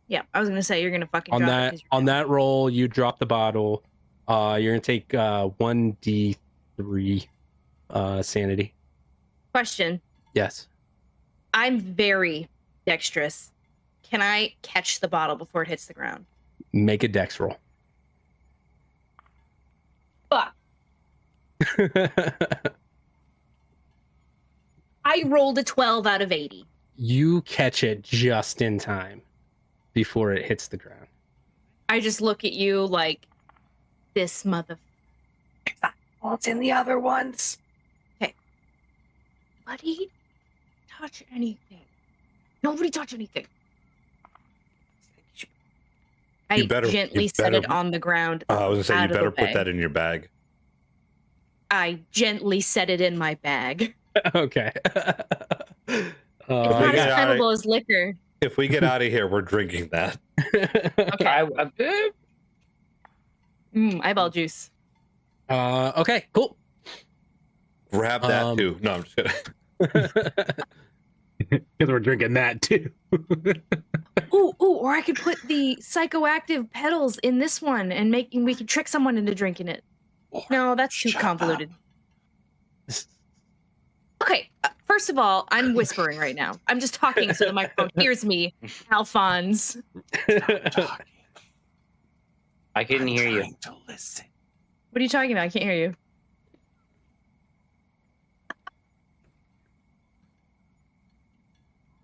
Yeah, I was gonna say you're gonna fucking On drop that it 'cause you're on that roll, you drop the bottle. You're gonna take 1d3 sanity. Question. Yes. I'm very dexterous. Can I catch the bottle before it hits the ground? Make a dex roll. Fuck. I rolled a 12 out of 80. You catch it just in time before it hits the ground. I just look at you like this mother. Well, it's in the other ones. Nobody touch anything. Nobody touch anything. I You better- gently you set it better- on the ground. I was gonna say out you of the better put way. that in your bag. I gently set it in my bag. Okay. It's not yeah, as flammable as liquor. If we get out of here, we're drinking that. Okay. Eyeball juice. Okay, cool. Grab that too. No, I'm just kidding. Because we're drinking that too. Ooh, or I could put the psychoactive petals in this one and we could trick someone into drinking it. No, that's too Shut convoluted. Okay, first of all, I'm whispering right now. I'm just talking so the microphone hears me. Alphonse. I couldn't hear you. To listen. What are you talking about? I can't hear you.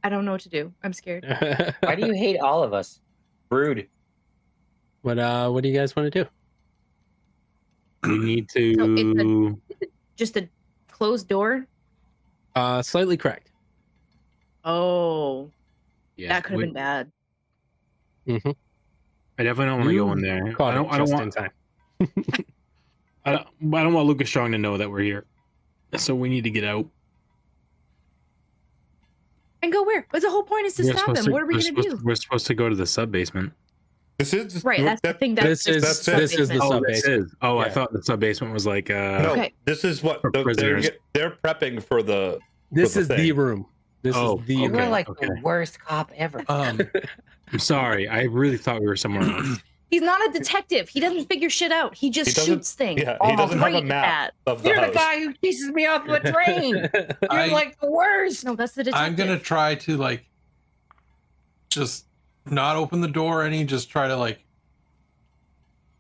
I don't know what to do. I'm scared. Why do you hate all of us? Rude. What do you guys want to do? We need So to. Just a closed door? Slightly correct. Oh, Yeah, that could have been bad. Mm-hmm. I definitely don't want to go in there. Caught I don't just want. in time. I don't want Lucas Strong to know that we're here. So we need to get out. And go where? But the whole point is to We're stop supposed him. What are we we're going to supposed- do? We're supposed to go to the sub basement. This is Right, that's the thing. That's This is it. this is the Oh, sub this basement. is. Oh, I Yeah. thought the sub basement was like. no. Okay. This is what For they're prisoners. prepping for the. This the is the thing. room. This Oh, is the You okay. were room. like the worst cop ever. Um, I'm sorry. I really thought we were somewhere else. He's not a detective. He doesn't figure shit out. He just He doesn't- shoots things. Yeah, Oh, he doesn't have a great map of the You're house. the guy who chases me off the train. You're I- like the worst. No, that's the detective. I'm gonna try to like just not open the door any, just try to like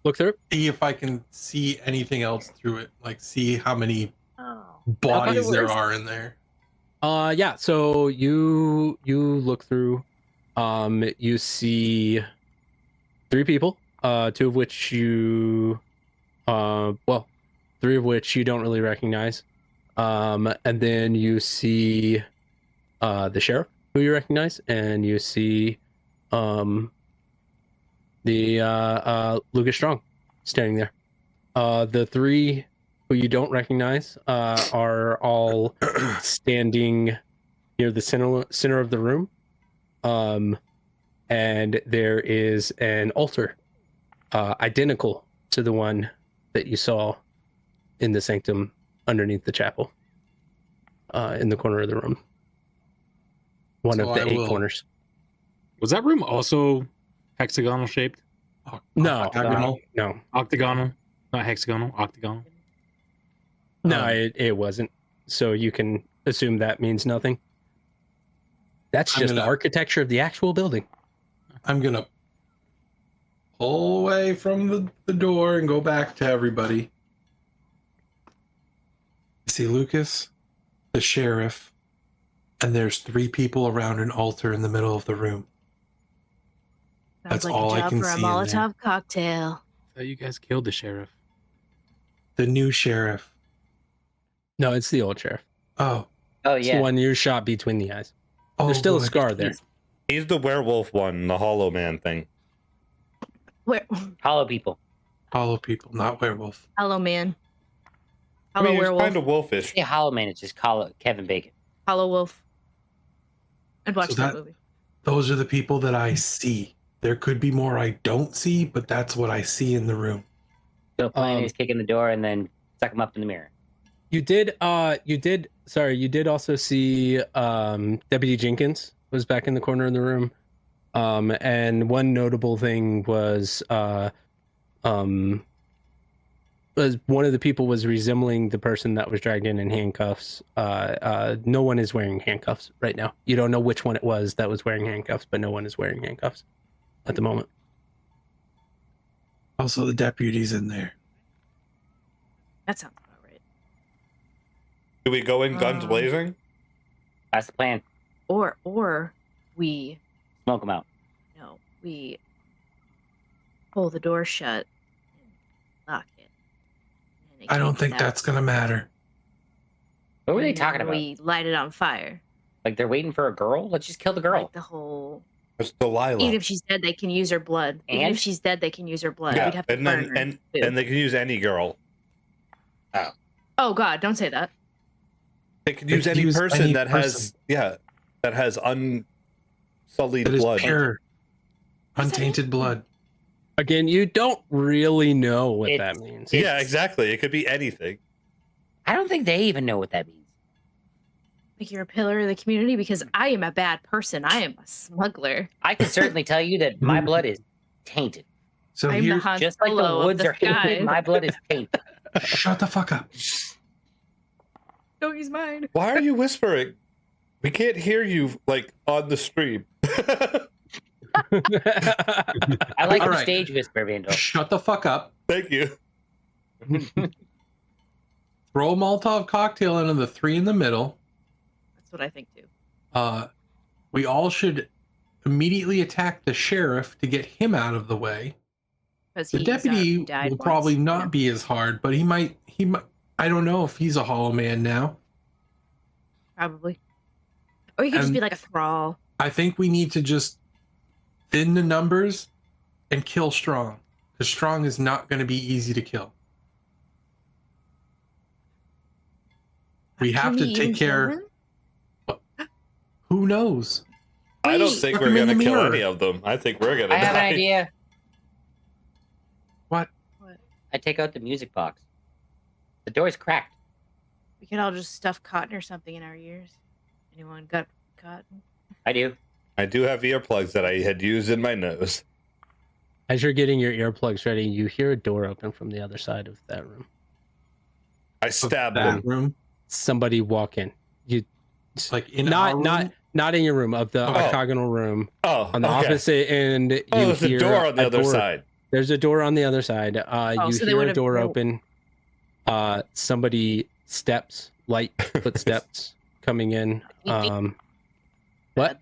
Look through. see if I can see anything else through it, like see how many Oh. bodies the there worst. are in there. Yeah, so you look through, you see 3 people, 2 of which you three of which you don't really recognize. And then you see the sheriff who you recognize, and you see the Lucas Strong standing there. The 3 who you don't recognize are all standing near the center of the room. And there is an altar identical to the one that you saw in the sanctum underneath the chapel in the corner of the room. One So of the I 8 will- corners. Was that room also hexagonal shaped? No, Octagonal? no, Octagonal? Not hexagonal, octagonal. no, it wasn't. So you can assume that means nothing. That's I'm just the gonna- architecture of the actual building. I'm gonna pull away from the door and go back to everybody. See Lucas, the sheriff, and there's 3 people around an altar in the middle of the room. Sounds That's like all a I job can for a see in there. Molotov cocktail. I thought you guys killed the sheriff. The new sheriff. No, it's the old sheriff. Oh, Oh It's the yeah. one you shot between the eyes. oh, There's still a good. scar there. He's the werewolf one, the Hollow Man thing. Where? Hollow people. Hollow people, not werewolf. Hello, man. I Hollow mean, he's werewolf, kind of wolfish. Say Hollow Man, it's just call it Kevin Bacon. hollow wolf. I'd watch So that that- movie. Those are the people that I see. There could be more I don't see, but that's what I see in the room. So the plan is kick in the door and then suck him up in the mirror. You did also see Deputy Jenkins was back in the corner of the room. And one notable thing was one of the people was resembling the person that was dragged in handcuffs. No one is wearing handcuffs right now. You don't know which one it was that was wearing handcuffs, but no one is wearing handcuffs at the moment. Also, the deputy's in there. That sounds about right. Do we go in guns blazing? That's the plan. Or we Smoke him out. we pull the door shut and lock it. And it I don't can't think get out. that's going to matter. What were they And talking then about? We light it on fire. Like they're waiting for a girl? Let's just kill the girl. Like the whole. It's Delilah. Even if she's dead, they can use her blood. Even And? if she's dead, they can use her blood. Yeah, We'd have to and burn then her. and too. and they can use any girl. Oh God! Don't say that. They can They use can any use person any that has that has unsullied That is blood. pure, untainted blood. Again, you don't really know what that It's- means. Yeah, exactly. It could be anything. I don't think they even know what that means. Like you're a pillar of the community because I am a bad person. I am a smuggler. I can certainly tell you that my blood is tainted. So I'm the here, Han Just like the Solo of woods the are tainted, sky. my blood is tainted. shut the fuck up. Don't use mine. Why are you whispering? We can't hear you like on the stream. I like All the right. stage whisper, Vandal. Shut the fuck up. Thank you. Throw a Molotov cocktail into the three in the middle. That's what I think too. We all should immediately attack the sheriff to get him out of the way. Because The deputy will probably not be as hard, but he might. I don't know if he's a hollow man now. Probably. Or you could just And- be like a thrall. I think we need to just thin the numbers and kill Strong, because Strong is not going to be easy to kill. We have Can to we take even kill care. him? Who knows? I don't Wait, think look we're him in gonna the kill mirror. any of them. I think we're gonna I have an die. idea. What? I take out the music box. The door's cracked. We could all just stuff cotton or something in our ears. Anyone got cotton? I do. I do have earplugs that I had used in my nose. As you're getting your earplugs ready, you hear a door open from the other side of that room. I stabbed That them. room, Somebody walk in. You like in our room? not in your room, of the Oh. octagonal room. Oh, On the okay. opposite end, you Oh, there's a hear door on the a other door. side. There's a door on the other side. You so they hear a would've- door open. Somebody steps, light footsteps coming in. What?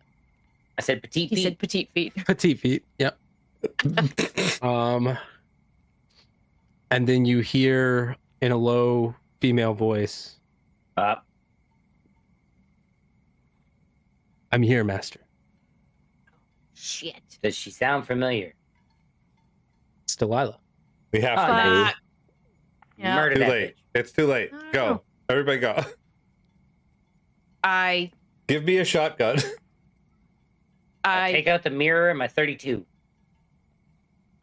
I said petite He feet. said petite feet. Petite feet. Yep. And then you hear in a low female voice, "I'm here, master." Shit. Does she sound familiar? It's Delilah. We have Oh, to nice. move. Fuck. Yeah. Murder Too that late. bitch. It's too late. No. Go. Everybody go. I Give me a shotgun. I take out the mirror and my 32.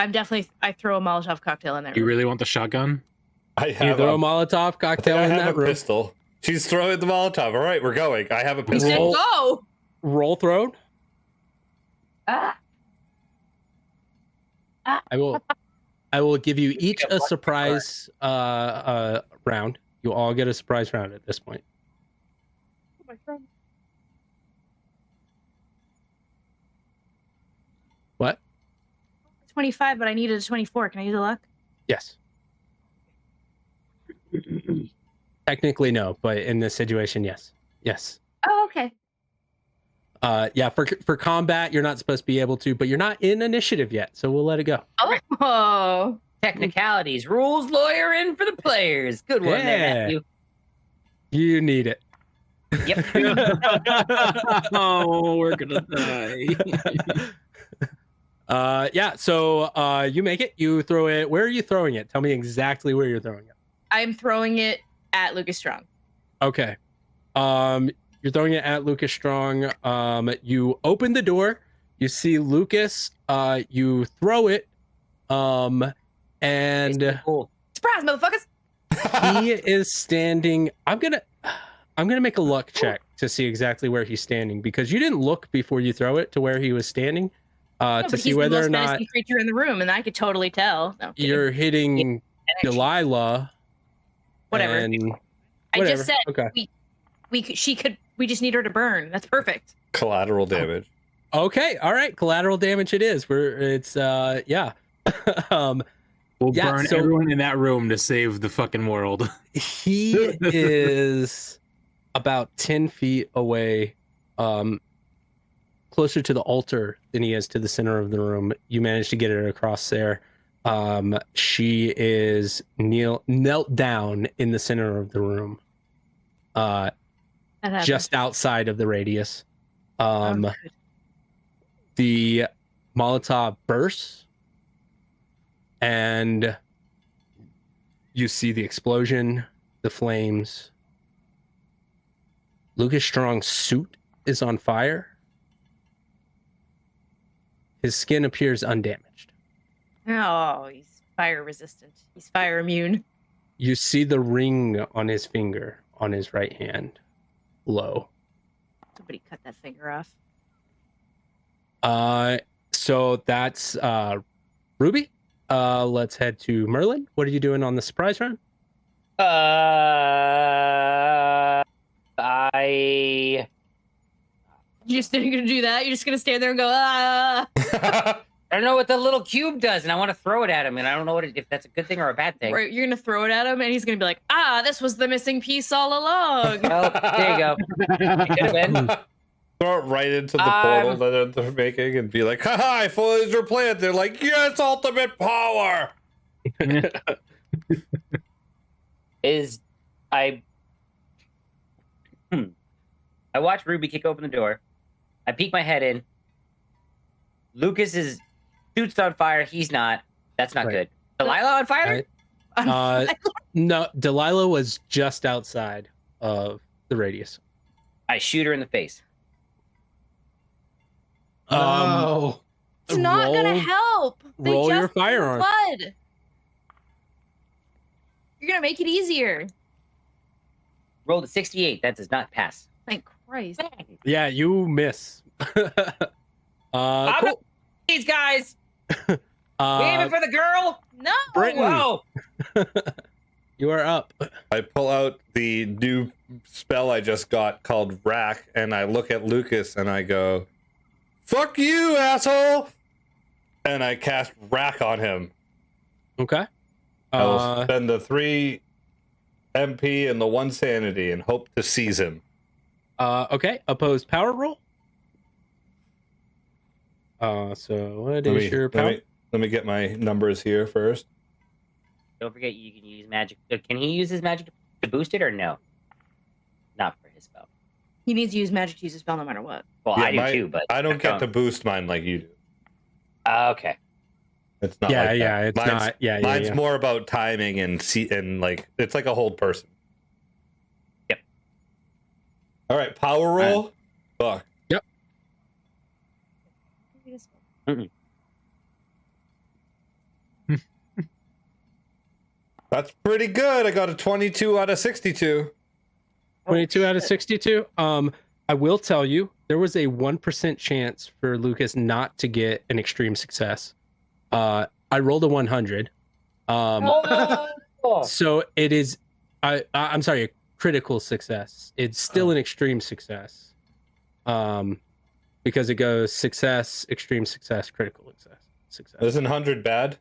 I'm definitely I throw a Molotov cocktail in there. You really want the shotgun? I You have, throw a a, Molotov cocktail I in have that a room. pistol. She's throwing the Molotov. All right, we're going. I have a You pistol. said Roll. go. Roll throw. Ah. I will give you each a surprise round. You all get a surprise round at this point. What? 25, but I needed a 24. Can I use a luck? Yes. Technically no, but in this situation, yes. Yes. Oh, okay. Yeah, for combat, you're not supposed to be able to, but you're not in initiative yet, so we'll let it go. Oh. Technicalities. Rules lawyer in for the players. Good one there, Yeah. Matthew. You need it. Yep. Oh, we're gonna die. Yeah, so you make it. You throw it. Where are you throwing it? Tell me exactly where you're throwing it. I'm throwing it at Lucas Strong. Okay. You're throwing it at Lucas Strong. You open the door. You see Lucas. You throw it. And Cool. Surprise, motherfuckers! he is standing. I'm gonna make a luck check to see exactly where he's standing, because you didn't look before you throw it to where he was standing No, to but see he's whether the or most not menacing creature in the room, and I could totally tell. No, I'm kidding. you're hitting Delilah. Whatever. and- I whatever. just said Okay. we just need her to burn. That's perfect. Collateral damage. Okay. All right. Collateral damage. It is. Yeah. We'll Yeah, burn so- everyone in that room to save the fucking world. He is about 10 feet away, closer to the altar than he is to the center of the room. You managed to get it across there. She is knelt down in the center of the room, That happens. just outside of the radius. Oh, good. The Molotov bursts, and you see the explosion, the flames. Lucas Strong's suit is on fire. His skin appears undamaged. Oh, he's fire resistant. He's fire immune. You see the ring on his finger on his right hand, low. Somebody cut that finger off. So that's Ruby. Let's head to Merlin. What are you doing on the surprise round? I You just didn't gonna do that? You're just gonna stand there and go, ah. don't know what the little cube does, and I want to throw it at him, and I don't know if that's a good thing or a bad thing. Or you're gonna throw it at him and he's gonna be like, ah, this was the missing piece all along. Well, there you go. It could have been. Throw it right into the portal that they're making and be like, haha, I foiled your plan. They're like, yes, ultimate power. I watch Ruby kick open the door. I peek my head in. Lucas's suit's on fire. He's not. That's not Right. good. Delilah on fire? Right. No, Delilah was just outside of the radius. I shoot her in the face. Oh, It's not gonna roll- help. They roll your just need firearm. blood. You're gonna make it easier. Rolled a 68. That does not pass. Thank Christ. Yeah, you miss. I'm Cool. These guys. We aiming for the girl? No. Britain. Whoa. You are up. I pull out the new spell I just got called Rack, and I look at Lucas and I go, fuck you, asshole! And I cast Rack on him. Okay. I will spend the 3 MP and the 1 sanity and hope to seize him. Okay. Opposed power roll. So what is your power? Let me get my numbers here first. Don't forget you can use magic. Can he use his magic to boost it or no? Not for his spell. He needs to use magic to use a spell no matter what. Well, I do too, but I don't get to boost mine like you do. Okay. It's not. Yeah, like that. yeah, it's mine's, not. Yeah, mine's yeah. more about timing and like it's like a hold person. Yep. All right, power roll. Fuck. That's pretty good. I got a 22 out of 62. 22 out of 62. I will tell you, there was a 1% chance for Lucas not to get an extreme success. I rolled a 100. So it is, I'm sorry, a critical success. It's still an extreme success. Because it goes success, extreme success, critical success. Isn't 100 bad?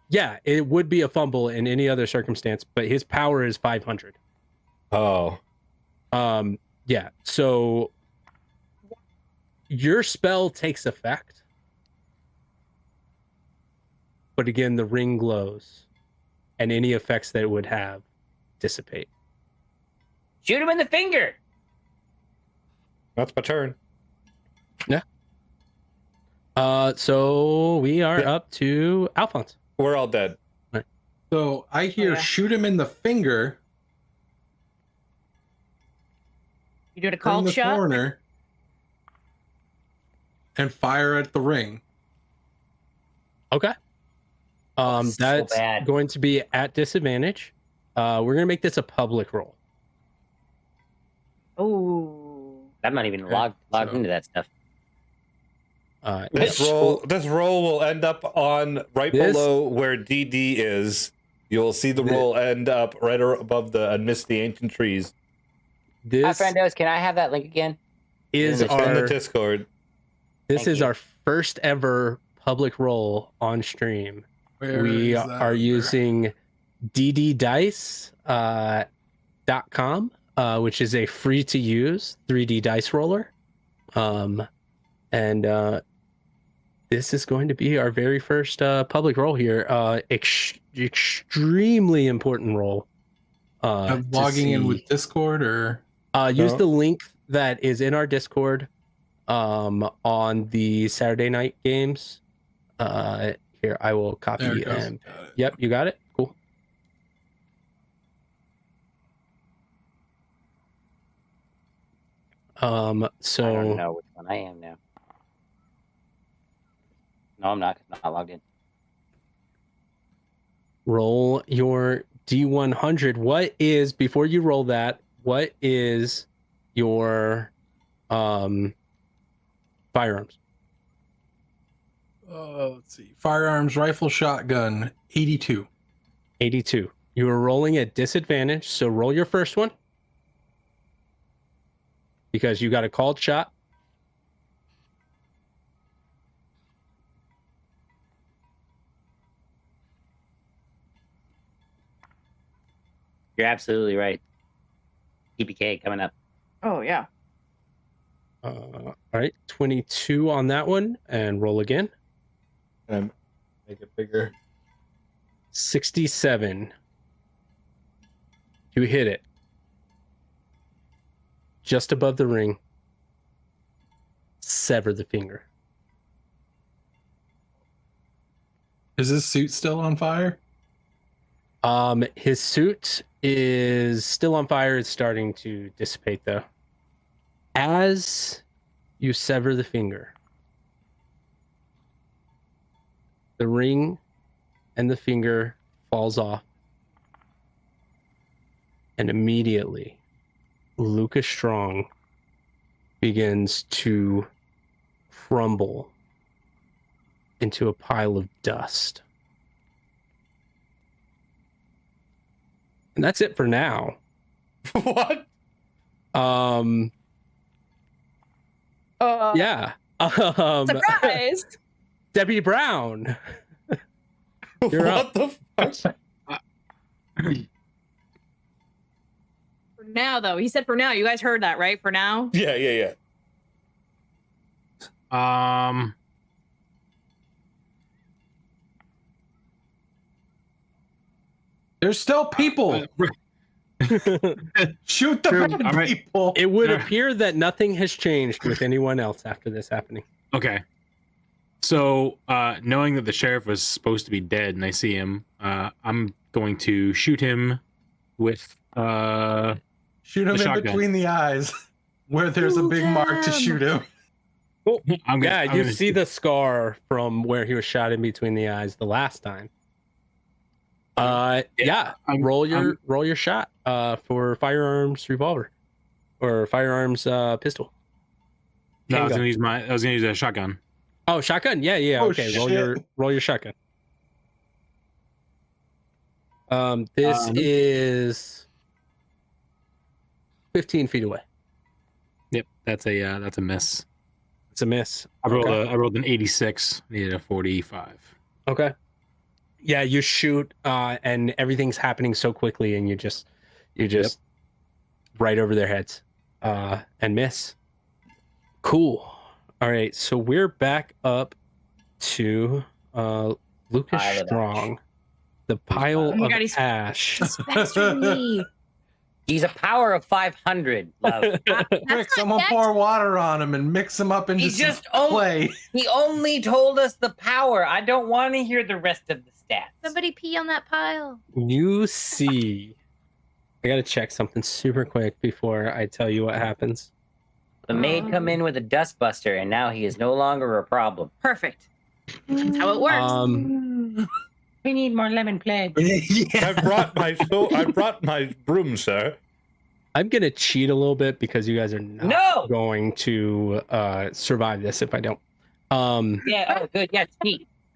Yeah, it would be a fumble in any other circumstance, but his power is 500. Oh. Yeah, so your spell takes effect, but again, the ring glows, and any effects that it would have dissipate. Shoot him in the finger. That's my turn. So we are up to Alphonse. We're all dead. so I hear Oh, yeah. shoot him in the finger, You doing a Turn cold the shot? corner and fire at the ring. Okay. so That's bad. going to be at disadvantage. We're gonna make this a public roll. Oh. I'm not even Okay, logged so- into that stuff. This roll will end up on right This- below where DD is. You'll see the roll end up right above the Amidst the Ancient Trees. Hi, This friendos. Can I have that link again? is It's in the our Discord. Thank you. our first ever public roll on stream. Where We is that are over? using dddice.com, which is a free to use 3D dice roller. And this is going to be our very first public roll here. Extremely important roll. I'm to logging in see. with Discord or Use No. the link that is in our Discord on the Saturday night games. Here, I will copy there it goes. and Got it. yep, you got it. Cool. I don't So know which one I am now. No, I'm not. 'Cause I'm not logged in. roll your D100. What is, before you roll that, what is your firearms? Let's see. Firearms, rifle, shotgun, 82. 82. You are rolling at disadvantage, so roll your first one. Because you got a called shot. You're absolutely right. TPK coming up. Oh yeah. All right, 22 on that one, and roll again. And make it bigger. 67. You hit it. Just above the ring. Sever the finger. Is his suit still on fire? His suit is still on fire. It's starting to dissipate though. As you sever the finger, the ring and the finger falls off. And immediately, Lucas Strong begins to crumble into a pile of dust. And that's it for now. What? Yeah. Surprise! Debbie Brown. You're What up. the fuck? For now, though, he said for now. You guys heard that, right? For now. Yeah. There's still people. Shoot the True. bad All right. people. It would Yeah. appear that nothing has changed with anyone else after this happening. Okay. So, knowing that the sheriff was supposed to be dead and I see him, I'm going to shoot him with Shoot him the in shotgun. between the eyes where there's a big mark to shoot him. I'm Yeah, gonna, you see the scar from where he was shot in between the eyes the last time. Yeah. Roll your shot for firearms revolver or firearms pistol. No, I was Handgun. gonna use a shotgun. Oh, shotgun. Yeah. Oh, Okay, shit. roll your shotgun. This is 15 feet away. Yep, that's a miss. It's a miss. I Okay. rolled an 86. Needed a 45. Okay. Yeah, you shoot, and everything's happening so quickly, and you just right over their heads, and miss. Cool. All right, so we're back up to Lucas Pile of Strong, the pile Oh my of God, he's- ash. He's faster than me. He's a power of 500. Love. Quick, someone pour water on him and mix him up into He some just owned- clay. He only told us the power. I don't want to hear the rest of the stats. Somebody pee on that pile. You see I gotta check something super quick before I tell you what happens. The maid come in with a dustbuster, and now he is no longer a problem. Perfect. That's how it works. We need more lemon plague. I brought my broom, sir. I'm gonna cheat a little bit because you guys are not going to survive this if I don't. Yeah. Oh, good. Yeah.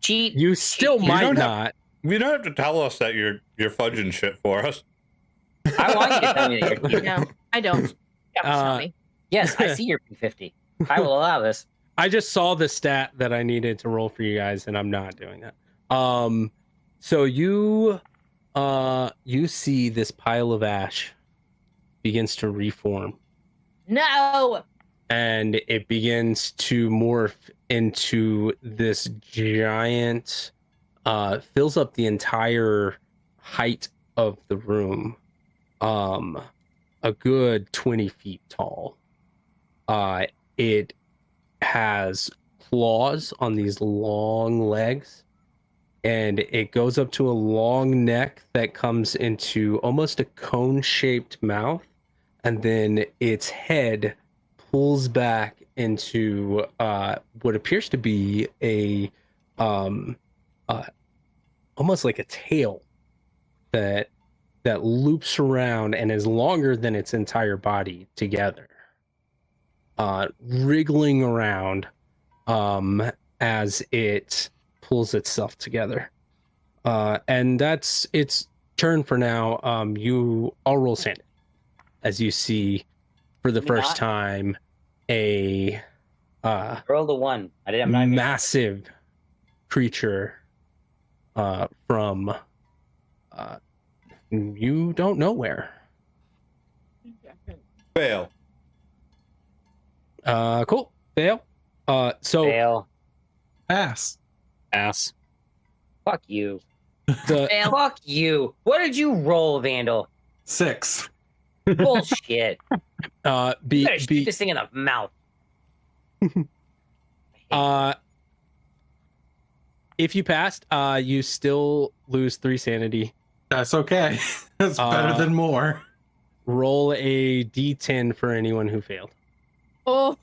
Cheat. You still might not. You don't have to tell us that you're fudging shit for us. I want you to tell me that you're cheating. No, I don't. Tell me. Yes, I see your P50. I will allow this. I just saw the stat that I needed to roll for you guys, and I'm not doing that. So you see this pile of ash begins to reform. No. And it begins to morph into this giant, fills up the entire height of the room, a good 20 feet tall. It has claws on these long legs, and it goes up to a long neck that comes into almost a cone-shaped mouth, and then its head pulls back into what appears to be a almost like a tail that loops around and is longer than its entire body together, wriggling around as it pulls itself together. And that's its turn for now. I'll roll sanity as you see for the first time a roll the one. I'm not massive creature from you don't know where. Fail. Cool. Fail. So Fail. Pass. Ass. Fuck you. Fail. Fuck you. What did you roll, Vandal? 6. Bullshit. You better shoot be this thing in the mouth. if you passed, you still lose 3 sanity. That's okay. That's better than more. Roll a d10 for anyone who failed. Oh.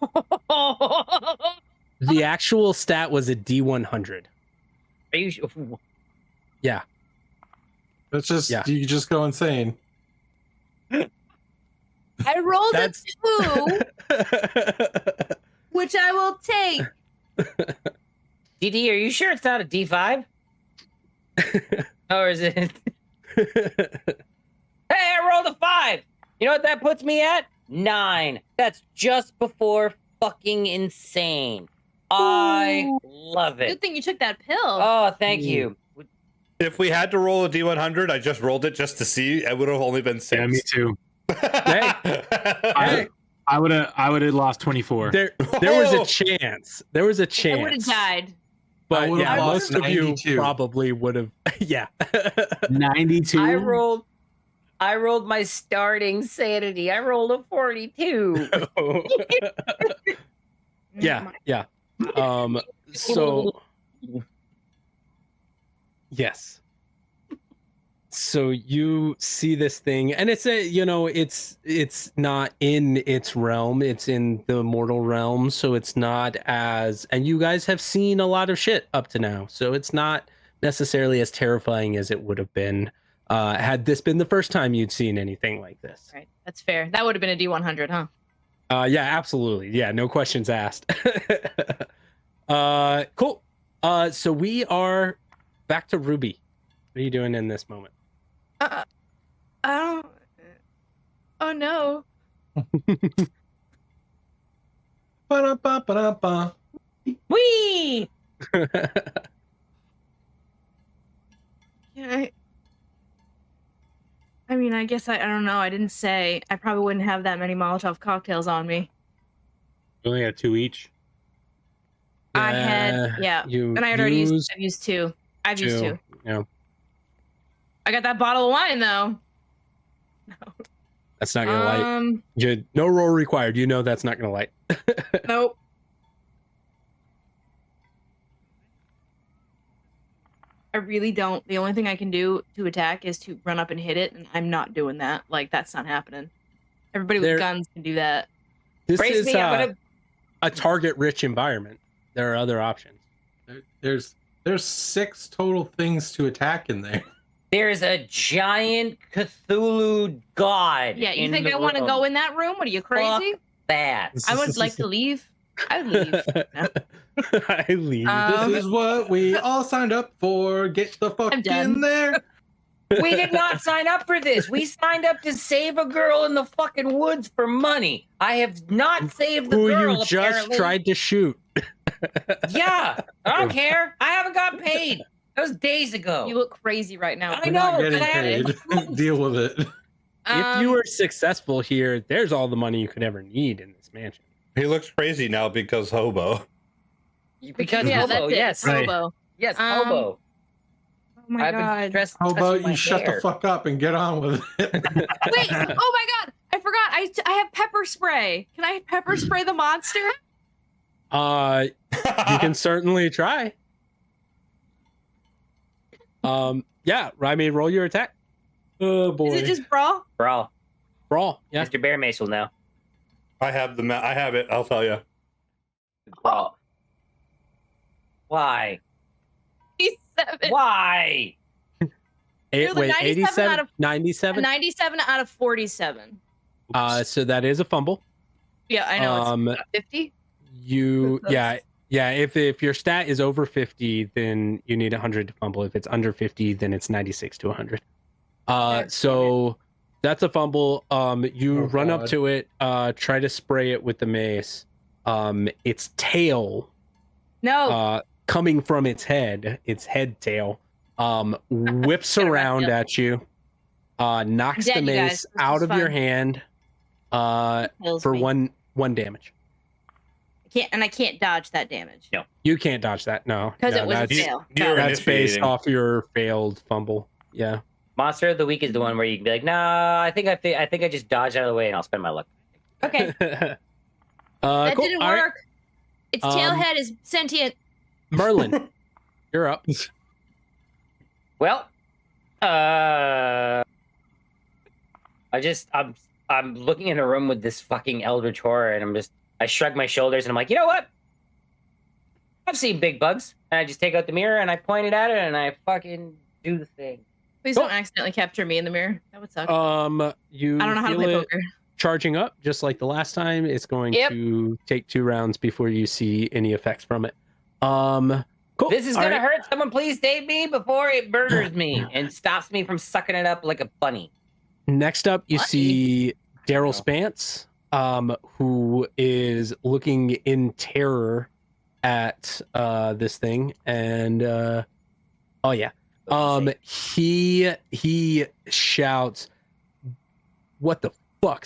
The actual stat was a d100. Are you sure? Yeah. It's just you just go insane. I rolled a 2, which I will take. DD, are you sure it's not a D5? Or is it? Hey, I rolled a 5. You know what that puts me at? 9. That's just before fucking insane. I love it. Good thing you took that pill. Oh, thank you. If we had to roll a D100, I just rolled it just to see. It would have only been 6. Yeah, me too. Hey. I would have lost 24. There was a chance. There was a chance. I would have died. But would've yeah, lost most of you 92. probably would have. Yeah. 92. I rolled my starting sanity. I rolled a 42. Yeah. So yes. So you see this thing, and it's not in its realm, it's in the mortal realm, so it's not as, and you guys have seen a lot of shit up to now, so it's not necessarily as terrifying as it would have been had this been the first time you'd seen anything like this. Right, that's fair. That would have been a D100, huh? Yeah, absolutely. Yeah, no questions asked. Cool. So we are back to Ruby. What are you doing in this moment? I don't. Oh no. Ba-da-ba-ba-da-ba. Whee! Yeah, I mean, I guess I don't know. I didn't say. I probably wouldn't have that many Molotov cocktails on me. We only had 2 each. I had, and I had already used. I've used 2. I've used 2. Yeah. I got that bottle of wine though. No. That's not gonna light. No roll required. You know that's not gonna light. Nope. 'All I really don't. The only thing I can do to attack is to run up and hit it, and I'm not doing that. Like, that's not happening. Everybody with guns can do that. This Brace is me, I'm gonna- a target-rich environment. There are other options. There's 6 total things to attack in there. There's a giant Cthulhu god. Yeah, you in think the I want to room. go in that room? What are you, crazy? That. I would like to leave. I would leave. No. I leave. This is what we all signed up for. Get the fuck I'm done. in there. We did not sign up for this. We signed up to save a girl in the fucking woods for money. I have not saved the Who girl. you just apparently. tried to shoot. Yeah, I don't care. I haven't got paid. That was days ago. You look crazy right now. I We're know. not getting but I had- paid. Deal with it. If you were successful here, there's all the money you could ever need in this mansion. He looks crazy now because hobo. Because yeah, hobo, that's it. yes, Right. Hobo. yes, Um, hobo. Oh my I've been god. stressed. How touching about my you shut the hair. fuck up and get on with it? Wait! Oh my god! I forgot. I have pepper spray. Can I pepper spray the monster? You can certainly try. Yeah, I mean, roll your attack. Oh boy. Is it just brawl? Bro, Brawl, yeah. Mr. Bear Mace will know. I have I have it. I'll tell you. Bro. Why? 87. Why? You're the 97 87 out of- 97. 97 out of 47. So that is a fumble. Yeah, I know. Um, It's 50. You, That's- yeah. If your stat is over 50, then you need 100 to fumble. If it's under 50, then it's 96 to 100. So that's a fumble. You run up God. to it, try to spray it with the mace. Its tail, No. coming from its head tail, whips Get it around wrapped up. at you, knocks Dead, the you guys. mace This out is of your fun. hand, Kills for me. one damage. I can't dodge that damage. No. You can't dodge that. No, Because Yeah, it was a that's- fail. You're That's based initiating. off your failed fumble. Yeah. Monster of the week is the one where you can be like, nah, I think I just dodged out of the way and I'll spend my luck. Okay. That Cool. didn't All right. work. Its Um, tailhead is sentient. Merlin, you're up. Well, I'm looking in a room with this fucking eldritch horror, and I shrug my shoulders, and I'm like, you know what? I've seen big bugs, and I just take out the mirror and I point it at it, and I fucking do the thing. Please Cool. don't accidentally capture me in the mirror. That would suck. You I don't know how to feel play it poker. charging up just like the last time. It's going Yep. to take 2 rounds before you see any effects from it. Cool. This is All gonna right. hurt. Someone please save me before it murders me and stops me from sucking it up like a bunny. Next up, you What? see Daryl Oh. Spance, who is looking in terror at this thing, and oh yeah, he shouts, "What the fuck,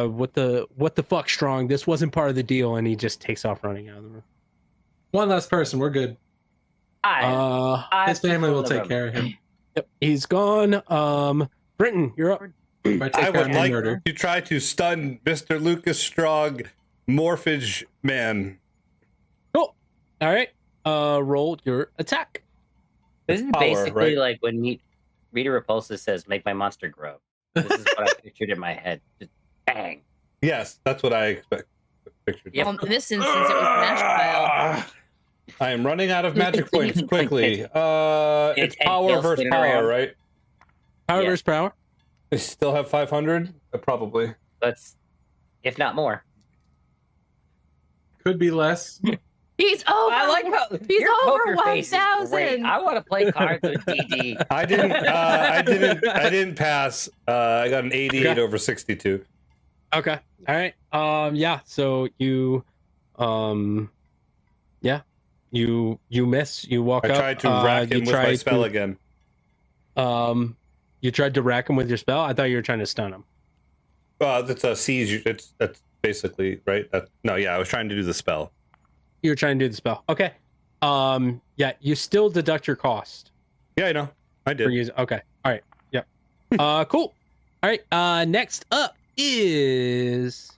what the fuck, Strong? This wasn't part of the deal," and he just takes off running out of the room. One less person. We're good. I His family will take care of him. Yep, he's gone. Britton, you're up. If I take I would out like murder. to try to stun Mr. Lucas Strong, Morphage Man. Cool. All right. Roll your attack. This is Power, basically right? like when Rita Repulsa says, "Make my monster grow." This is what I pictured in my head. Just bang. Yes, that's what I pictured. Yep. Well, in this instance, it was Mash Pile. I am running out of magic points quickly. It's It's power tail versus spinning power, around. right? Power Yeah. versus power. I still have 500? Probably. Let's, if not more. Could be less. He's over. I like how He's your over poker face is 1,000. great. I want to play cards with DD. I didn't pass. I got an 88 Okay. over 62. Okay. All right. Yeah. So you, you miss. You walk I up. tried to rack you him with my tried spell to- again. You tried to rack him with your spell. I thought you were trying to stun him. That's a siege. That's basically right. I was trying to do the spell. You were trying to do the spell. Okay. Yeah. You still deduct your cost Yeah, I know. I for did. using. Okay. All right. Yep. Cool. All right. Next up is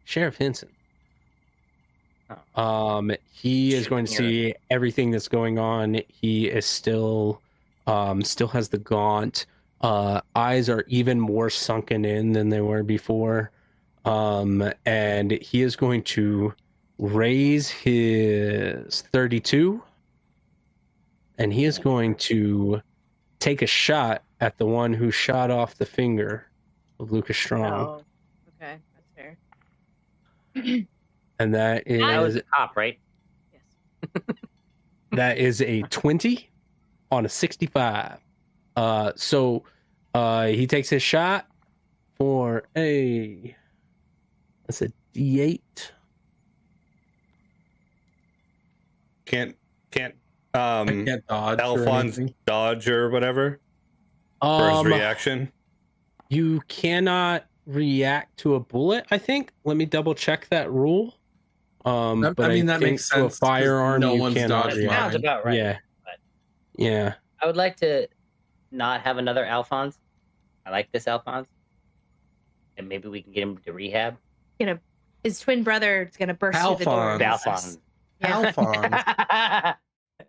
Sheriff Henson. He is going to see everything that's going on. He is still has the gaunt. Eyes are even more sunken in than they were before. And he is going to raise his 32, and he is going to take a shot at the one who shot off the finger of Lucas Strong. Oh, okay, that's fair. And that That was is the top, right? Yes. that is a 20 on a 65. So he takes his shot for that's a D8. Can't I can't dodge. or Alphonse anything. dodge or whatever for his reaction. You cannot react to a bullet, I think. Let me double check that rule. But I mean, that think makes to a sense, 'cause firearm, no you one's cannot dodging react. Sounds mine. about right. Yeah. But Yeah. I would like to not have another Alphonse. I like this Alphonse. And maybe we can get him to rehab. His twin brother is gonna burst through the door. Alphonse. Alphonse. Alphonse.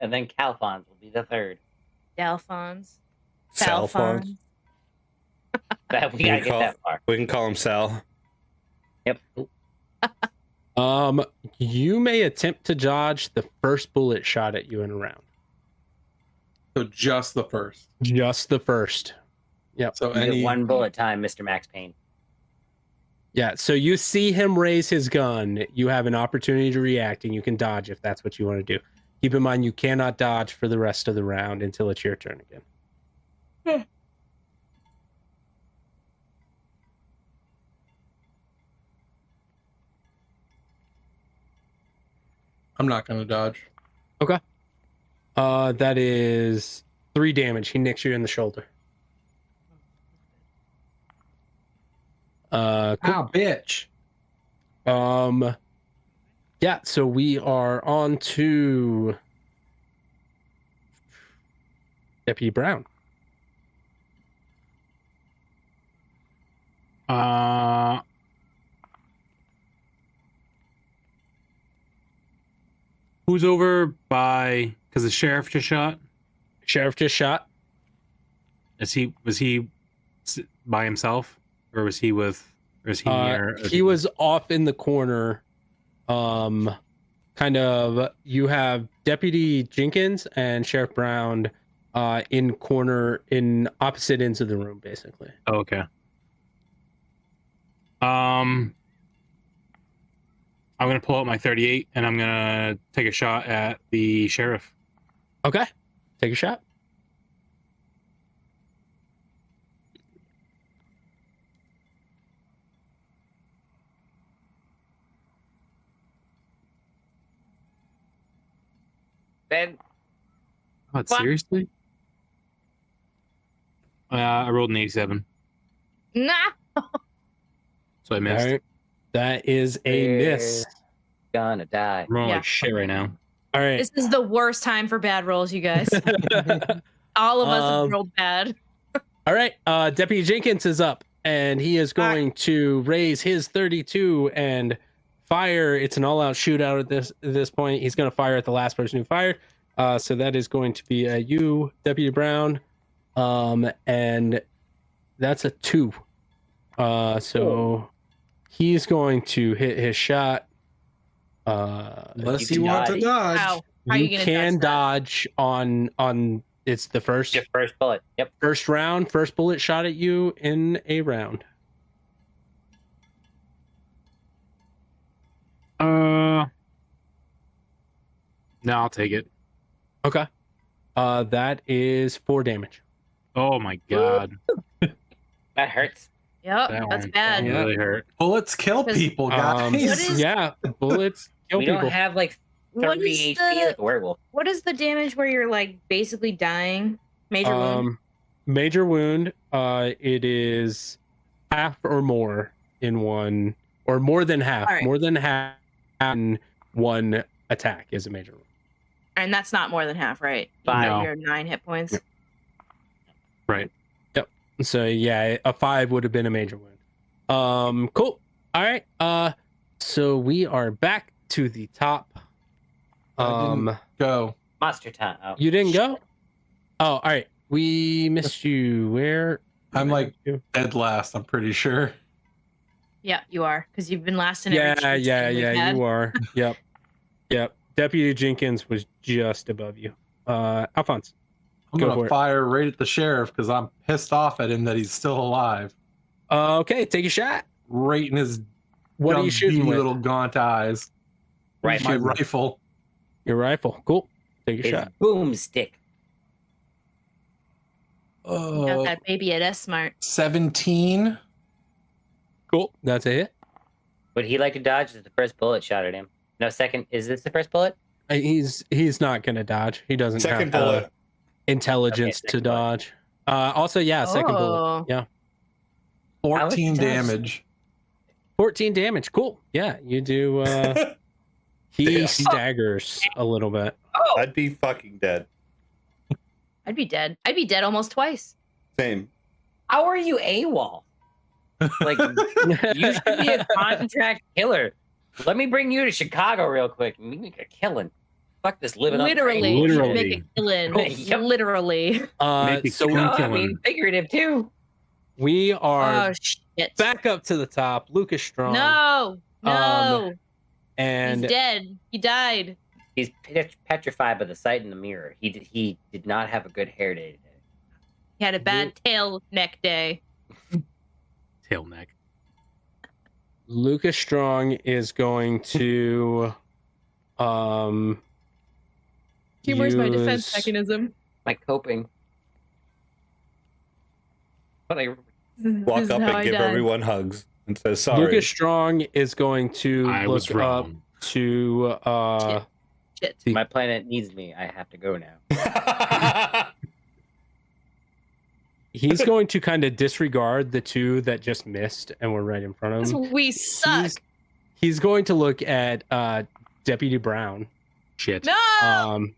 And then Calphonse will be the third. Alphonse. Salphonse. But we gotta get that far. We can call him Sal. Yep. You may attempt to dodge the first bullet shot at you in a round. So just the first. Just the first. Yep. So You get any one bullet time, Mr. Max Payne. Yeah, so you see him raise his gun. You have an opportunity to react, and you can dodge if that's what you want to do. Keep in mind, you cannot dodge for the rest of the round until it's your turn again. I'm not gonna dodge. That is 3 damage. He nicks you in the shoulder. Cool. Ah, bitch. Yeah, so we are on to Deputy Brown. Who's over by? Because the sheriff just shot. Sheriff just shot. Was he by himself, or was he with? Or is he near? He was off in the corner. Kind of. You have Deputy Jenkins and Sheriff Brown, in opposite ends of the room, basically. Oh, okay. I'm gonna pull out my 38 and I'm gonna take a shot at the sheriff. Okay, take a shot. Ben, What, What? seriously? I rolled an 87, Nah. so I missed. All right. That is a miss. gonna die. I'm rolling Yeah. like shit right now. All right. This is the worst time for bad rolls, you guys. All of us have rolled bad. All right. Deputy Jenkins is up, and he is going to raise his 32 and fire. It's an all-out shootout at this point. He's going to fire at the last person who fired. So that is going to be you, Deputy Brown, and that's a 2. So he's going to hit his shot. Unless You you want to dodge. dodge. How are You you gonna can dodge on it's the first Your first bullet. Yep. first round, first bullet shot at you in a round. No, I'll take it. Okay. That is 4 damage. Oh my god, That hurts. Yep, that that's one bad. really hurt. Bullets kill Because- people, guys. What is- Yeah, bullets kill We people. don't have like What 30 is HP like a werewolf. What is the damage where you're like basically dying? Major wound. Major wound. It is half or more in one, or more than half. All right. More than half in one attack is a major wound. And that's not more than half, right? Five. No. You're 9 hit points. Right. So yeah, a 5 would have been a major wound. Cool. All right. So we are back to the top. I didn't go. Monster time. Oh, You didn't go? Oh, all right. We missed you. Where? I'm like dead last, I'm pretty sure. Yeah, you are, because you've been last in every Yeah, cheat yeah, thing we've yeah. had. You are. Yep, yep. Deputy Jenkins was just above you. Alphonse. I'm Go gonna for it. fire right at the sheriff because I'm pissed off at him that he's still alive. Okay, take a shot. Right in his What are dumb, you shooting beady with? little gaunt eyes. Right, My rifle. Your rifle. Cool. Take a his shot. boomstick. You got that baby at S-Mart. 17. Cool. That's a hit. Would he like to dodge? Is the first bullet shot at him? No, second. Is this the first bullet? He's not gonna dodge. He doesn't Second have bullet. intelligence Okay, to second bullet. dodge. Also, yeah, second bullet. Oh. Yeah. 14 How much damage. 14 damage. Cool. Yeah, you do. He Yeah. staggers a little bit. Oh, I'd be fucking dead. I'd be dead. I'd be dead almost twice. Same. how are you AWOL? Like, you should be a contract killer. Let me bring you to Chicago real quick and make a killing. Fuck this living on the Literally. range. Literally. Make a killing. Yep. Literally. Make a So killing. No, I mean figurative too. we are Oh, shit. back up to the top. Lucas Strong. No. No. And He's dead. He died. He's petrified by the sight in the mirror. He did not have a good hair day today. He had a bad tail neck day. Tail neck. Lucas Strong is going to Humor's my defense use- mechanism. My coping. But I Walk This is up how and I give died. everyone hugs and say sorry. Lucas Strong is going to I was look up wrong. to Shit. my planet needs me. I have to go now. he's going to kind of disregard the two that just missed and were right in front of him. We suck. He's going to look at Deputy Brown Shit. No.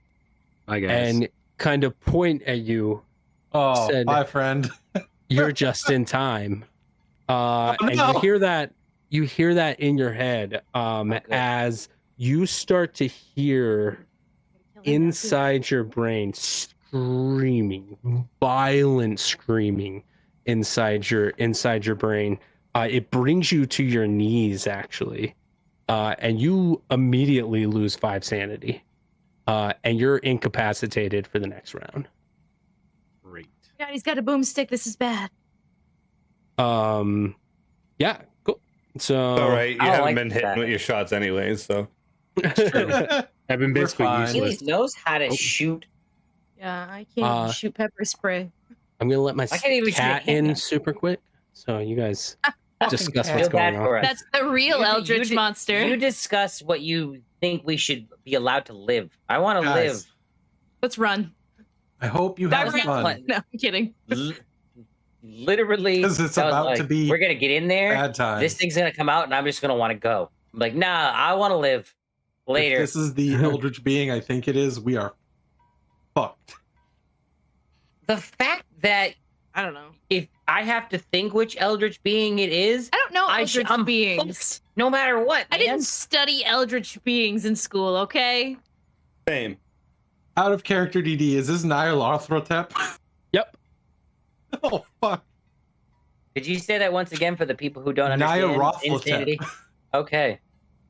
I guess. and kind of point at you. Oh, Said- bye, friend. You're just in time. And no. you hear that in your head good. as you start to hear inside your brain screaming, violent screaming inside your brain. It brings you to your knees actually, and you immediately lose 5 sanity, and you're incapacitated for the next round. Great. God, he's got a boomstick. This is bad. Yeah, cool. So All right, you I haven't like been hitting that. with your shots anyways, so I've been We're basically fine. He at useless. least knows how Oh. to shoot. Yeah, I can't shoot pepper spray. I'm gonna let my I can't even shoot a cat in handgun. super quick, so you guys discuss Feel what's bad going for on. us. That's the real Eldritch monster. You discuss what you think we should be allowed to live. I want to Guys, live. Let's run. I hope you That have was fun. fun. No, I'm kidding. Literally, 'Cause it's that was about to be we're gonna get in there. Bad times. This thing's gonna come out, and I'm just gonna want to go. I'm like, nah, I want to live If later. this is the Eldritch being I think it is, we are fucked. The fact that I don't know. if I have to think which eldritch being it is, I don't know Eldritch I'm beings. fucked, no matter what. I man. didn't study Eldritch beings in school, okay? same. Out of character DD, is this Nyarlathotep? Yep. Oh fuck. Did you say that once again for the people who don't understand Nyarlathotep. insanity? Okay,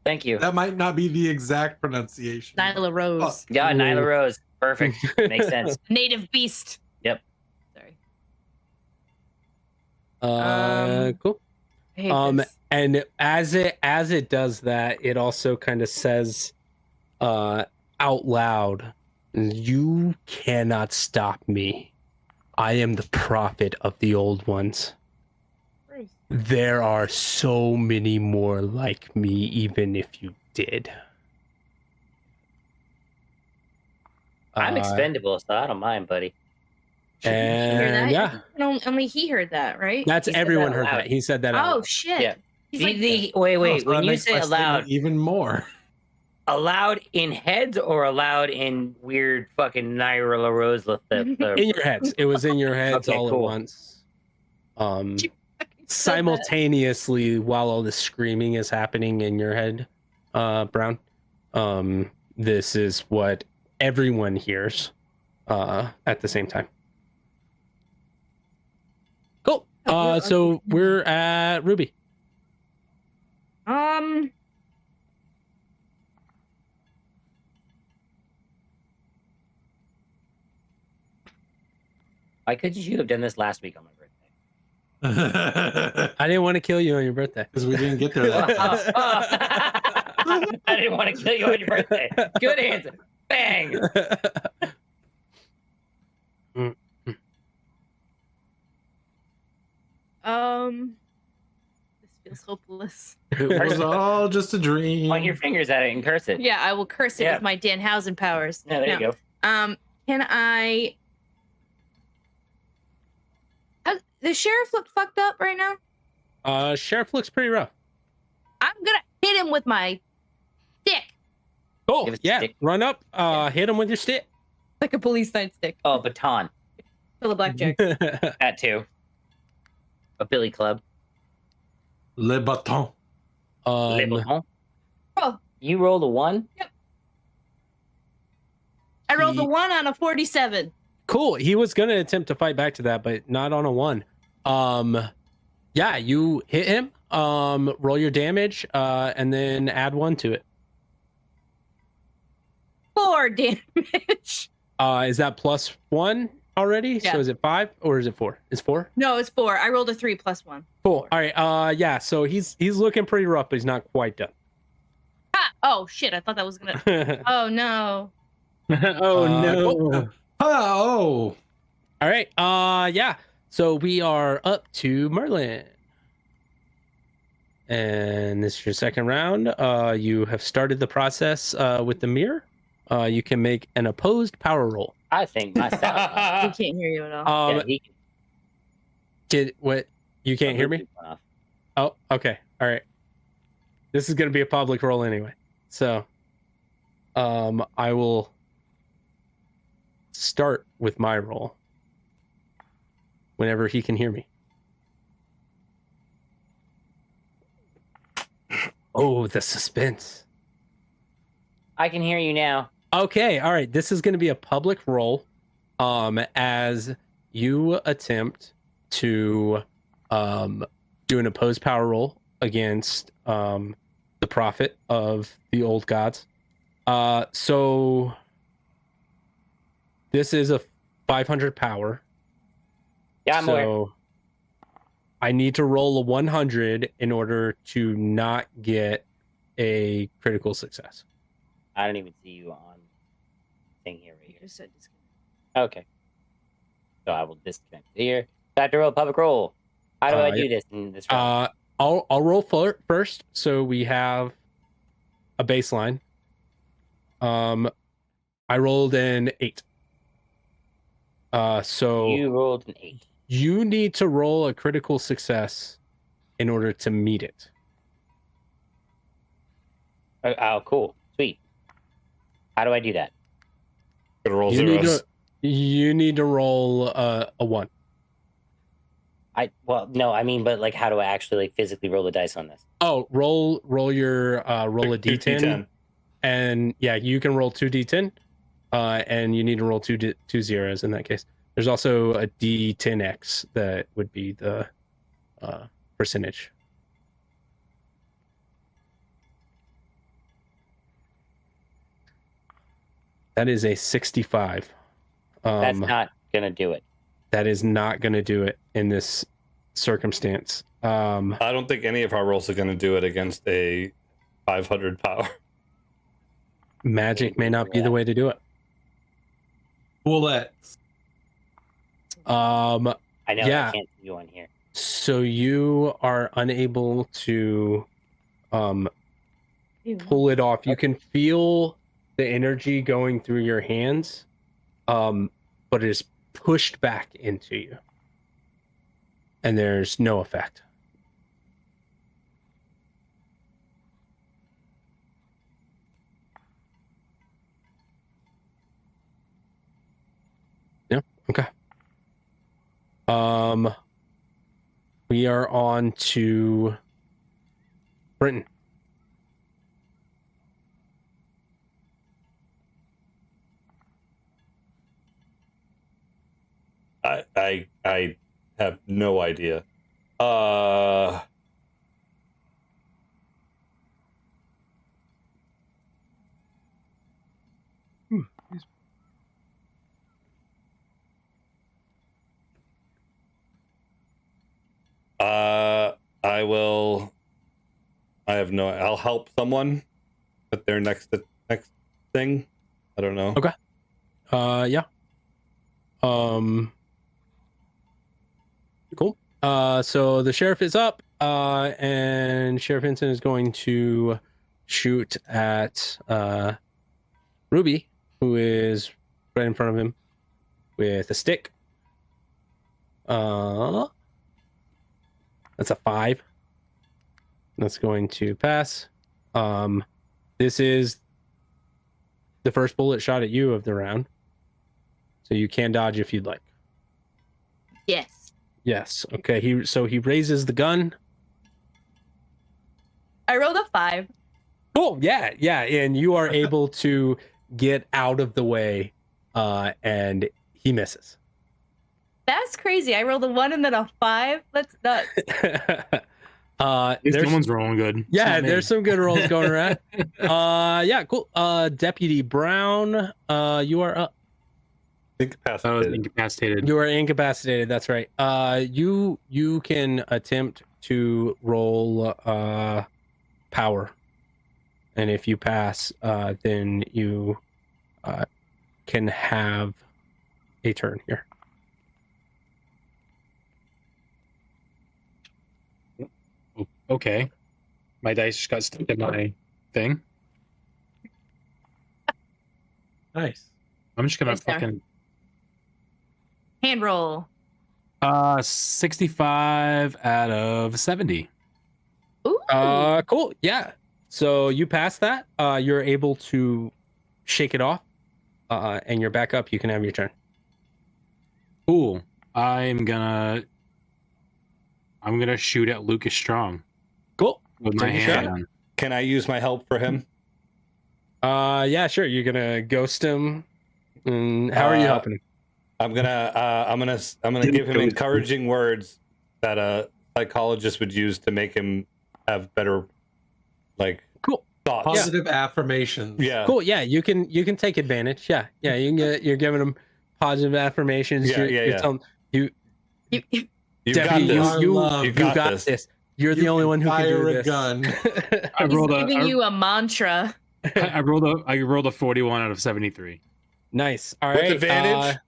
thank you. That might not be the exact pronunciation. Nyla Rose. Yeah, Ooh. Nyla Rose, perfect, makes sense. Native beast. Yep. Sorry. Cool. I hate this. And as it does that, it also kind of says out loud, "You cannot stop me. I am the prophet of the old ones. There are so many more like me, even if you did." I'm expendable, so I don't mind, buddy. Hear And that? yeah, Only he heard that, right? that's He said everyone that heard loud. that. He said that out Oh loud. shit. Yeah. He's like, wait, Oh, wait. so that When you makes say my aloud, statement even more. aloud in heads or aloud in weird fucking Nyla Rose? In your heads. It was in your heads Okay, all cool. at once. Simultaneously while all this screaming is happening in your head, Brown. This is what everyone hears at the same time. Cool. So we're at Ruby. Why couldn't you have done this last week on my birthday? I didn't want to kill you on your birthday. Because we didn't get there that fast. I didn't want to kill you on your birthday. Good answer. Bang. This feels hopeless. It was all just a dream. Point your fingers at it and curse it. Yeah, I will curse it Yeah. with my Danhausen powers. No, there you go. Can I? The sheriff look fucked up right now. Sheriff looks pretty rough. I'm gonna hit him with my stick, Cool. Give us a Yeah. stick. Run up. Hit him with your stick. like a police nightstick. Oh, baton. Fill a blackjack. That too. A billy club. Le bâton. Le baton. Oh, You rolled a 1? I rolled a 1 on a 47. Cool. He was gonna attempt to fight back to that, but not on a 1. Yeah, you hit him. Roll your damage, and then add 1 to it. 4 damage. Is that +1 already? Yeah. So is it 5 or is it 4? It's 4. No, it's 4. I rolled a 3 plus 1. Cool. All right. Yeah. So he's looking pretty rough, but he's not quite done. Ah! Oh shit! I thought that was gonna. Oh no! Oh no. Cool. Oh. All right. Yeah. So we are up to Merlin. And this is your second round. You have started the process with the mirror. You can make an opposed power roll. I think myself. We can't hear you at all. Yeah, he can- Did what? You can't hear me? Oh, okay. All right. This is going to be a public roll anyway. So, I will start with my roll whenever he can hear me. Oh, the suspense. I can hear you now. Okay, all right. This is going to be a public roll as you attempt to do an opposed power roll against the prophet of the old gods. So this is a 500 power. Yeah, I'm aware. So I need to roll a 100 in order to not get a critical success. I don't even see you on thing here right You here. just said disconnect. Okay. So I will disconnect here. I have to roll a public roll. How do I do this in this round? I'll roll first, so we have a baseline. I rolled an 8. So You rolled an 8. you need to roll a critical success in order to meet it. Oh, cool. Sweet. How do I do that? Gonna roll You need zeros. you need to roll a 1. No, I mean, but like, how do I actually like physically roll the dice on this? Oh, roll your roll a Two d10, and yeah, you can roll 2d10, and you need to roll two zeros in that case. There's also a d10x that would be the percentage. That is a 65. That's not gonna do it. That is not going to do it in this circumstance. I don't think any of our rolls are going to do it against a 500 power. Magic may not be the way to do it. Bullets. I know Yeah. I can't see you on here. So you are unable to pull it off. You can feel the energy going through your hands, but it is pushed back into you. And there's no effect. Yeah, okay. We are on to Britain. I have no idea. I will. I have no. I'll help someone at their next thing. I don't know. Okay. Yeah. Cool. So the sheriff is up, and Sheriff Vincent is going to shoot at Ruby, who is right in front of him with a stick. That's a 5. That's going to pass. This is the first bullet shot at you of the round, so you can dodge if you'd like. Yes. Yes. Okay. He raises the gun. I rolled a 5. Cool. Yeah. Yeah. And you are able to get out of the way, and he misses. That's crazy. I rolled a 1 and then a 5. That's nuts. Someone's rolling good. Yeah, there's some good rolls going around. Yeah, cool. Deputy Brown, you are up. I was incapacitated. You are incapacitated. That's right. You can attempt to roll power, and if you pass, then you can have a turn here. Okay. My dice just got stuck in my thing. Nice. I'm just gonna Nice there. fucking Hand roll. 65 out of 70. Ooh. Cool. Yeah. So you pass that. You're able to shake it off, and you're back up. You can have your turn. Cool. I'm gonna shoot at Lucas Strong Cool. with my Take a shot. handgun. Can I use my help for him? Yeah, sure. You're gonna ghost him. And how are you helping him? I'm gonna give him encouraging words that a psychologist would use to make him have better, like, Cool. thoughts. Positive affirmations. Yeah. Cool. Yeah, you can take advantage. Yeah, you can you're giving him positive affirmations. Yeah, You're telling You- You Deputy, got this. you got this. You're the only one who can fire do a this. gun. I He's rolled giving you a mantra. I rolled a 41 out of 73. Nice. All With right. advantage?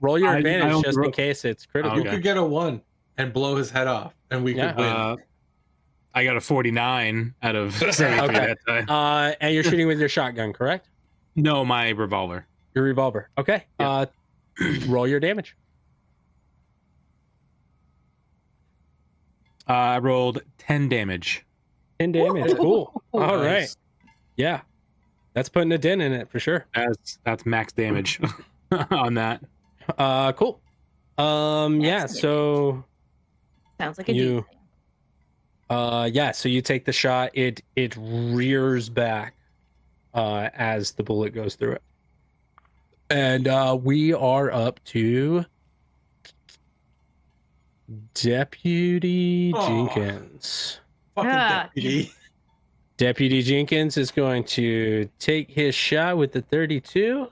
Roll your I advantage don't just ro- in case it's critical. You Okay. could get a 1 and blow his head off, and we Yeah. could win. I got a 49 out of 73 Okay. that time. And you're shooting with your shotgun, correct? No, my revolver. Your revolver. Okay. Yeah. Roll your damage. I rolled 10 damage. 10 damage. Cool. All right. Nice. Yeah. That's putting a dent in it for sure. That's max damage on that. Cool. Yeah, Excellent. so Sounds like a You- dude. yeah, so you take the shot, it rears back as the bullet goes through it. And we are up to Deputy Aw. Jenkins. Fucking Ah, deputy. Deputy Jenkins is going to take his shot with the 32.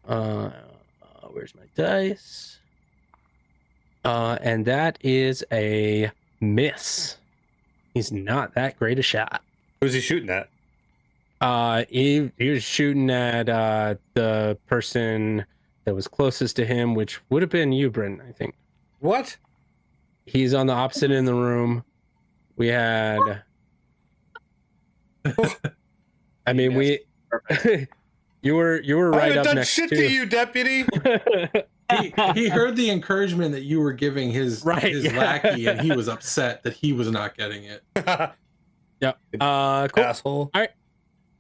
Where's my dice? And that is a miss. He's not that great a shot. Who's he shooting at? He was shooting at the person that was closest to him, which would have been you, Brenton, I think. What? He's on the opposite end of the room. We had. I mean, we. you were I right haven't up done next shit to to you, deputy. He heard the encouragement that you were giving his Right, his yeah. lackey, and he was upset that he was not getting it. Cool. Asshole.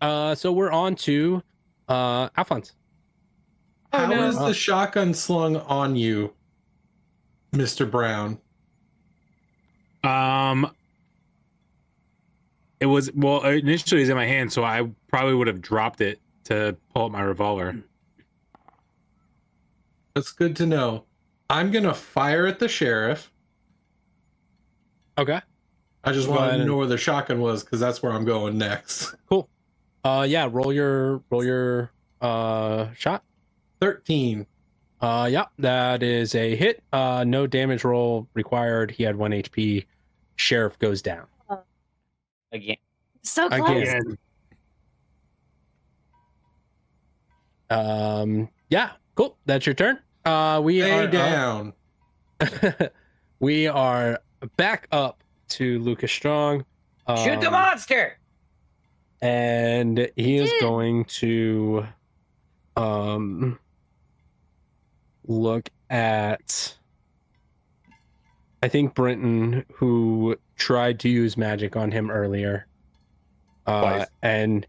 So we're on to Alphonse. Oh, How is no. the shotgun slung on you, Mr. Brown? It was initially it was in my hand, so I probably would have dropped it to pull up my revolver. That's good to know. I'm gonna fire at the sheriff. Okay. I just Go wanted ahead to and- know where the shotgun was because that's where I'm going next. Cool. Yeah. Roll your shot. 13. Yeah, that is a hit. No damage roll required. He had 1 HP. Sheriff goes down. Again. So close. Again. Yeah, cool. That's your turn. We Stay are down. we are back up to Lucas Strong. Shoot the monster. And he is Did. going to look at, I think, Brenton, who tried to use magic on him earlier, Twice. and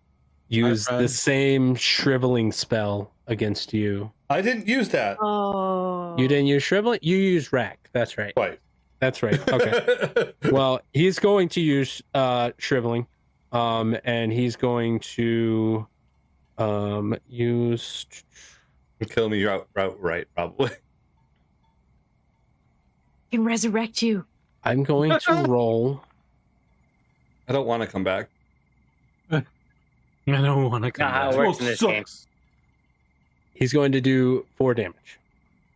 use the friend. same shriveling spell against you. I didn't use that. Oh. You didn't use shriveling? You used rack. That's right. Twice. That's right. Okay. Well, he's going to use shriveling, and he's going to use. Kill me right, probably. Can resurrect you. I'm going to roll. I don't want to come back. I don't want to come Not how back. it works in this game. He's going to do 4 damage.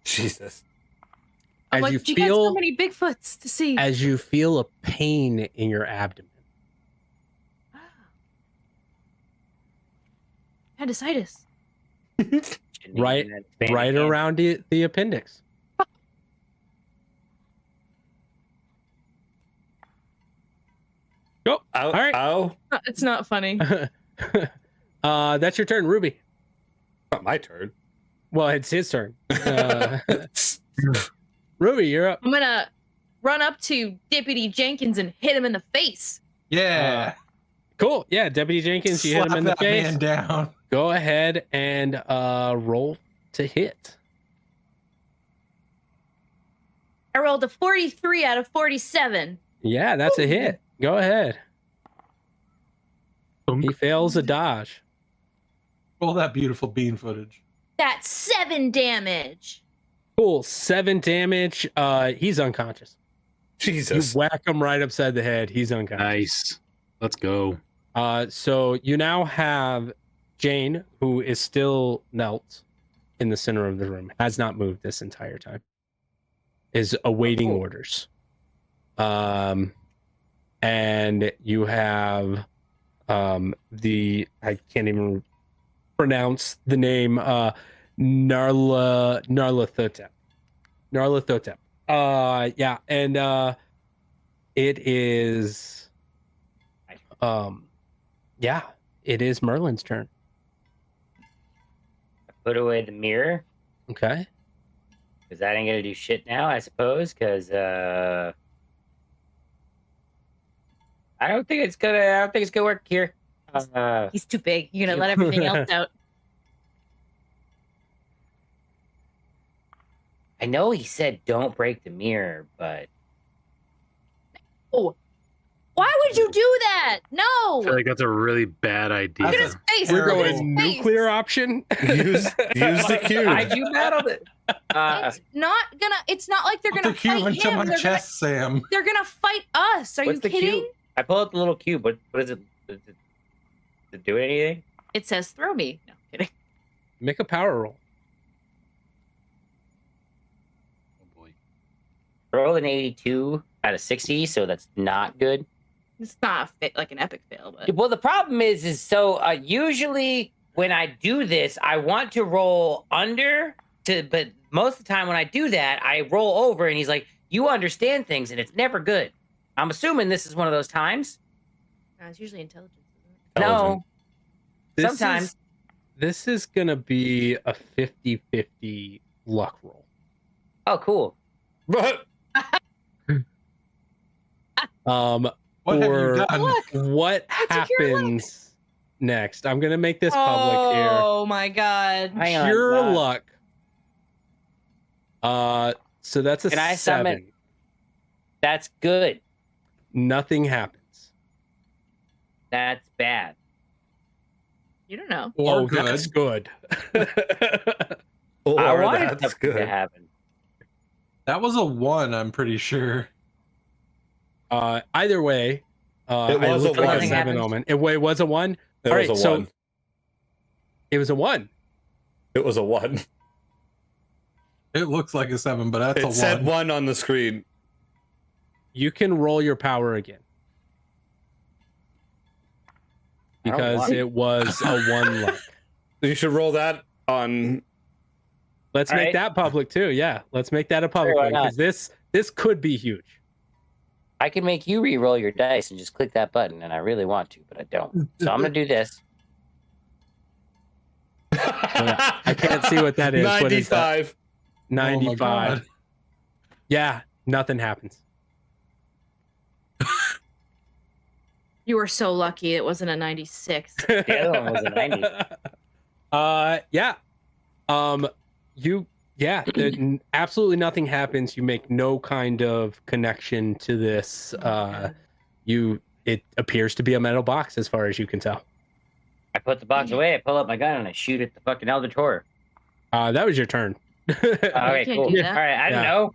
Jesus. I'm As like, you you got feel, so many Bigfoots to see. as you feel a pain in your abdomen. Appendicitis. Right- Right around the appendix. Go. Ow, All right. ow. It's not funny. That's your turn, Ruby. Not my turn. Well, it's his turn. Ruby, you're up. I'm gonna run up to Deputy Jenkins and hit him in the face. Yeah. Cool. Yeah, Deputy Jenkins, you hit him Slap in the that face. man down. Go ahead and roll to hit. I rolled a 43 out of 47. Yeah, that's a hit. Go ahead. He fails a dodge. Roll that beautiful bean footage. That's 7 damage. Cool. 7 damage. He's unconscious. You Jesus. whack him right upside the head. He's unconscious. Nice. Let's go. So you now have Jane, who is still knelt in the center of the room, has not moved this entire time, is awaiting cool. orders. And you have the, I can't even pronounce the name, Narlathotep. Narlathotep. Yeah, and it is yeah, it is Merlin's turn. Put away the mirror Okay. because that ain't gonna do shit now, I suppose. Because I don't think it's gonna work here. He's too big. You're gonna let everything else out. I know he said don't break the mirror, but Why would you do that? I No. feel like that's a really bad idea. Look at his face. We're Look at his going face. nuclear option. use the cube. I do battled it. It's not gonna. It's not like they're Put gonna the cube fight into him. my They're chest, Sam. gonna fight us. Are What's you the kidding? cube? I pull out the little cube. What is it? Does it do anything? It says throw me. No kidding. Make a power roll. Oh boy. Roll an 82 out of 60, so that's not good. It's not like an epic fail, but Well, the problem is so usually when I do this, I want to roll under but most of the time when I do that, I roll over and he's like, "You understand things," and it's never good. I'm assuming this is one of those times. no, it's usually intelligence. No, This sometimes. is, this is gonna be a 50-50 luck roll. Oh, cool. But What have for you done? Look. what That's a pure luck. happens next? I'm gonna make this public here. Oh my god. Hang on, Pure uh, luck. So that's a Can I 7. summon- That's good. Nothing happens. That's bad. You don't know. Or Oh, good. that's good. I Or wanted that's something to good. happen. That was a 1, I'm pretty sure. Either way, It I was a looked like one. a 7 Happens. omen. It was a 1? It All was right, a so 1. it was a 1. It was a 1. It looks like a 7, but that's It a 1. said 1 on the screen. You can roll your power again. I don't Because want it was a 1 luck. You should roll that on. Let's All make right. that public too. Yeah, let's make that a public why one because this could be huge. I can make you re-roll your dice and just click that button, and I really want to, but I don't. So I'm gonna do this. I can't see what that is. What is that? 95. 95. God. Yeah, nothing happens. You were so lucky it wasn't a 96. The other one was a 90. Yeah. Absolutely nothing happens. You make no kind of connection to this. It appears to be a metal box as far as you can tell. I put the box away, I pull up my gun, and I shoot at the fucking Eldritch Horror. That was your turn. Okay, can't cool. do All that. right, I don't Yeah. know.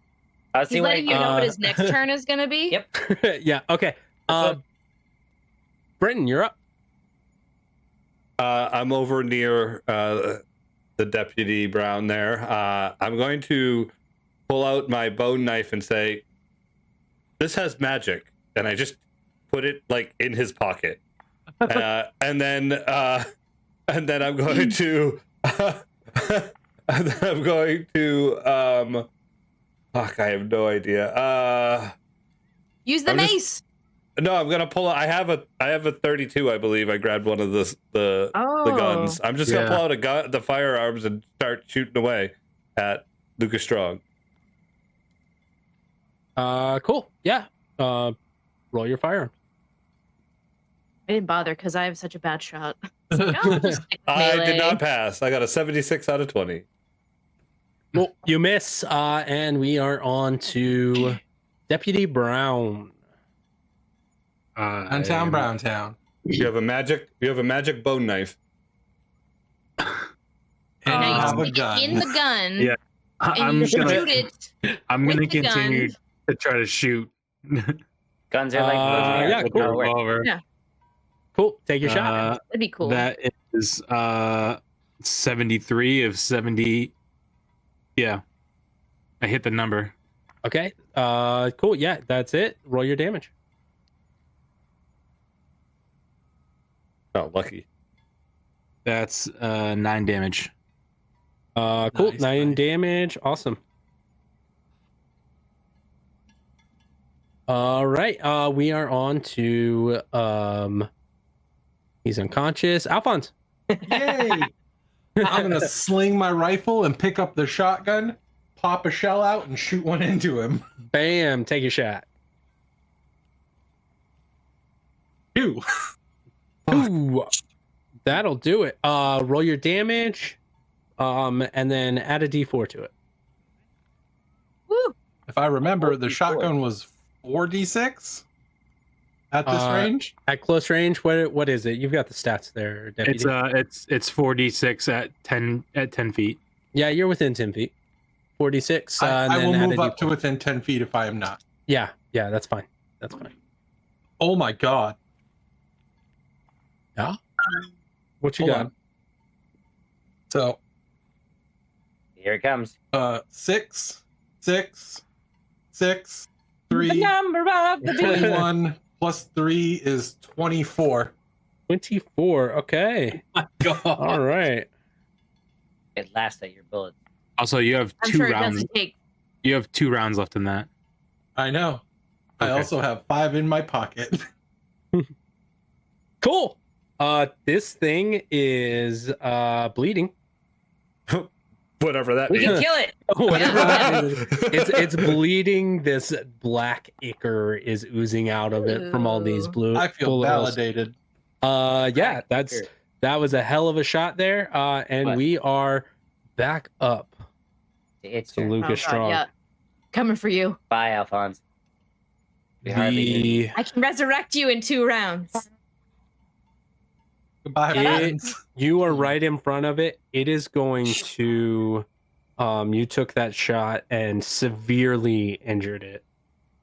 I'll see He's what letting you know what his next turn is going to be. Yep. Yeah, okay. Brenton, you're up. I'm over near the Deputy Brown there. I'm going to pull out my bone knife and say, "This has magic," and I just put it like in his pocket, and then I'm going to, fuck, I have no idea. Use the I'm just- mace. No, I'm gonna pull. I have a 32, I believe. I grabbed one of the guns. I'm just gonna Yeah. pull out a gun, the firearms, and start shooting away at Lucas Strong. Cool. Yeah. Roll your firearm. I didn't bother because I have such a bad shot. It's like, oh, just stick with I melee. did not pass. I got a 76 out of 20. Well, you miss, and we are on to Deputy Brown. Downtown Browntown. You have a magic bone knife. And Now you you have a stick gun. it in the gun. Yeah. And I'm you just gonna shoot it. I'm with gonna the continue gun. to try to shoot. Guns are like yeah, with cool. no work. Over. Yeah. Cool. Take your shot. That'd be cool. That is 73 of 70. Yeah. I hit the number. Okay. Cool. Yeah, that's it. Roll your damage. Oh, lucky. That's 9 damage. Cool. Nice, 9 nice. damage. Awesome. All right. We are on to he's unconscious. Alphonse. Yay! I'm gonna sling my rifle and pick up the shotgun, pop a shell out, and shoot one into him. Bam. Take your shot. 2. Ooh, that'll do it. Roll your damage. And then add a D4 to it. Woo. If I remember, the 4d4. shotgun was 4d6 at this range. At close range, what is it? You've got the stats there, Deputy. It's 4d6 at 10 feet. Yeah, you're within 10 feet. 46. I and will then add move a up to D4. within 10 feet if I am not. Yeah, that's fine. That's fine. Oh my god. Yeah. What you Hold got? on. So, Here it comes. 6, 6, 6, The 3, number of the beast. 21 plus 3 is 24. 24. Okay. All right. It lasts at your bullets. Also, you have I'm 2 sure it rounds. doesn't take. You have 2 rounds left in that. I know. I Okay. also have 5 in my pocket. Cool. This thing is bleeding. Whatever that We means. can kill it. Whatever that is. It's bleeding. This black ichor is oozing out of it from all these blue. I feel blue holes. validated. Yeah, Sure. that was a hell of a shot there. And What? we are back up It's to your Lucas Oh, God, Strong. yeah. Coming for you. bye, Alphonse. We hardly knew. The I can resurrect you in 2 rounds. Goodbye, It- friends. you are right in front of it. It is going to You took that shot and severely injured it.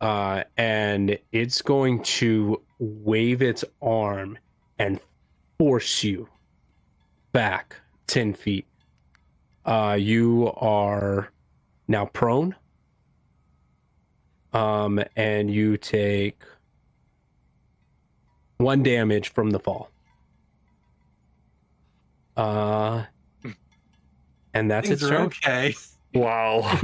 And it's going to wave its arm and force you back 10 feet. You are now prone. And you take 1 damage from the fall. And that's Things its are turn. okay. Wow.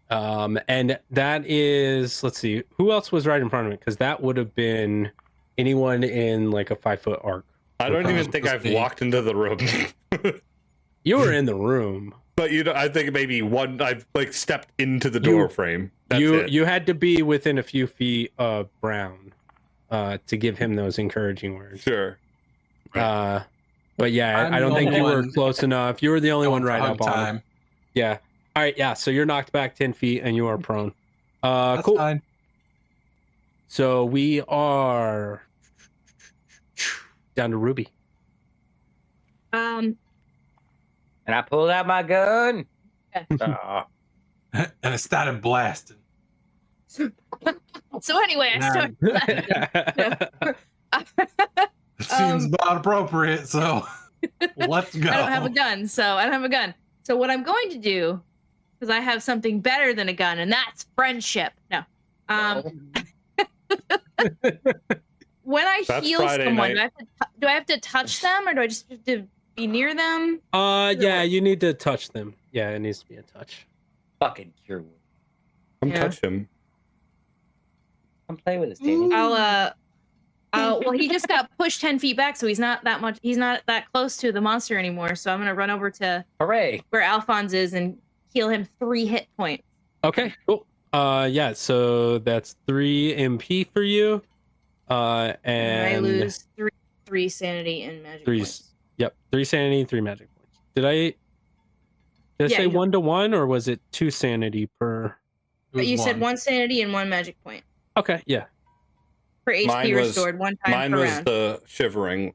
And that is, let's see, who else was right in front of it? Because that would have been anyone in like a 5-foot arc. I don't even think I've walked into the room. You were in the room. But I think maybe I've like stepped into the door frame. That's it. You had to be within a few feet of Brown to give him those encouraging words. Sure. But yeah, I'm I don't the think you only were one close enough. You were the only one right Hug up on him. Yeah. All right. Yeah. So you're knocked back 10 feet and you are prone. That's Cool. fine. So we are down to Ruby. And I pulled out my gun. And it started blasting. So anyway, I started. It seems about appropriate, so let's go. I don't have a gun, So what I'm going to do, because I have something better than a gun, and that's friendship. No. When I That's heal Friday someone, night. do I have to touch them, or do I just have to be near them? Yeah, you need to touch them. Yeah, it needs to be a touch. Fucking cure wound. Come Yeah. touch him. Come play with us, Danny. Well, he just got pushed 10 feet back, so he's not that close to the monster anymore. So I'm gonna run over to Hooray. where Alphonse is and heal him 3 hit points. Okay, cool. Yeah, so that's 3 MP for you. And I lose three sanity and magic points. Yep, 3 sanity, 3 magic points. Did I Yeah, say you- 1-to-1 or was it 2 sanity per? It was You said 1 sanity and 1 magic point Okay, yeah. for HP Mine was- restored 1 time Mine per was round. the shivering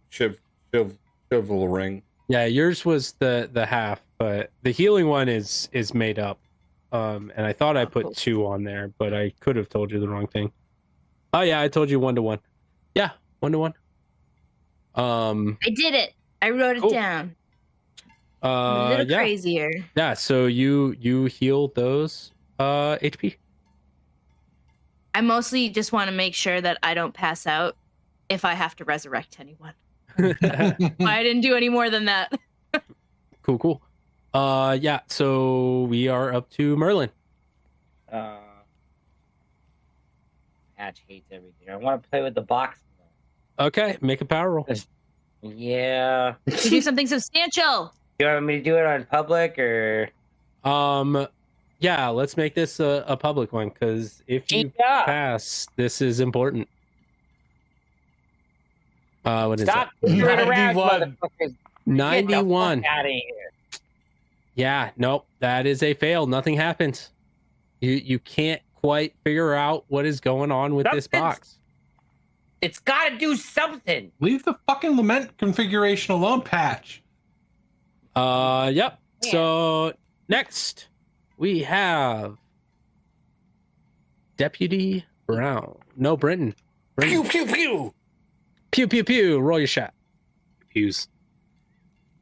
chivalring. Yeah, yours was the half, but the healing one is made up. And I thought I put Cool. 2 on there, but I could have told you the wrong thing. Oh yeah, I told you 1-to-1. Yeah, 1-to-1. I did it. I wrote it Cool. down. I'm a little Yeah. crazier. Yeah, so you heal those HP. I mostly just want to make sure that I don't pass out if I have to resurrect anyone. I didn't do any more than that. Cool. Yeah, so we are up to Merlin. Hatch hates everything. I want to play with the box. Okay, make a power roll. Yeah. You do something substantial. You want me to do it on public or? Yeah, let's make this a public one because if you Yeah. pass, this is important. What is Stop that? screwing around, 91. motherfuckers. 91. Out of here. Yeah, nope, that is a fail. Nothing happens. You can't quite figure out what is going on with this Something's- box. It's got to do something. Leave the fucking lament configuration alone, Patch. Yep. Yeah. So next we have Deputy Brown. No, Brenton. Pew pew pew. Pew pew pew. Roll your shot. Hughes.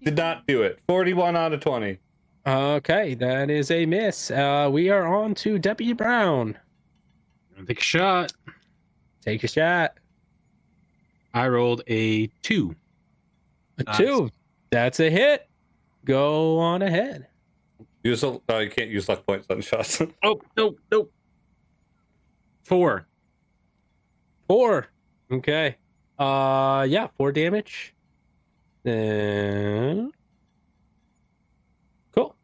Did not do it. 41 out of 20. Okay, that is a miss. We are on to Deputy Brown. Take a shot. Take a shot. I rolled a 2. A Nice. 2. That's a hit. Go on ahead. You can't use luck points on shots. Oh, nope. 4. 4. Okay. Yeah, 4 damage. Then cool.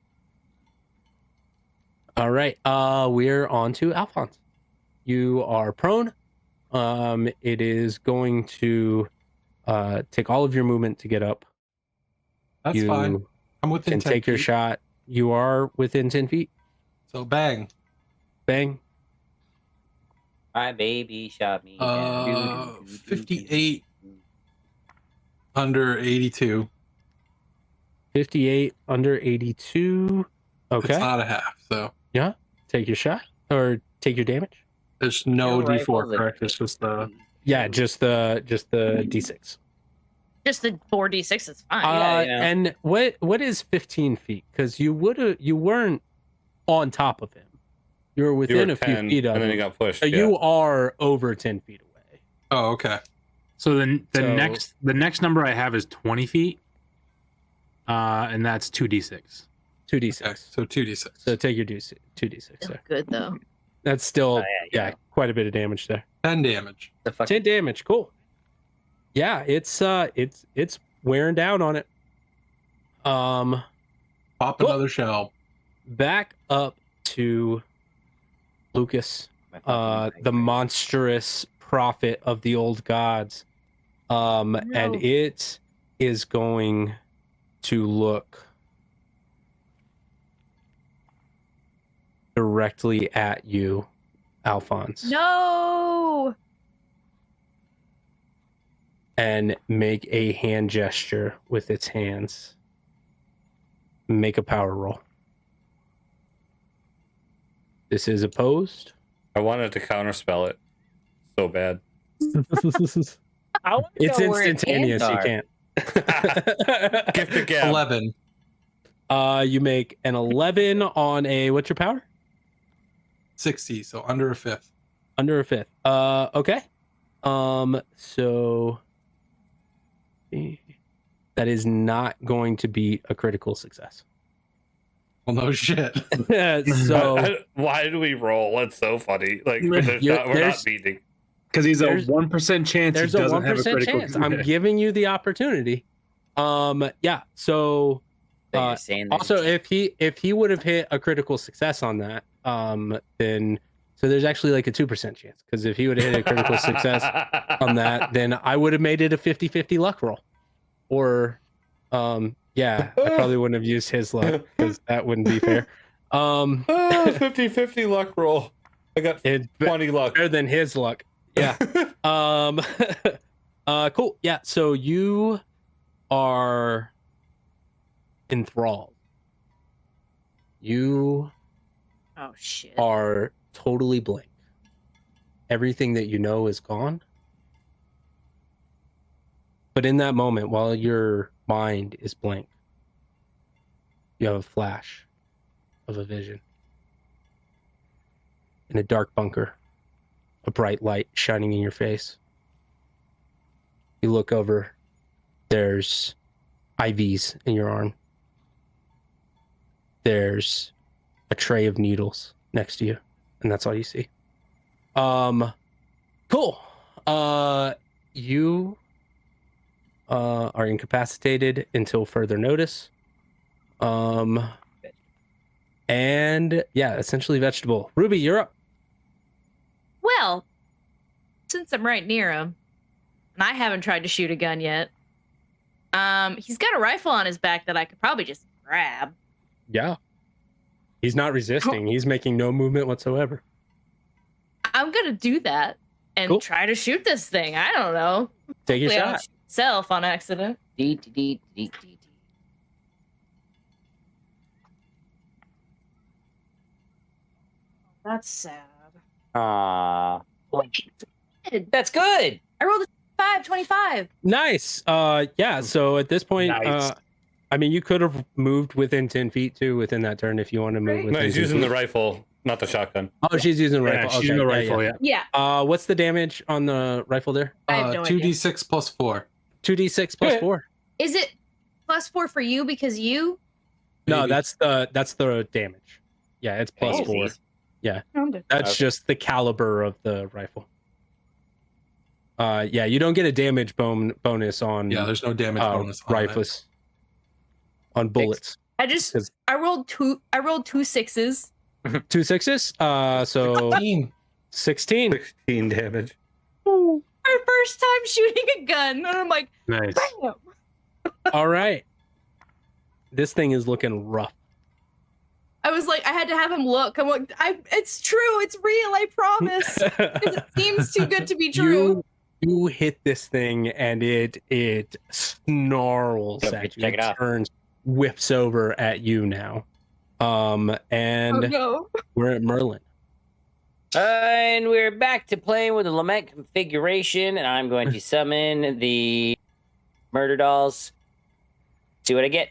All right. We're on to Alphonse. You are prone. It is going to take all of your movement to get up. That's you fine. I'm within can 10 take your feet. shot. You are within 10 feet. So bang. Bang. My baby shot me. down. 58 Under 82. 58 under 82. Okay. It's not a half, so Yeah. Take your shot or take your damage. there's no Your rifle's D4, a- correct? It's just the Yeah, just the D6. Just the 4d6 is fine. Yeah. And what is 15 feet? Because you weren't on top of him. You were You within were a few 10, feet of and then him. you got pushed. So yeah. you are over 10 feet away. Oh, okay. So the So- next number I have is 20 feet, and that's 2d6. 2d6. Okay. So 2d6. So take your 2d6 Feels there. good though. That's still Oh, yeah. quite a bit of damage there. 10 damage. The fuck? 10 damage. Cool. Yeah, it's wearing down on it. Pop Cool. another shell. Back up to Lucas, the monstrous prophet of the old gods. And it is going to look directly at you, Alphonse, No. and make a hand gesture with its hands. Make a power roll. This is opposed. I wanted to counterspell it so bad. I wanna It's know where its instantaneous. hands You are. can't. Gift the gab. 11. You make an 11 on a, what's your power? 60, so under a fifth. Under a fifth. Okay. So that is not going to be a critical success. Well, no shit. So Why do we roll? It's so funny. Like we're not there's- beating. Because he's a There's- 1% chance he there's a doesn't have a 1% critical chance. I'm giving you the opportunity. Yeah. So That you're saying that also, if he would have hit a critical success on that, then so there's actually like a 2% chance, because if he would have hit a critical success on that, then I would have made it a 50-50 luck roll. Or yeah, I probably wouldn't have used his luck because that wouldn't be fair. 50-50 luck roll. I got It's 20 luck. better than his luck. Yeah. Cool. Yeah, so you are enthralled. You Oh shit. are totally blank. Everything that you know is gone. But in that moment, while your mind is blank, you have a flash of a vision. In a dark bunker, a bright light shining in your face. You look over, there's IVs in your arm. There's a tray of needles next to you, and that's all you see. Cool. You are incapacitated until further notice. And yeah, essentially vegetable. Ruby, you're up. Well, since I'm right near him, and I haven't tried to shoot a gun yet, he's got a rifle on his back that I could probably just grab. Yeah. He's not resisting. He's making no movement whatsoever. I'm gonna do that and Cool. try to shoot this thing. I don't know. Take your Hopefully I don't shot. shoot myself on accident. Dee, dee, dee, dee, dee, dee. That's sad. That's good. I rolled a 25. Nice. Yeah, so at this point, Nice. I mean, you could have moved within 10 feet too within that turn if you want to move Right. within No, he's 10 using the feet. rifle, not the shotgun. Oh, she's using the Yeah, rifle. she's Okay, using the yeah, rifle, yeah. Yeah. What's the damage on the rifle there? I have no idea. 2d6 plus 4. 2d6 plus Yeah. 4. Is it +4 for you because you? No, Maybe. that's the damage. Yeah, it's plus Oh, 4. geez. That's Okay. just the caliber of the rifle. Yeah, you don't get a damage bonus on Yeah, there's no damage bonus on rifles. On bullets. I rolled two sixes. 2 sixes. So 16. 16. 16 damage. My first time shooting a gun, and I'm like, Nice. bam. All right. This thing is looking rough. I was like, I had to have him look. I'm like, it's true, it's real, I promise. 'Cause it seems too good to be true. You hit this thing and it snarls Yep, at you. check it out. Turns, whips over at you now. And no. we're at Merlin. And we're back to playing with the Lament configuration, and I'm going to summon the Murder Dolls. See what I get.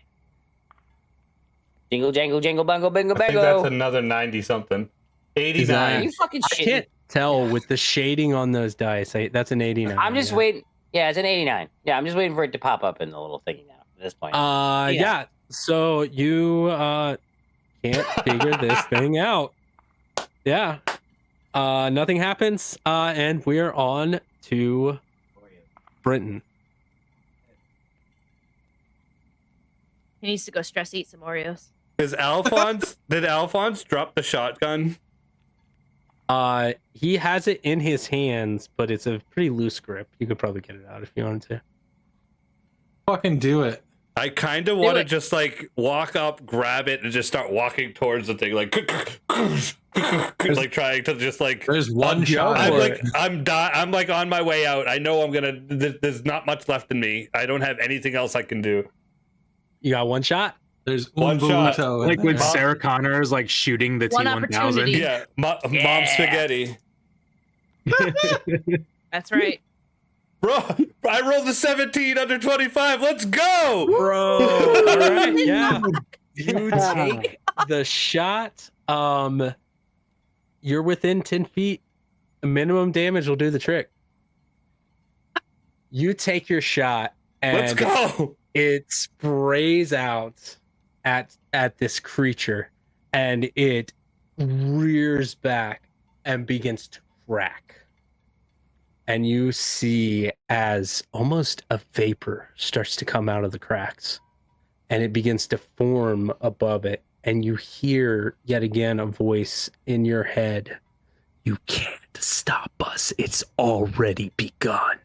Jingle, jangle, jingle, bungle, bingo, I think bango. that's another 90 something. Are 89. you fucking I shitting? can't tell with the shading on those dice. That's an 89. I'm just yeah. waiting. Yeah, it's an 89. Yeah, I'm just waiting for it to pop up in the little thingy now at this point. Yeah. So you can't figure this thing out. Yeah. Nothing happens. And we're on to Brenton. He needs to go stress eat some Oreos. Did Alphonse drop the shotgun? He has it in his hands, but it's a pretty loose grip. You could probably get it out if you wanted to. Fucking do it. I kind of want to it. just like walk up, grab it, and just start walking towards the thing, like like trying to just like. There's one shot. I'm for like it. I'm like on my way out. I know I'm gonna. There's not much left in me. I don't have anything else I can do. You got one shot? There's One shot. Ubuntu in Like when there. Sarah Connor is like shooting the One T1000. opportunity. Yeah, mom spaghetti. That's right. Bro, I rolled a 17 under 25. Let's go. Bro. All right. Yeah. You take the shot. You're within 10 feet. Minimum damage will do the trick. You take your shot and Let's go. it sprays out at this creature and it rears back and begins to crack. And you see as almost a vapor starts to come out of the cracks and it begins to form above it. And you hear yet again a voice in your head. You can't stop us. It's already begun.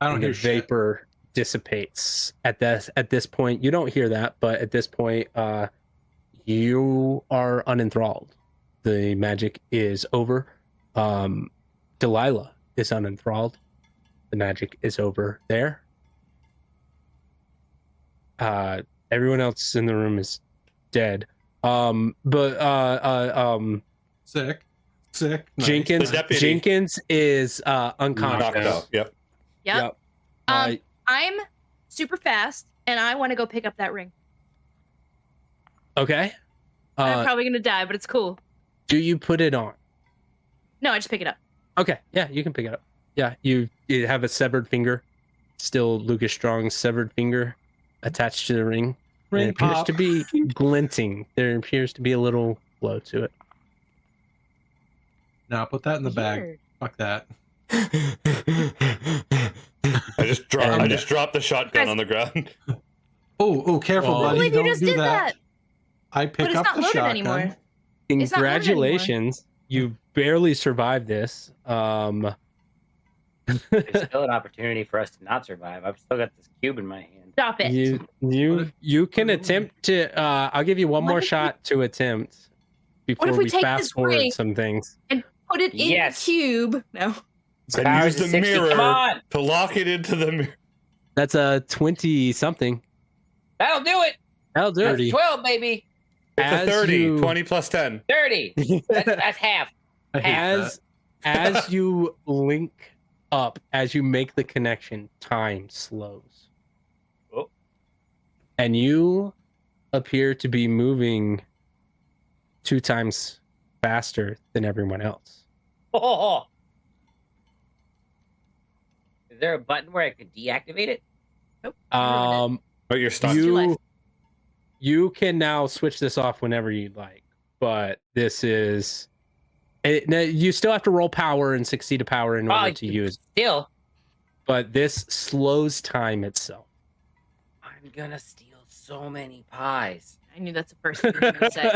I don't And the hear shit. vapor dissipates at this point. You don't hear that, but at this point, you are unenthralled. The magic is over. Delilah is unenthralled. The magic is over there. Everyone else in the room is dead. Sick. Nice. Jenkins The deputy. Jenkins is unconscious. Knocked out. Yep. Yep. I'm super fast, and I want to go pick up that ring. Okay. I'm probably gonna die, but it's cool. Do you put it on? No, I just pick it up. Okay, yeah, you can pick it up. Yeah, you have a severed finger, still Lucas Strong's severed finger attached to the ring. And it appears pop. to be glinting. There appears to be a little glow to it. Nah, put that in the bag. Weird. Fuck that. I just dropped the shotgun on the ground. Oh, careful, Well, I buddy. believe you Don't just do did that. that. I But pick it's up not the loaded shotgun. anymore. It's not loaded Congratulations, you barely survived this. There's still an opportunity for us to not survive. I've still got this cube in my hand. Stop it. You can attempt to. I'll give you one more What if we- shot to attempt before if we we take fast this forward ring? some things. Put it in Yes. the cube. No. And Powers use of the 60. Come mirror on. to lock it into the mirror. That's a 20 something. That'll do it. That'll do That's it. 12, baby. It's a As 30. you- 20 plus 10. 30. That's half. I hate As you link up, as you make the connection, time slows. Oh. And you appear to be moving 2 times faster than everyone else. Oh. Is there a button where I could deactivate it? Nope. But you're stuck. Your life. You can now switch this off whenever you'd like, but this is now, you still have to roll power and succeed a power in order to use it, Still, but this slows time itself. I'm gonna steal so many pies. I knew that's the first thing you were gonna say.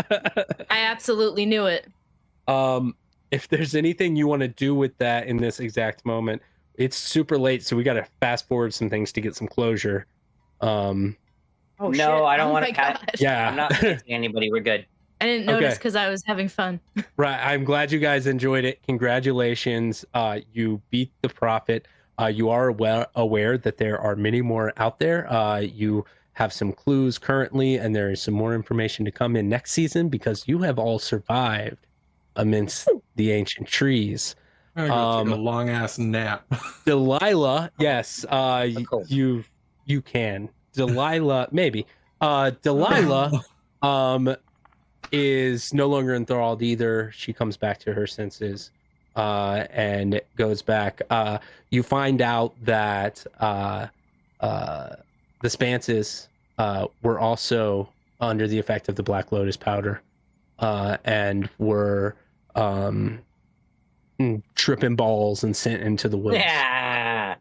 I absolutely knew it. If there's anything you want to do with that in this exact moment, it's super late, so we got to fast forward some things to get some closure. Oh, No, shit. I don't Oh wanna my cut- gosh. Yeah. I'm not fixing anybody. We're good. I didn't notice because I was having fun. Right. I'm glad you guys enjoyed it. Congratulations. You beat the prophet. You are aware that there are many more out there. You have some clues currently, and there is some more information to come in next season because you have all survived amidst the ancient trees. I'm gonna go take a long ass nap. Delilah, yes, cool. you can. Delilah, maybe. Delilah, is no longer enthralled either. She comes back to her senses, and goes back. You find out that the Spances were also under the effect of the Black Lotus powder, and were tripping balls and sent into the woods. Yeah.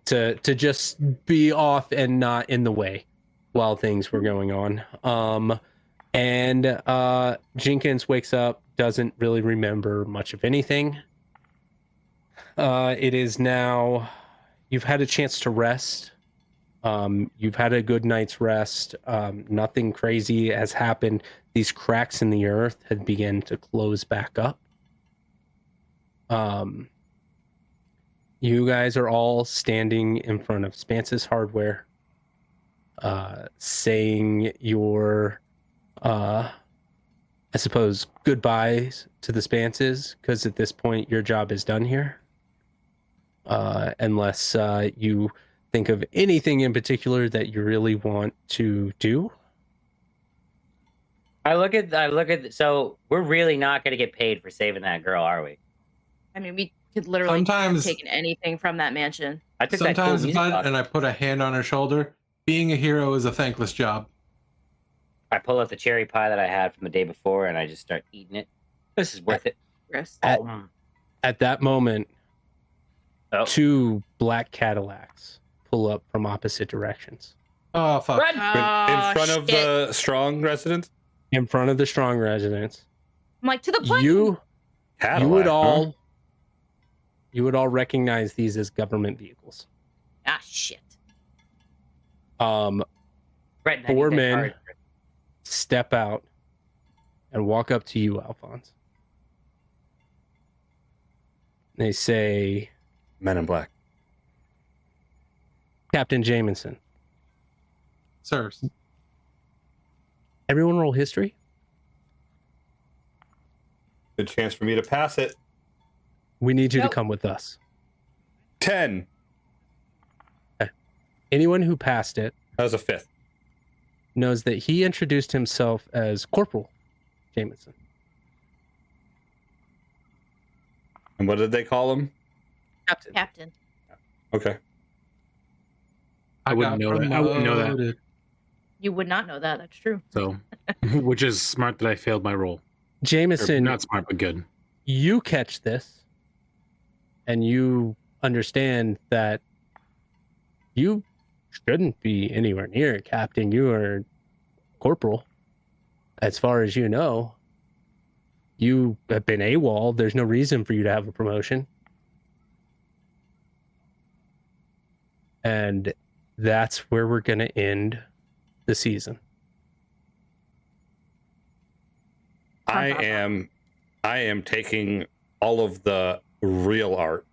To just be off and not in the way while things were going on. And Jenkins wakes up, doesn't really remember much of anything. It is now, you've had a chance to rest. You've had a good night's rest. Nothing crazy has happened. These cracks in the earth had begun to close back up. You guys are all standing in front of Spance's hardware, saying your, I suppose, goodbyes to the Spances, because at this point your job is done here. Unless you think of anything in particular that you really want to do. I look at. So we're really not going to get paid for saving that girl, are we? I mean, we could literally Sometimes- have taken anything from that mansion. I took that cool Sometimes, music bud, box. and I put a hand on her shoulder. Being a hero is a thankless job. I pull out the cherry pie that I had from the day before, and I just start eating it. This is worth it. Gross. At that moment, Oh. 2 black Cadillacs pull up from opposite directions Oh fuck! Run! In front of the strong residence? in front of the strong residence. I'm like, to the plane. You Cadillac, would huh? all recognize these as government vehicles. Ah, shit. Brett, I need 4 that men card. step out and walk up to you, Alphonse. They say, Men in Black. Captain Jameson. Sirs, Everyone roll history. Good chance for me to pass it. We need you Nope. to come with us. 10. Anyone who passed it That was a 5th. knows that he introduced himself as Corporal Jameson. And what did they call him? Captain. Captain. Okay. I wouldn't got know that. I wouldn't know that. promoted. You would not know that. That's true. So, which is smart that I failed my role. Or Jameson, not smart, but good. you catch this and you understand that you shouldn't be anywhere near it, Captain. You are corporal. As far as you know, you have been AWOL. There's no reason for you to have a promotion. And that's where we're going to end the season. I am taking all of the real art.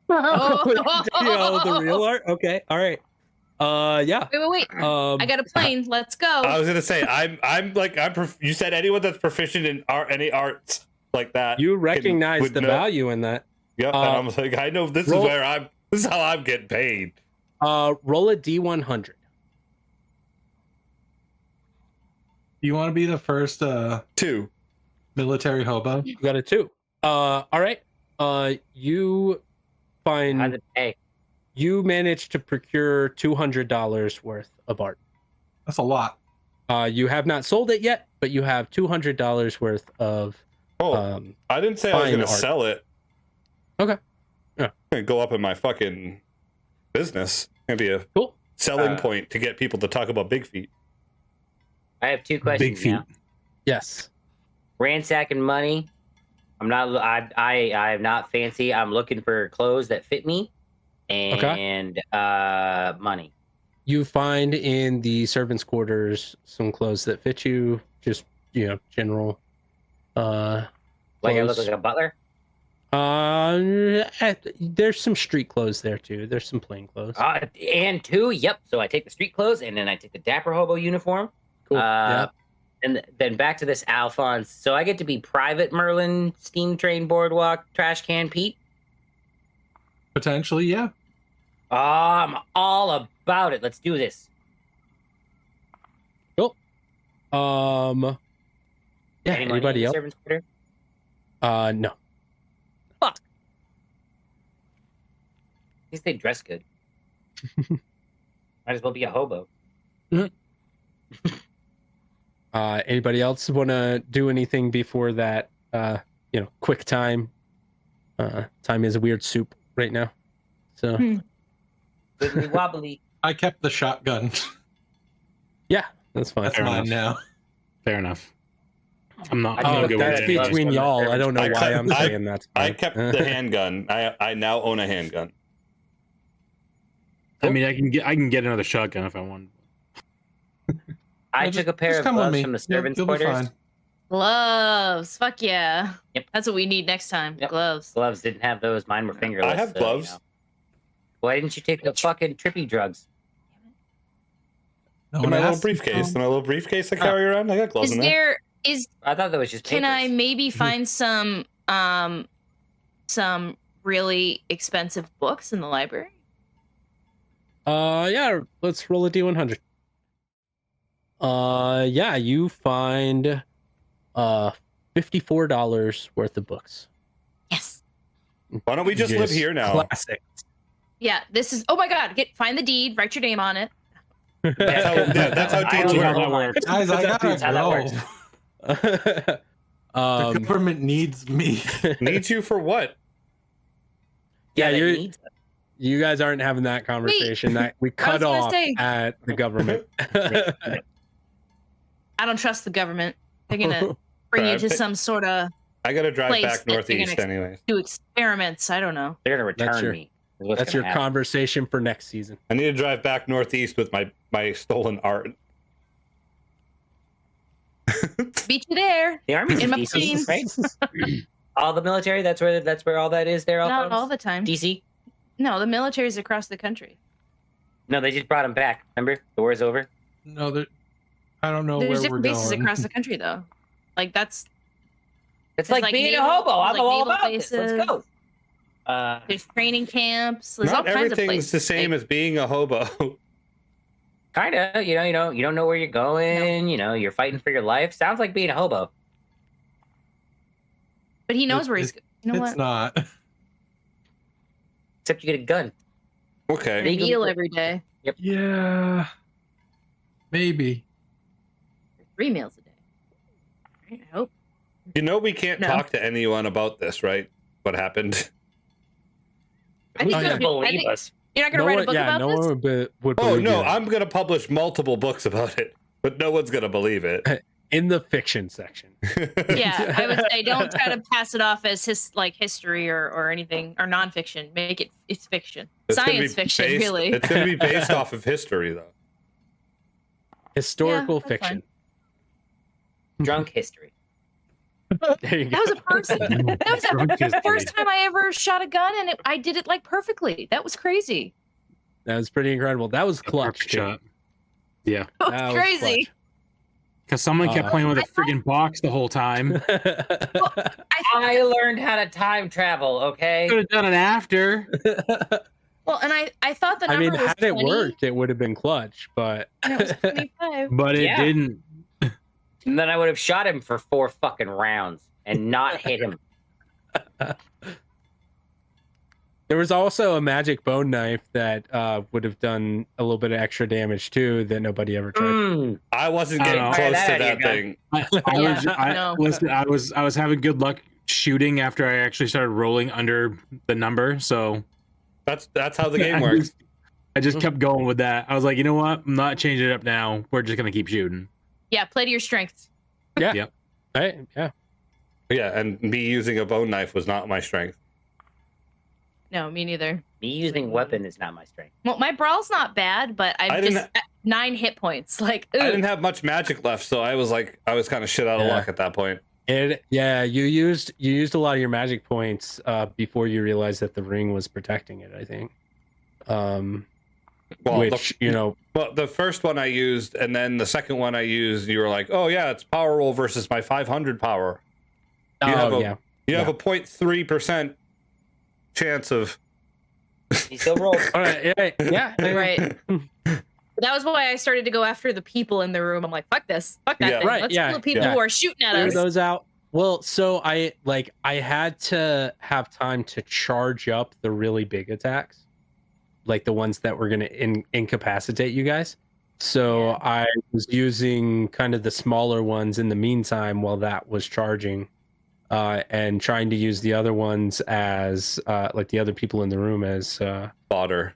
The real art? Okay. All right. Yeah. Wait. I got a plane. Let's go. I was gonna say you said anyone that's proficient in any arts like that. You recognize would the know. value in that. Yep, and I'm like, I know this roll- is how I'm getting paid. Roll a D100. Do you want to be the first 2. military hobo? You got a 2. All right. You How'd find it pay? you managed to procure $200 worth of art. That's a lot. You have not sold it yet, but you have $200 worth of. Oh, I didn't say I was fine gonna art. sell it. Okay. Yeah. I'm gonna go up in my fucking business. Gonna be a Cool. selling point to get people to talk about big feet. I have 2 questions feet. now. Yes. Ransacking money. I'm not. I'm not fancy. I'm looking for clothes that fit me, and money. You find in the servants' quarters some clothes that fit you, just general. Like I look clothes. like a butler. There's some street clothes there too. There's some plain clothes. And two. Yep. So I take the street clothes, and then I take the dapper hobo uniform. Cool. Yeah. And then back to this Alphonse. So I get to be Private Merlin, Steam Train Boardwalk, Trash Can Pete. Potentially, yeah. I'm all about it. Let's do this. Cool. Yeah. Any money Anybody in the else? servant's quarter? No. Fuck. At least they dress good. Might as well be a hobo. Anybody else want to do anything before that? Quick time. Time is a weird soup right now. So Wibbly wobbly. I kept the shotgun. yeah, that's fine. That's Fair mine enough. now. Fair enough. I'm not. I I'm think good That's with it. between y'all. I don't know why I'm I- saying that's I fine. kept the handgun. I now own a handgun. I mean, I can get another shotgun if I want. I Yeah, took a pair just of come with gloves me. from the You'll- servants' you'll be quarters. fine. Gloves. Fuck yeah. Yep. That's what we need next time. Yep. Gloves. Gloves didn't have those. Mine were fingerless. I have so, gloves. Why didn't you take the fucking trippy drugs? No In one my little asked. briefcase. In my little briefcase I carry around. I got gloves Is in there. I thought that was just can papers. I maybe find some really expensive books in the library? Yeah, let's roll a D100. Yeah, you find $54 worth of books. Yes. Why don't we just live here now? Classic. Yeah, this is oh my god, find the deed, write your name on it. That's how I deeds don't work. know mine. Guys, I That's gotta how that go. works. The government needs me. Needs you for what? Yeah, that you're- needs them. You guys aren't having that conversation. That we cut gonna off say- at the government. I don't trust the government. They're gonna bring you to some sort of I gotta drive Place back that they're northeast gonna- anyways. do experiments. I don't know. They're gonna That's return your- me. is what's That's gonna your happen. conversation for next season. I need to drive back northeast with my stolen art. Beat you there. The army's in in my DC, planes. right? All the military. That's where all that is. There, Not Alphonse? all the time. DC. No, the military's across the country. No, they just brought him back. Remember, the war's over. No, I don't know There's where we're different bases going. across the country, though. Like that's It's It's like like being naval- a hobo. I'm like all naval about this. Let's bases. go. there's training camps. There's Not all kinds of everything's places. the same as being a hobo. Kinda. You don't know where you're going. You're fighting for your life. Sounds like being a hobo. But he knows where he's. You know It's what? not. Except you get a gun. Okay. A meal every day. Yeah. Maybe. 3 meals a day. I hope. You know we can't No. talk to anyone about this, right? What happened? I think Oh, you're yeah. gonna Believe us. You're not gonna write a book about no this. one would Oh believe no, you. I'm gonna publish multiple books about it, but no one's gonna believe it. In the fiction section. Yeah, I would say don't try to pass it off as history or anything or nonfiction. Make it's fiction, It's gonna be science fiction, based- really. It's gonna be based off of history, though. Historical that's fiction. Drunk history. There you go. That was a person. That was the first time I ever shot a gun, and I did it like perfectly. That was crazy. That was pretty incredible. That was clutch. Perfect too. shot. Yeah, That That was was crazy. because someone kept playing with a I thought- friggin' box the whole time. I learned how to time travel. Okay. Could have done it after. Well, and I thought the I number mean, was had it 20, worked, it would have been clutch, but and it was 25. But it Yeah. didn't. And then I would have shot him for 4 fucking rounds and not hit him. there was also a magic bone knife that would have done a little bit of extra damage too that nobody ever tried. Mm. I wasn't I getting don't know. close Fire to that that out of thing. No. Listen, I was having good luck shooting after I actually started rolling under the number, so That's how the game I works. I just kept going with that. I was like, you know what? I'm not changing it up now. We're just gonna keep shooting. Yeah, play to your strengths. Yeah. Yep. Right? Yeah. Yeah, and me using a bone knife was not my strength. No, me neither. Me using weapon is not my strength. Well, my brawl's not bad, but I I'm didn't just at 9 hit points. Like, I ooh. didn't have much magic left, so I was kind of shit out of Yeah. luck at that point. You used a lot of your magic points before you realized that the ring was protecting it, I think. Well, Which, well, the first one I used, and then the second one I used, you were like, "Oh yeah, it's power roll versus my 500 power." You have a 0.3% chance of. He still rolled. All right, yeah. Right. That was why I started to go after the people in the room. I'm like, fuck this. Fuck that Yeah. thing. Right, Let's yeah, kill the people yeah. who are shooting at Clear us. those out. Well, so I had to have time to charge up the really big attacks, like the ones that were going to incapacitate you guys. So Yeah. I was using kind of the smaller ones in the meantime while that was charging, and trying to use the other ones as like the other people in the room as Fodder.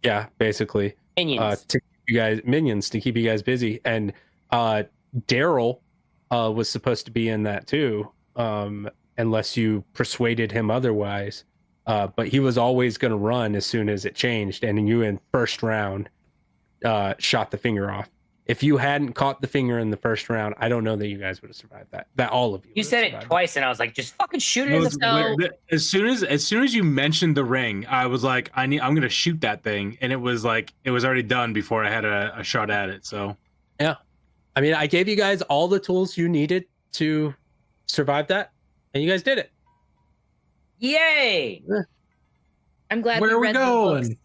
yeah, basically Minions. to keep you guys minions to keep you guys busy. And Daryl was supposed to be in that too, unless you persuaded him otherwise. But he was always going to run as soon as it changed, and you in first round shot the finger off. If you hadn't caught the finger in the first round, I don't know that you guys would have survived that. That all of you. You would have said it survived twice, and I was like, just fucking shoot it in the So- As soon as you mentioned the ring, I was like, I'm gonna shoot that thing, and it was already done before I had a shot at it. So I mean, I gave you guys all the tools you needed to survive that, and you guys did it. Yay! I'm glad Where we are we read the books. going?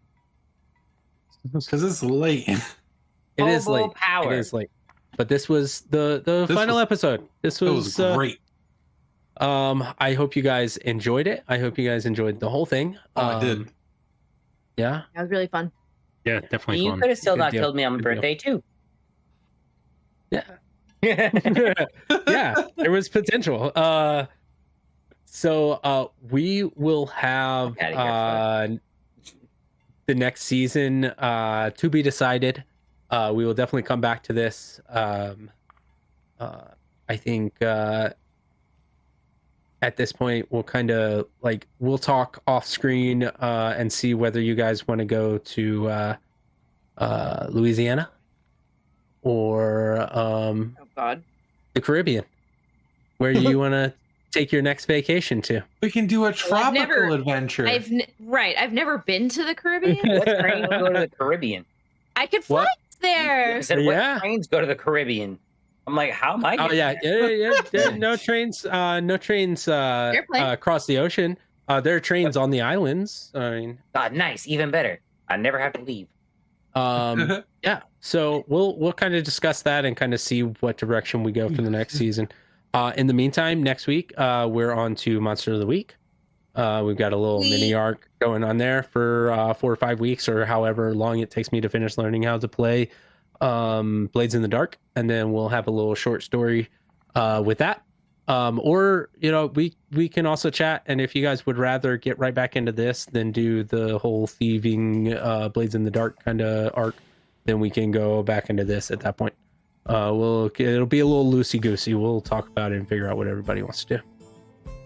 Because it's late. It is Hobo late. power. It is late. But this was the This final was- episode. This It was, was great. I hope you guys enjoyed it. I hope you guys enjoyed the whole thing. Oh, I did. Yeah. That was really fun. yeah, definitely You fun. could have still Good not deal. killed me on my Good deal. birthday too. Yeah. Yeah, there was potential. So we will have Outta here, the next season to be decided. We will definitely come back to this. I think at this point we'll kind of we'll talk off screen and see whether you guys want to go to Louisiana or Oh God. the Caribbean. Where do you want to take your next vacation to? We can do a tropical never- adventure. I've never been to the Caribbean. What train will go to the Caribbean? I could fly What? there. I said, Yeah. what trains go to the Caribbean? I'm like, how am I? Oh getting yeah, there? yeah. No trains. No trains Airplane. across the ocean. There are trains on the islands. I mean, God, nice, even better. I never have to leave. yeah. So we'll kind of discuss that and kind of see what direction we go for the next season. In the meantime, next week we're on to Monster of the Week. We've got a little mini arc going on there for 4 or 5 weeks, or however long it takes me to finish learning how to play Blades in the Dark, and then we'll have a little short story with that. Or we can also chat, and if you guys would rather get right back into this than do the whole thieving Blades in the Dark kind of arc, then we can go back into this at that point. It'll be a little loosey goosey. We'll talk about it and figure out what everybody wants to do.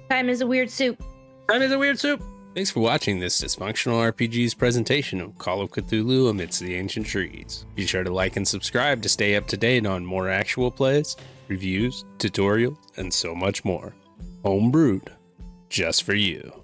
Time is a weird soup. Time is a weird soup. Thanks for watching this Dysfunctional RPG's presentation of Call of Cthulhu Amidst the Ancient Trees. Be sure to like and subscribe to stay up to date on more actual plays, reviews, tutorials, and so much more. Homebrewed, just for you.